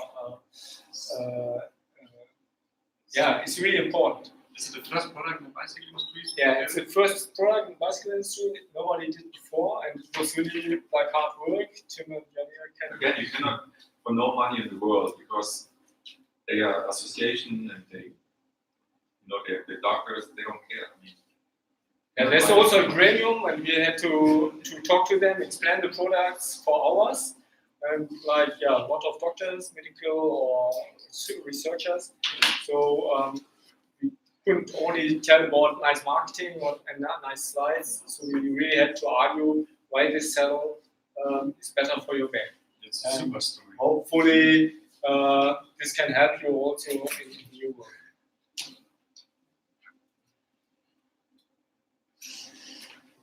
it's really important. Is it the first product in the bicycle industry? Yeah, it's the first product in the bicycle industry. Nobody did before, and it was really like hard work. Tim and Janine can. Again, you cannot for no money in the world because they are association and they, the doctors, they don't care. I mean, Yeah, there's also a gremium, and we had to talk to them, explain the products for hours, and a lot of doctors, medical or researchers. So we couldn't only tell about nice marketing and nice slides. So we really had to argue why this saddle is better for your back. It's a super story. Hopefully, this can help you also in your work.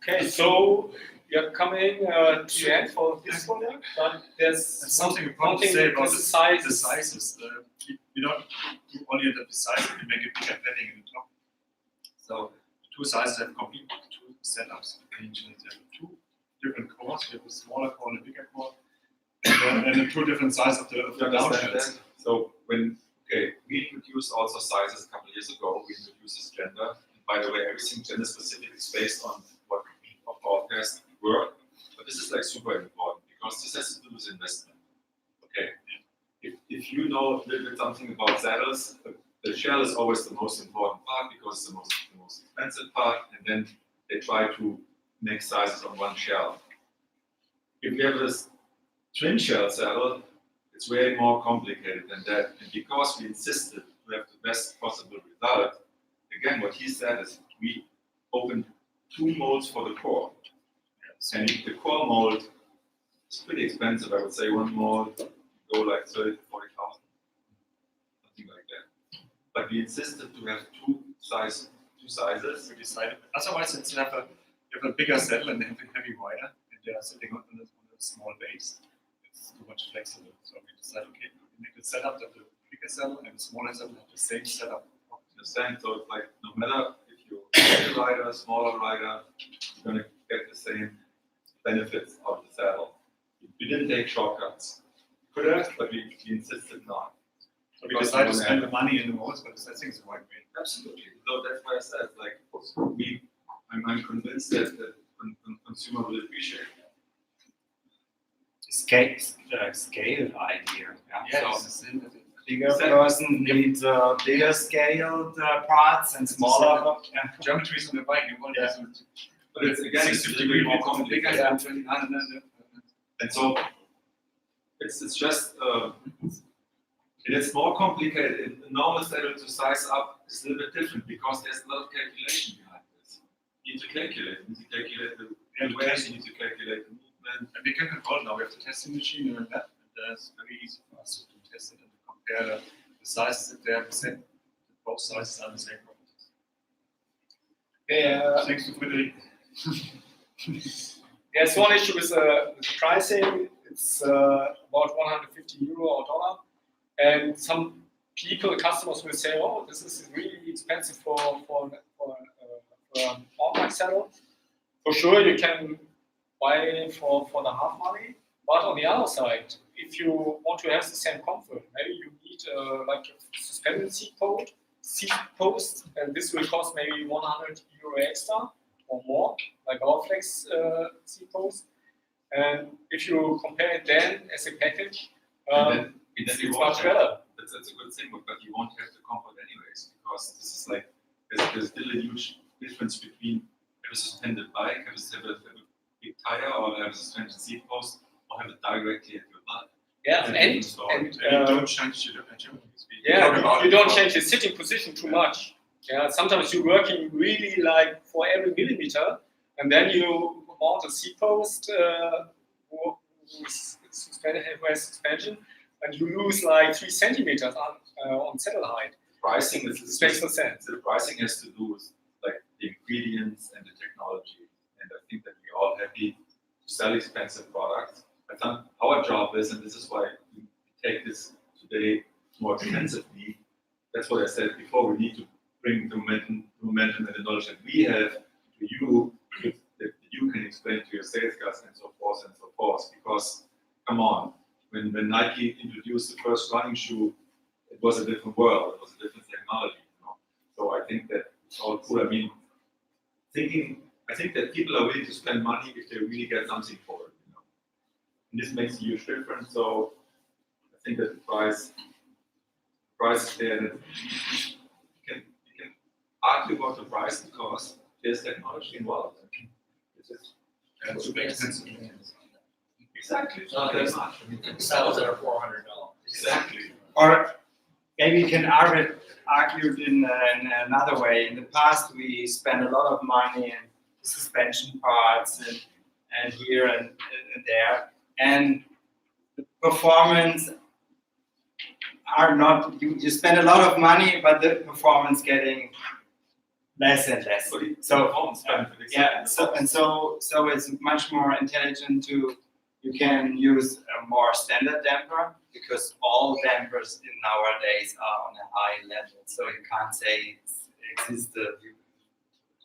Okay, so we are coming to the end for this product, but there's something important to say about the the sizes. sizes. We don't do only the size, we make a bigger padding in the top. So the two sizes have complete two setups. They have two different cores. We have a smaller core and a bigger core, and the two different sizes of the downshells. So we introduced also sizes a couple of years ago. We introduced this gender. And by the way, everything gender specific is based on what of our past work. But this is super important because this has to do with investment. Okay. If you know a little bit something about saddles, the shell is always the most important part because it's the most expensive part, and then they try to make sizes on one shell. If you have this twin shell saddle, it's way more complicated than that. And because we insisted to have the best possible result, again, what he said is we opened two molds for the core. And the core mold is pretty expensive. I would say one mold go like 30,000 to 40,000, something like that. But we insisted to have two sizes. We decided. Otherwise, you have a bigger saddle and they have a heavy rider, and they are sitting on a small base. It's too much flexible. So we decided, okay, we make a setup that the bigger saddle and the smaller saddle have the same setup. Understand? So it's like no matter if you're a bigger rider, smaller rider, you're gonna get the same benefits of the saddle. We didn't take shortcuts. We could have, but we insisted not. So we decided to spend the money in the molds, but I think it's the right way. Absolutely. So that's why I said, I'm convinced that the consumer will appreciate it. Scale idea. Yeah. So, bigger person needs bigger scaled parts and smaller. geometry is on the bike. You want But it's again, it's a little bit more complicated. And so it's just it's more complicated. A normal saddle to size up is a little bit different because there's a lot of calculation behind this. You need to calculate. You need to calculate the weight. You need to calculate the movement. And we can control now. We have the testing machine and that. That's very easy. sizes if they have the same, both sizes are the same properties. Yeah, Thanks to Frederick. there's one issue with the pricing. It's about 150 euro or dollar, and some people, customers will say, "Oh, this is really expensive for an online seller." For sure, you can buy for the half money, but on the other side, if you want to have the same comfort, maybe you need like a suspended seat post, and this will cost maybe 100 euro extra or more, like our flex seat post. And if you compare it then as a package, it's much better. That's a good thing, but you won't have the comfort anyways, because this is like, there's still a huge difference between have a suspended bike, have a big tire, or have a suspended seat post, or have it directly at your butt. Yeah, and you don't change your you don't change the sitting position too much. Yeah, sometimes you're working really like for every millimeter, and then you mount a seat post who's suspended, has suspension, and you lose like 3 centimeters on saddle height. Pricing It makes no sense. The pricing has to do with like the ingredients and the technology, and I think that we're all happy to sell expensive products. I think our job is, and this is why we take this today more extensively. That's what I said before. We need to bring the momentum and the knowledge that we have to you, that you can explain to your sales guys and so forth and so forth. Because come on, when Nike introduced the first running shoe, it was a different world. It was a different technology. You know? So I think that it's all cool. I mean, I think that people are willing to spend money if they really get something for it. You know? And this makes a huge difference. So I think that the price is there. That you can argue about the price because there's technology involved. It makes sense. Exactly. No, there's much. saddles that are $400. Exactly. Or maybe you can argue it in another way. In the past, we spent a lot of money in suspension parts and here and there, and the performance are not. You spend a lot of money, but the performance getting less and less. So it's much more intelligent to. You can use a more standard damper because all dampers nowadays are on a high level. So you can't say it exists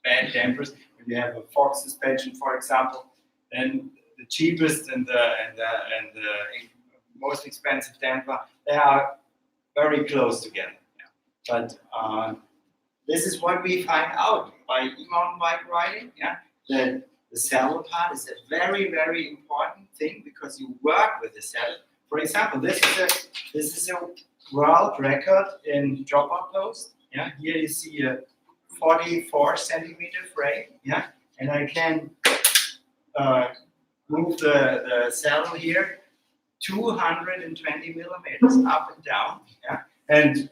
bad dampers. When you have a fork suspension, for example, then the cheapest and the most expensive damper, they are very close together. Yeah. But this is what we find out by e-mountain bike riding. Yeah, that the saddle part is a very, very important thing because you work with the saddle. For example, this is a world record in drop-out post. Yeah, here you see a 44 centimeter frame. Yeah, and I can move the saddle here 220 millimeters up and down. Yeah, and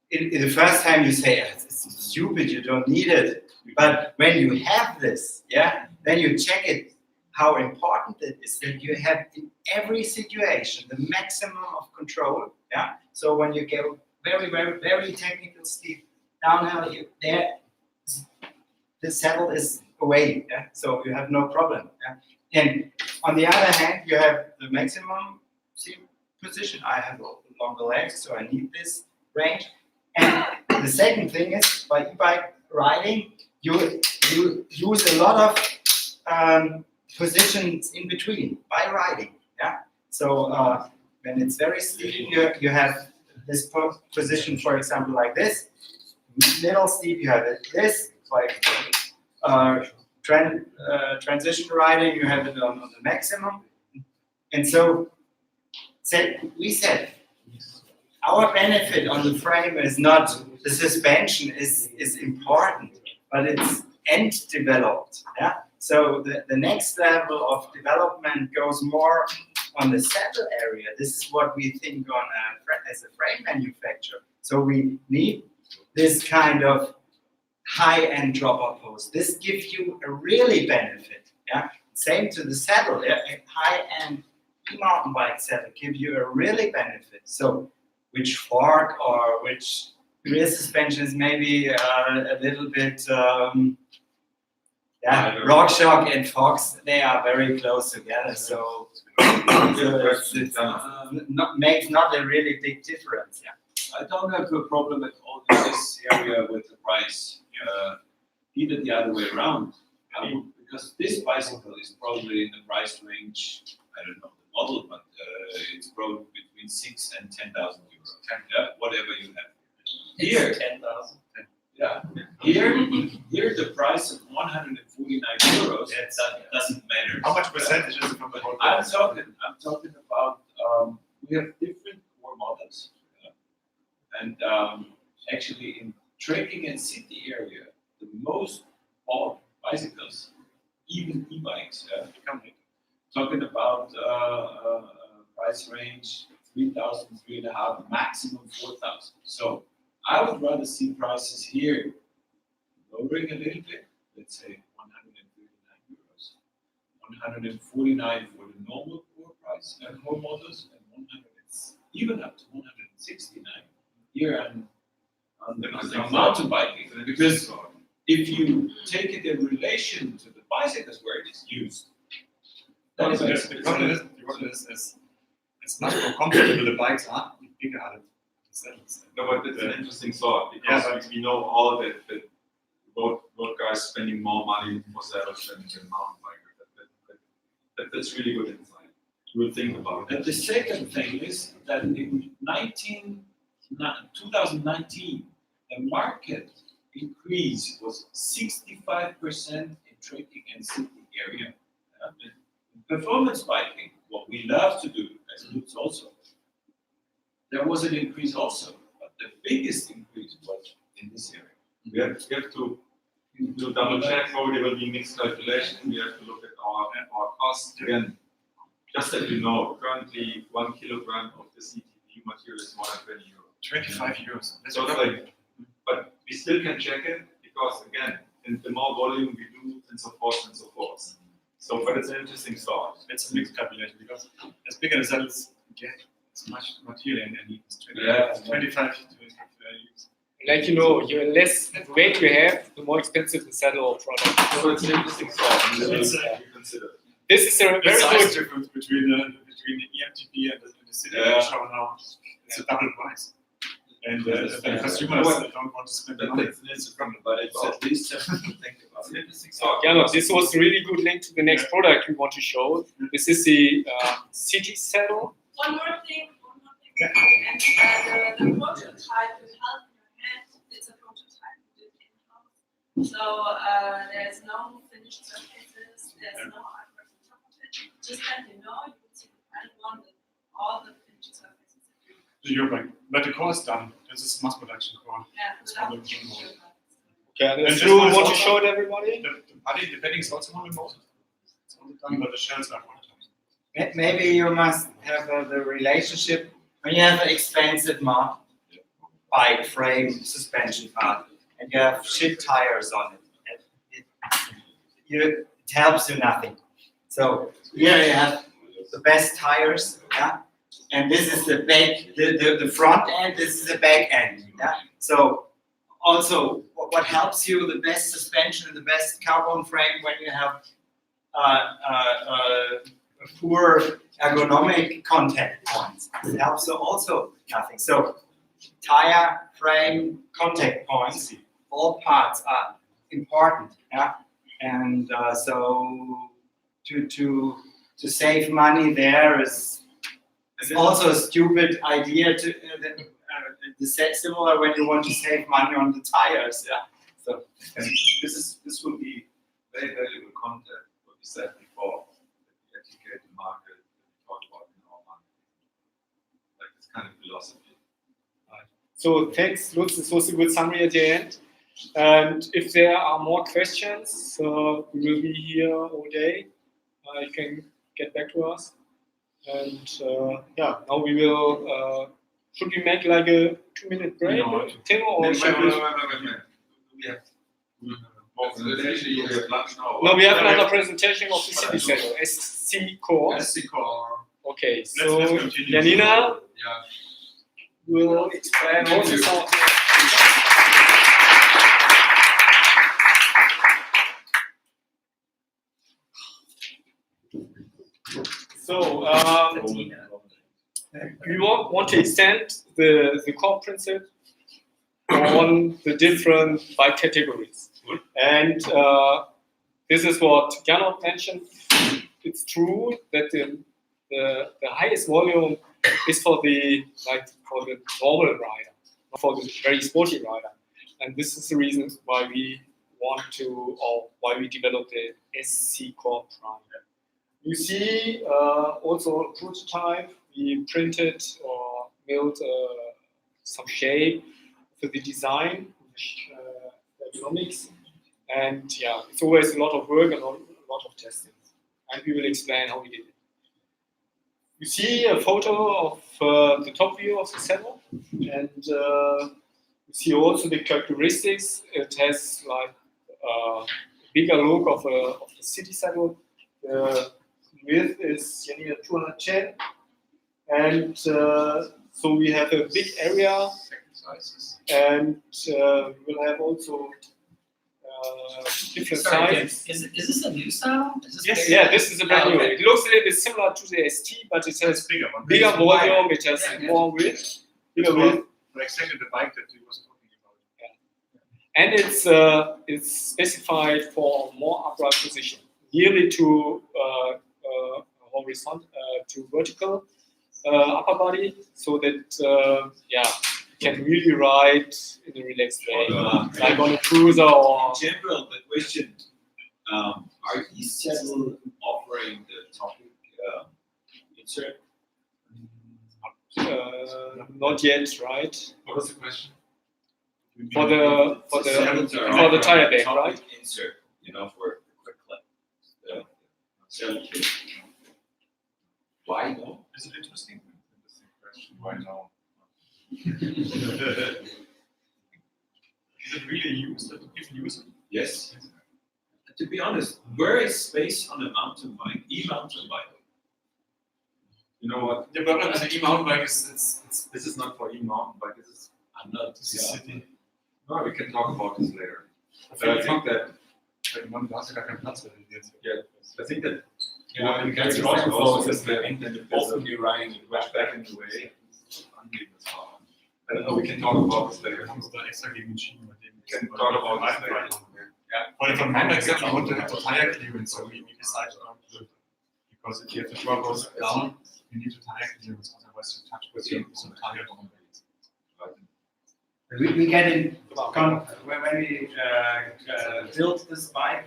in the first time you say it's stupid, you don't need it. But when you have this, yeah, then you check it, how important it is that you have in every situation the maximum of control. Yeah. So when you go very, very, very technical steep downhill, the saddle is away. Yeah. So you have no problem. Yeah? And on the other hand, you have the maximum seat position. I have longer legs, so I need this range. And the second thing is by e-bike riding, you use a lot of positions in between by riding. Yeah. So when it's very steep, you have this position, for example, like this. Middle steep, you have it this. Like transition riding, you have it on the maximum. And so we said our benefit on the frame is not the suspension is important, but it's end developed. Yeah. So the next level of development goes more on the saddle area. This is what we think on as a frame manufacturer. So we need this kind of high-end drop-out post. This gives you a really benefit. Yeah. Same to the saddle. Yeah? A high-end e-mountain bike saddle gives you a really benefit. So which fork or which rear suspension is maybe a little bit. RockShox and Fox, they are very close together, so makes not a really big difference. Yeah. I don't have a problem at all in this area with the price. Either the other way around. Because this bicycle is probably in the price range, I don't know the model, but it's probably between 6,000 and 10,000 euros. Yeah, whatever you have. Here, 10,000. yeah. Here the price of 149 euros, that doesn't matter. How much percentage is it from the whole? I'm talking about, we have different core models. And actually in trekking and city area, the most bought bicycles, even e-bikes, talking about price range 3,000, 3,500, maximum 4,000. So I would rather see prices here lowering a little bit, let's say 139 euros, 149 for the normal core price and core models, and 100, even up to 169 here on the mountain biking. Because if you take it in relation to the bicycles where it is used, The problem is it's much more comfortable. The bikes are bigger than the saddles. No, but it's an interesting thought because we know all that both guys spending more money for saddles than mountain bikers. That's really good insight. You will think about and it. the second thing is that in 2019, the market increase was 65% in trekking and city area. In performance biking, what we love to do, as Lutz also, there was an increase also, but the biggest increase was in this area. We have to double check how there will be mixed calculation. We have to look at our costs. Again, just that you know, currently 1 kilogram of this ETB material is more than 20 euros. 25 euros. So it's like, but we still can check it because again, in the more volume we do, and so forth and so forth. So, but it's an interesting thought. It's a mixed calculation because as bigger the saddles get, as much material and it's 25 euros. Like you less weight you have, the more expensive the saddle or product. So it's an interesting thought. It's Consider. This is a very The size good. difference between the EMTB and the city show now, it's a double price. And the consumers don't want to spend the money. But it's at least something to think about. It's an interesting thought. Yeah, no, this was a really good link to the next product we want to show. This is the city saddle. One more thing. And the prototype you held in your hand, it's a prototype we did in-house. So there's no finished surfaces, there's no artwork on top of it. Just that you will see the final one with all the finished surfaces. But the core is done. This is mass production core. Yeah, without the Okay, and And you this want one to is show also- it everybody? The padding is also not remote. It's only done, but the shells are prototypes. Maybe you must have the relationship when you have an expensive bike frame suspension part and you have shit tires on it. It helps you nothing. So here you have the best tires, yeah, and this is the back, the front end. This is the back end, yeah. So also, what helps you the best suspension, the best carbon frame when you have poor ergonomic contact points. It helps you also nothing. So tire, frame, contact points, all parts are important. Yeah, and so to save money there is also a stupid idea to similar when you want to save money on the tires. Yeah. So And this will be very valuable content, what we said before, that we educate the market, that we talk about in our market. Like this kind of philosophy. So thanks, Lutz. This was a good summary at the end. And if there are more questions, we will be here all day. You can get back to us. And now we will. Should we make like a 2-minute break, No. Tim, or Wait, should we? We have more presentation, you have lunch now. No, we have another presentation of the city center, SC Core. SC Core. Okay, Let's so continue. Janina, Yeah. will explain also some. So we want to extend the core principle on the different bike categories. And this is what Gernot mentioned. It's true that the highest volume is for the normal rider, not for the very sporty rider. And this is the reason why we why we developed the SC Core Prime. You see also a prototype. We printed or built some shape for the design, ergonomics, and yeah, it's always a lot of work and a lot of testing. And we will explain how we did it. You see a photo of the top view of the saddle, and you see also the characteristics. It has like a bigger look of the city saddle. The width is 210, and so we have a big area, and we'll have also different sizes. Is this a new style? Yes, yeah, this is a brand new. okay. It looks a little bit similar to the ST, but it has bigger volume, it has more width, bigger width. Exactly the bike that he was talking about. And it's specified for more upright position, nearly to horizontal to vertical upper body, so that can really ride in a relaxed way, like on a cruiser or. In general, the question: are these saddles offering the topic insert? Not yet, right? What was the question? For the tire deck, right? Topic insert, for quick clip. Saddle kit. Why no? Is it interesting? Interesting question. Why no? Is it really used? That people use it? Yes. To be honest, where is space on a mountain bike? E-mountain bike. You know what? The problem with an e-mountain bike is This is not for e-mountain bike. This is. I'm not. this is city. No, we can talk about this later. But I think that. Du hast ja gar keinen Platz für den jetzt. Yeah, I think that. Yeah, you that's can right. also It's that openly riding it much back in the way. I don't know. We can talk about this later. Wir haben uns da extra gegen entschieden, mit dem We can talk about this later. But from my example, I want to have the tire clearance, so we decided not to do it. Because if you have the truck goes down, you need the tire clearance, otherwise you touch with some tire on We get in when we built this bike,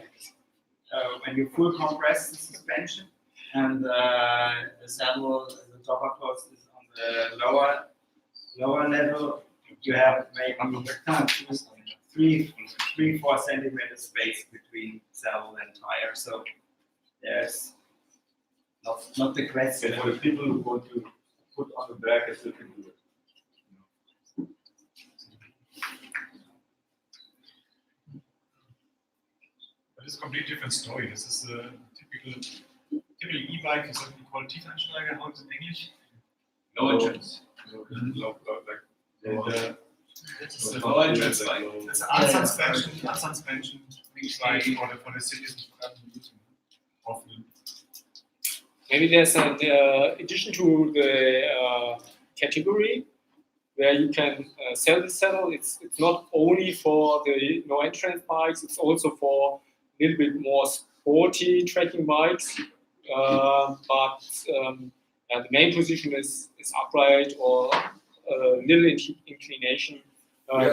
when you full compress the suspension and the saddle, the topper post is on the lower level, you have maybe 3-4 centimeter space between saddle and tire. So there's not the question. And for the people who want to put on the back, I still can do it. But it's a completely different story. This is a typical e-bike, is something called Tiefeinsteiger, how is it in English? No entrance. It's a No entrance bike. It's an art suspension bike for the cities often. Maybe there's an addition to the category where you can sell the saddle. It's not only for the no entrance bikes. It's also for a little bit more sporty trekking bikes. But the main position is upright or a little inclination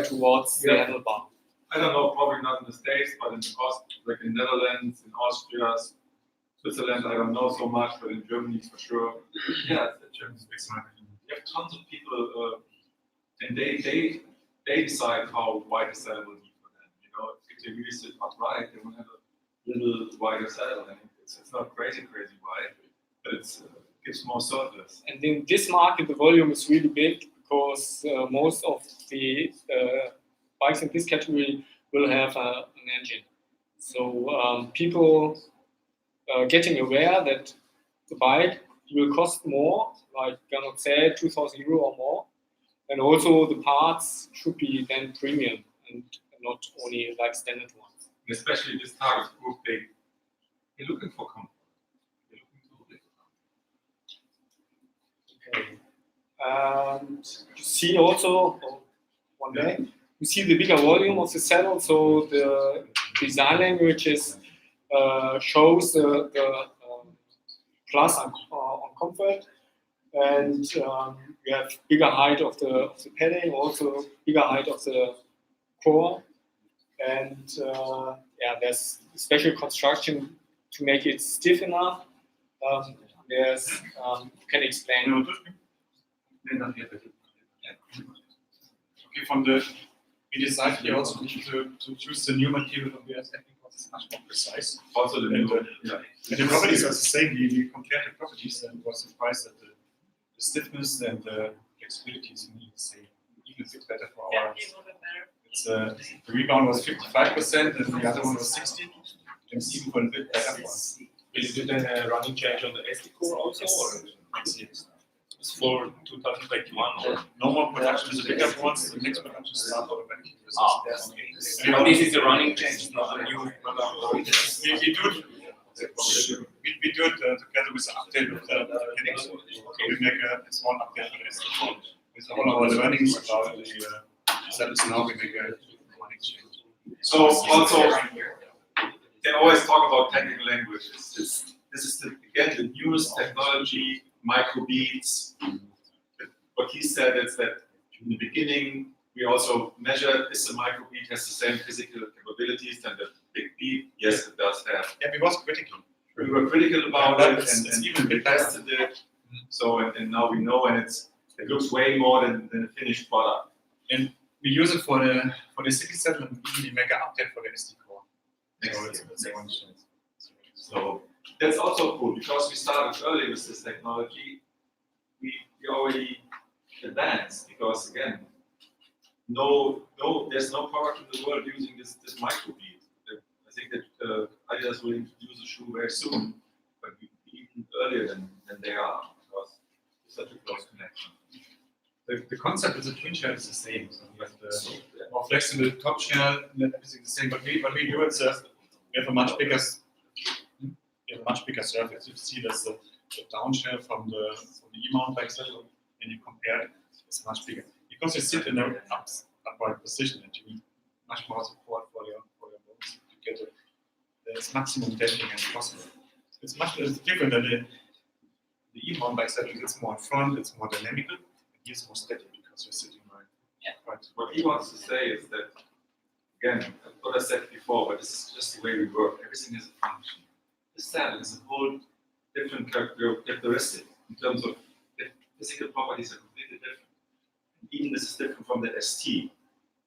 towards the handlebar. I don't know, probably not in the States, but in like in Netherlands, in Austria, Switzerland, I don't know so much, but in Germany for sure. Yeah, Germany's big market. You have tons of people, and they decide how wide the saddle will be for them. If they really sit upright, they will have a little wider saddle, and it's not crazy wide, but it gives more surface. And in this market, the volume is really big because most of the bikes in this category will have an engine. So people getting aware that the bike will cost more, like Gernot said, 2,000 euro or more. And also the parts should be then premium and not only like standard ones. Especially this target group, they're looking for comfort. They're looking to live. Okay. And you see also, one day, you see the bigger volume of the saddle, so the design language shows the plus on comfort, and we have bigger height of the padding, also bigger height of the core, and there's special construction to make it stiff enough. You can explain. Okay, we decided here also to choose the new material from the I think it's much more precise. Also the new, And the properties are the same. We compared the properties and was surprised that the stiffness and the flexibility is really the same. Even a bit better for our. It's the rebound was 55% and the other one was 60%. And it's even for a bit better for us. Will you do then a running change on the SD core also? Or? It's for 2021 or? No more production is a bigger one. The next production starts automatically. But this is a running change, not a new. We do it together with the update of the headings. Okay, we make a small update for the SD core. With all our learnings about the settings now, we make a running change. So also, they always talk about technical languages. This is again the newest technology, microbeads. What he said is that in the beginning we also measured is the microbead has the same physical capabilities than the big bead. Yes, it does have. Yeah, we was critical. We were critical about Yeah, it it's and even we tested it. So and now we know, and it looks way more than a finished product. And we use it for the city settle and we make an update for the SD core. So that's also cool because we started early with this technology. We already advanced because again, there's no product in the world using this microbead. I think that Adidas will introduce a shoe very soon, but even earlier than they are because it's such a close connection. The concept of the twin shell is the same. So we have the more flexible top shell, and everything the same. But we do it. We have a much bigger surface. You see that's the down shell from the E-mount bike saddle, and you compare it, it's much bigger because you sit in an upright position and you need much more support for your bones to get the maximum denting as possible. It's much different than the E-mount bike saddle. It's more in front, it's more dynamical. He's more steady because you're sitting right. Yeah. What he wants to say is that, again, what I said before, but this is just the way we work. Everything is a function. The saddle is a whole different characteristic in terms of the physical properties are completely different. Even this is different from the ST,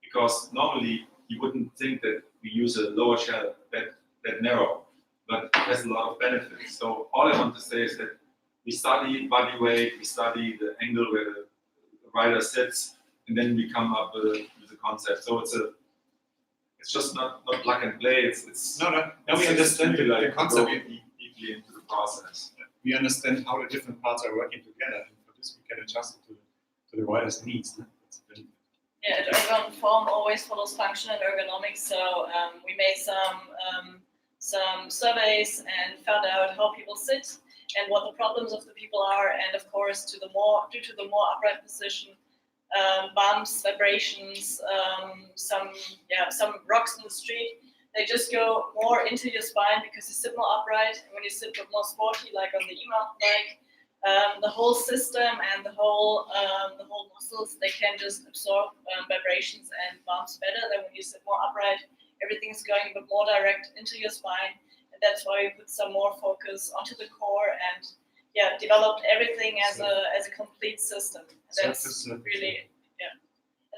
because normally you wouldn't think that we use a lower shell that narrow, but it has a lot of benefits. So all I want to say is that we study body weight, we study the angle where the rider sits, and then we come up with a concept. So it's just not plug and play. It's now we understand the concept deeply into the process. We understand how the different parts are working together, and for this we can adjust it to the rider's needs. Yeah, at Ergon form always follows function and ergonomics. So we made some surveys and found out how people sit and what the problems of the people are, and of course, due to the more upright position, bumps, vibrations, some rocks in the street, they just go more into your spine because you sit more upright. And when you sit more sporty, like on the E-mount bike, the whole system and the whole muscles, they can just absorb vibrations and bumps better than when you sit more upright. Everything is going a bit more direct into your spine. And that's why we put some more focus onto the core and developed everything as a complete system. And that's really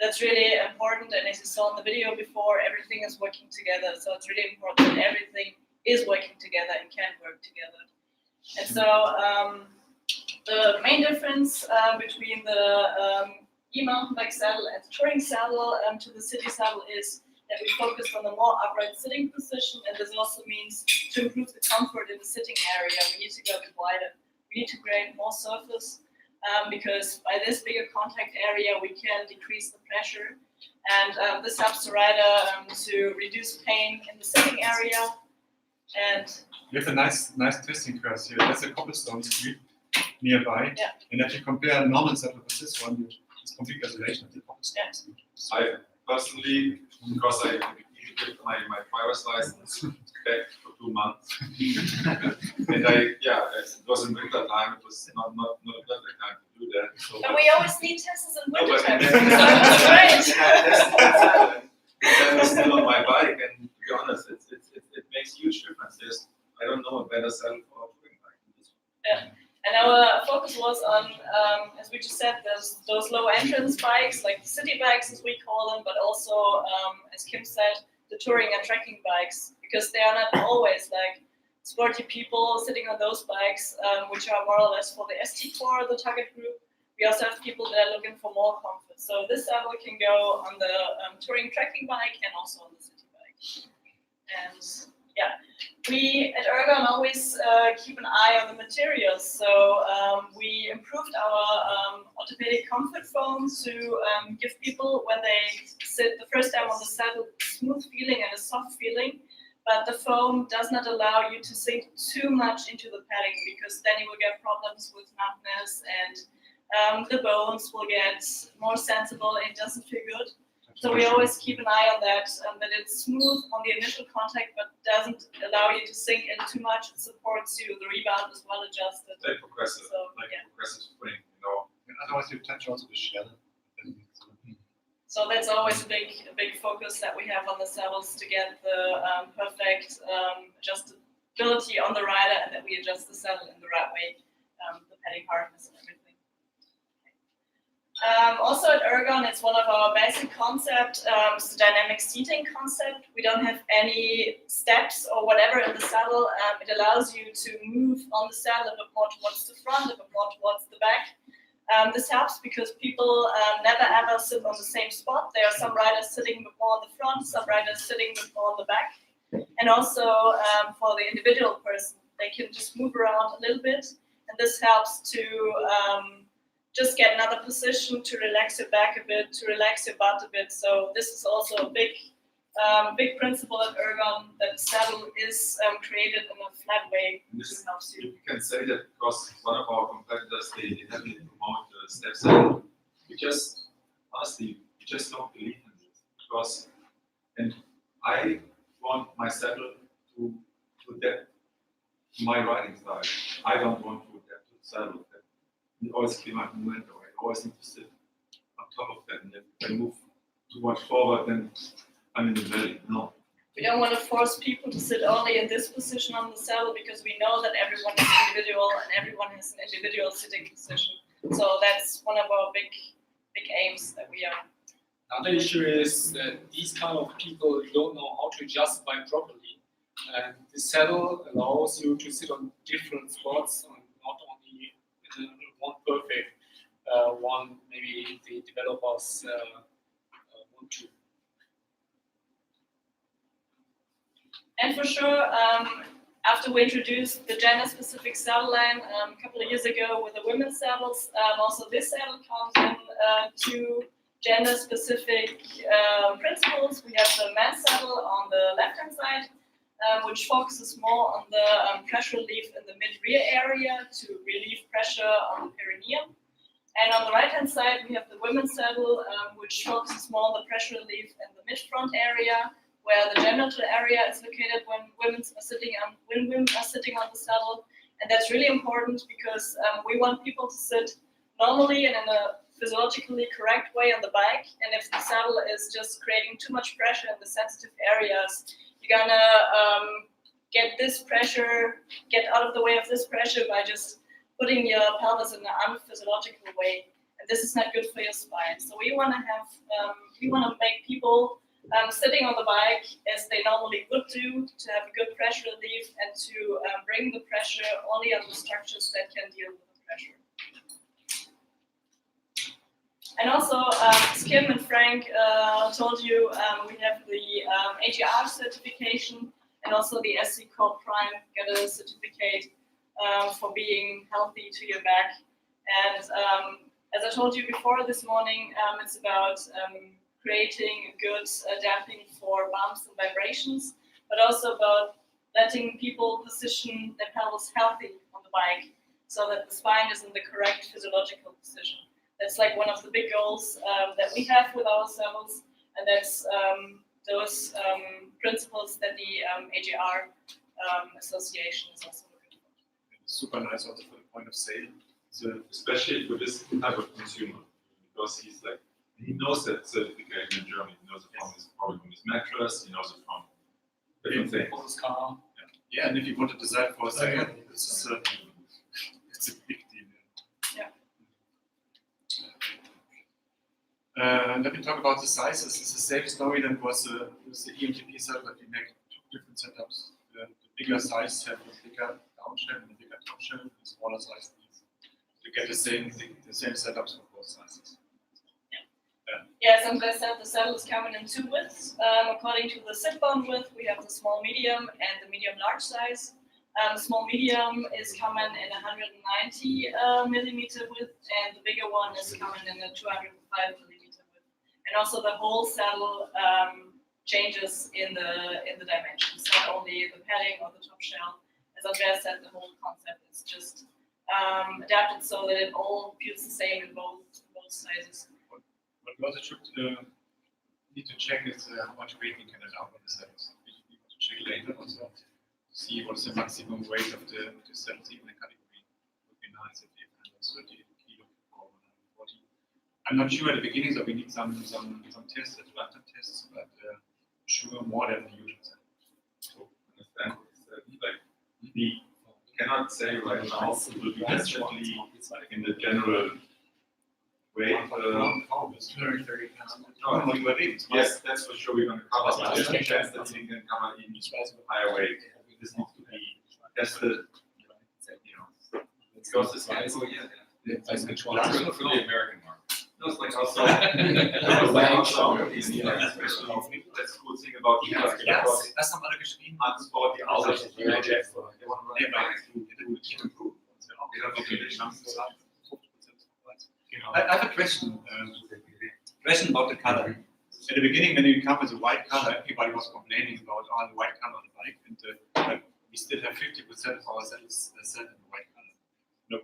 that's really important. And as you saw in the video before, everything is working together. So it's really important that everything is working together and can work together. And so the main difference between the E-mountain bike saddle and the touring saddle to the city saddle is that we focused on the more upright sitting position, and this also means to improve the comfort in the sitting area, we need to go a bit wider. We need to create more surface because by this bigger contact area, we can decrease the pressure. And this helps the rider to reduce pain in the sitting area. And We have a nice twisting course here. There's a cobblestone street nearby. Yeah. And if you compare a normal setup with this one, it's complete isolation of the cobblestone street. I personally, because I did my driver's license back for 2 months, and it was in winter time. It was not a perfect time to do that. So, but we always need tests in winter time. but- So that's great. That was still on my bike, and to be honest, it makes huge difference. I don't know a better saddle for a touring bike than this one. And our focus was on, as we just said, those low entrance bikes, like the city bikes as we call them, but also, as Kim said, the touring and trekking bikes, because they are not always like sporty people sitting on those bikes, which are more or less for the ST core, the target group. We also have people that are looking for more comfort. So this saddle can go on the touring trekking bike and also on the city bike. And yeah, we at Ergon always keep an eye on the materials. So we improved our orthopedic comfort foam to give people, when they sit the first time on the saddle, smooth feeling and a soft feeling. But the foam does not allow you to sink too much into the padding, because then you will get problems with numbness, and the bones will get more sensible and it doesn't feel good. So we always keep an eye on that, that it's smooth on the initial contact, but doesn't allow you to sink in too much. It supports you. The rebound is well adjusted. Like progressive, So, yeah. progressive spring, you know. And otherwise, you touch also the shell. So that's always a big focus that we have on the saddles, to get the perfect adjustability on the rider, and that we adjust the saddle in the right way, the padding hardness and everything. Also at Ergon, it's one of our basic concepts, it's the dynamic seating concept. We don't have any steps or whatever in the saddle. It allows you to move on the saddle a bit more towards the front, a bit more towards the back. This helps because people never ever sit on the same spot. There are some riders sitting a bit more on the front, some riders sitting a bit more on the back. And also for the individual person, they can just move around a little bit. And this helps to just get another position, to relax your back a bit, to relax your butt a bit. So this is also a big principle at Ergon, that the saddle is created in a flat way, which helps you. You can say that because one of our competitors, they heavily promote the step saddle. Honestly, we just don't believe in this. Because, and I want my saddle to adapt to my riding style. I don't want to adapt to the saddle. I always keep my momentum. I always need to sit on top of that. And if I move too much forward, then I'm in the valley. No. We don't want to force people to sit only in this position on the saddle, because we know that everyone is individual and everyone has an individual sitting position. So that's one of our big aims that we are. Another issue is that these kind of people don't know how to adjust the bike properly. And the saddle allows you to sit on different spots, and not only in one perfect one. Maybe the developers want to. And for sure, after we introduced the gender-specific saddle line a couple of years ago with the women's saddles, also this saddle comes in two gender-specific principles. We have the men's saddle on the left-hand side, which focuses more on the pressure relief in the mid-rear area to relieve pressure on the perineum. And on the right-hand side, we have the women's saddle, which focuses more on the pressure relief in the mid-front area, where the genital area is located when women are sitting on the saddle. And that's really important because we want people to sit normally and in a physiologically correct way on the bike. And if the saddle is just creating too much pressure in the sensitive areas, you're gonna get out of the way of this pressure by just putting your pelvis in an unphysiological way. And this is not good for your spine. So we wanna make people sitting on the bike as they normally would do, to have a good pressure relief and to bring the pressure only on the structures that can deal with the pressure. And also, as Kim and Frank told you, we have the AGR certification and also the SC Core Prime get a certificate for being healthy to your back. And as I told you before this morning, it's about creating good damping for bumps and vibrations, but also about letting people position their pelvis healthy on the bike so that the spine is in the correct physiological position. That's like one of the big goals that we have with our saddles, and that's those principles that the AGR Association is also looking for. Super nice also for the point of sale. So especially for this type of consumer, because he's like, he knows that certification in Germany. He knows it from his, probably from his mattress. He knows it from different things. For this car. Yeah, and if you want to design for a second, it's a big deal. Let me talk about the sizes. It's the same story that was the EMTP setup, that we make two different setups. The bigger size have a bigger down shell and a bigger top shell, and the smaller size needs to get the same setups for both sizes. Yes, and as I said, the saddle is coming in two widths. According to the sit-bone width, we have the small medium and the medium large size. The small medium is coming in 190 millimeter width, and the bigger one is coming in a 205 millimeter width. And also the whole saddle changes in the dimensions, not only the padding or the top shell. As Andreas said, the whole concept is just adapted so that it all feels the same in both sizes. What we also should need to check is how much weight we can allow on the saddles. We need to check later also to see what is the maximum weight of the saddles in the category. It would be nice if you have 130 kilo or 140. I'm not sure at the beginning, so we need some tests, random tests, but sure more than the usual saddle. So understand like we cannot say right now it will be definitely in the general weight. 230 pounds. No, yes, that's for sure. We're going to cover, but there's a chance that we can cover even higher weight. This needs to be tested, because this can go, It's good for the American market. no, it's like also, no, it's like also, especially, that's cool thing about e-bikes, because Das haben alle geschrieben. unsporty hours, they want to improve. They don't need to chances. I have a question. Question about the color. At the beginning, when you come with a white color, everybody was complaining about the white color on the bike, and we still have 50% of our saddles set in the white color. No,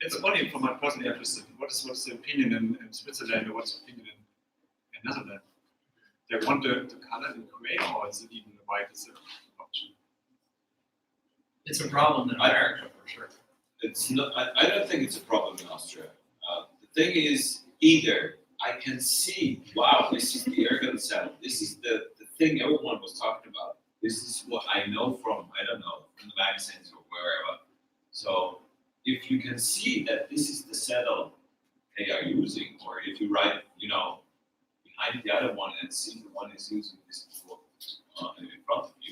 it's only for my personal interest. What's the opinion in Switzerland, or what's the opinion in Netherlands? They want the color in gray, or is it even the white is an option? It's a problem in America for sure. It's not, I don't think it's a problem in Austria. The thing is, either I can see, wow, this is the Ergon saddle. This is the thing everyone was talking about. This is what I know from, I don't know, from the magazines or wherever. So if you can see that this is the saddle they are using, or if you write, behind the other one and see the one is using this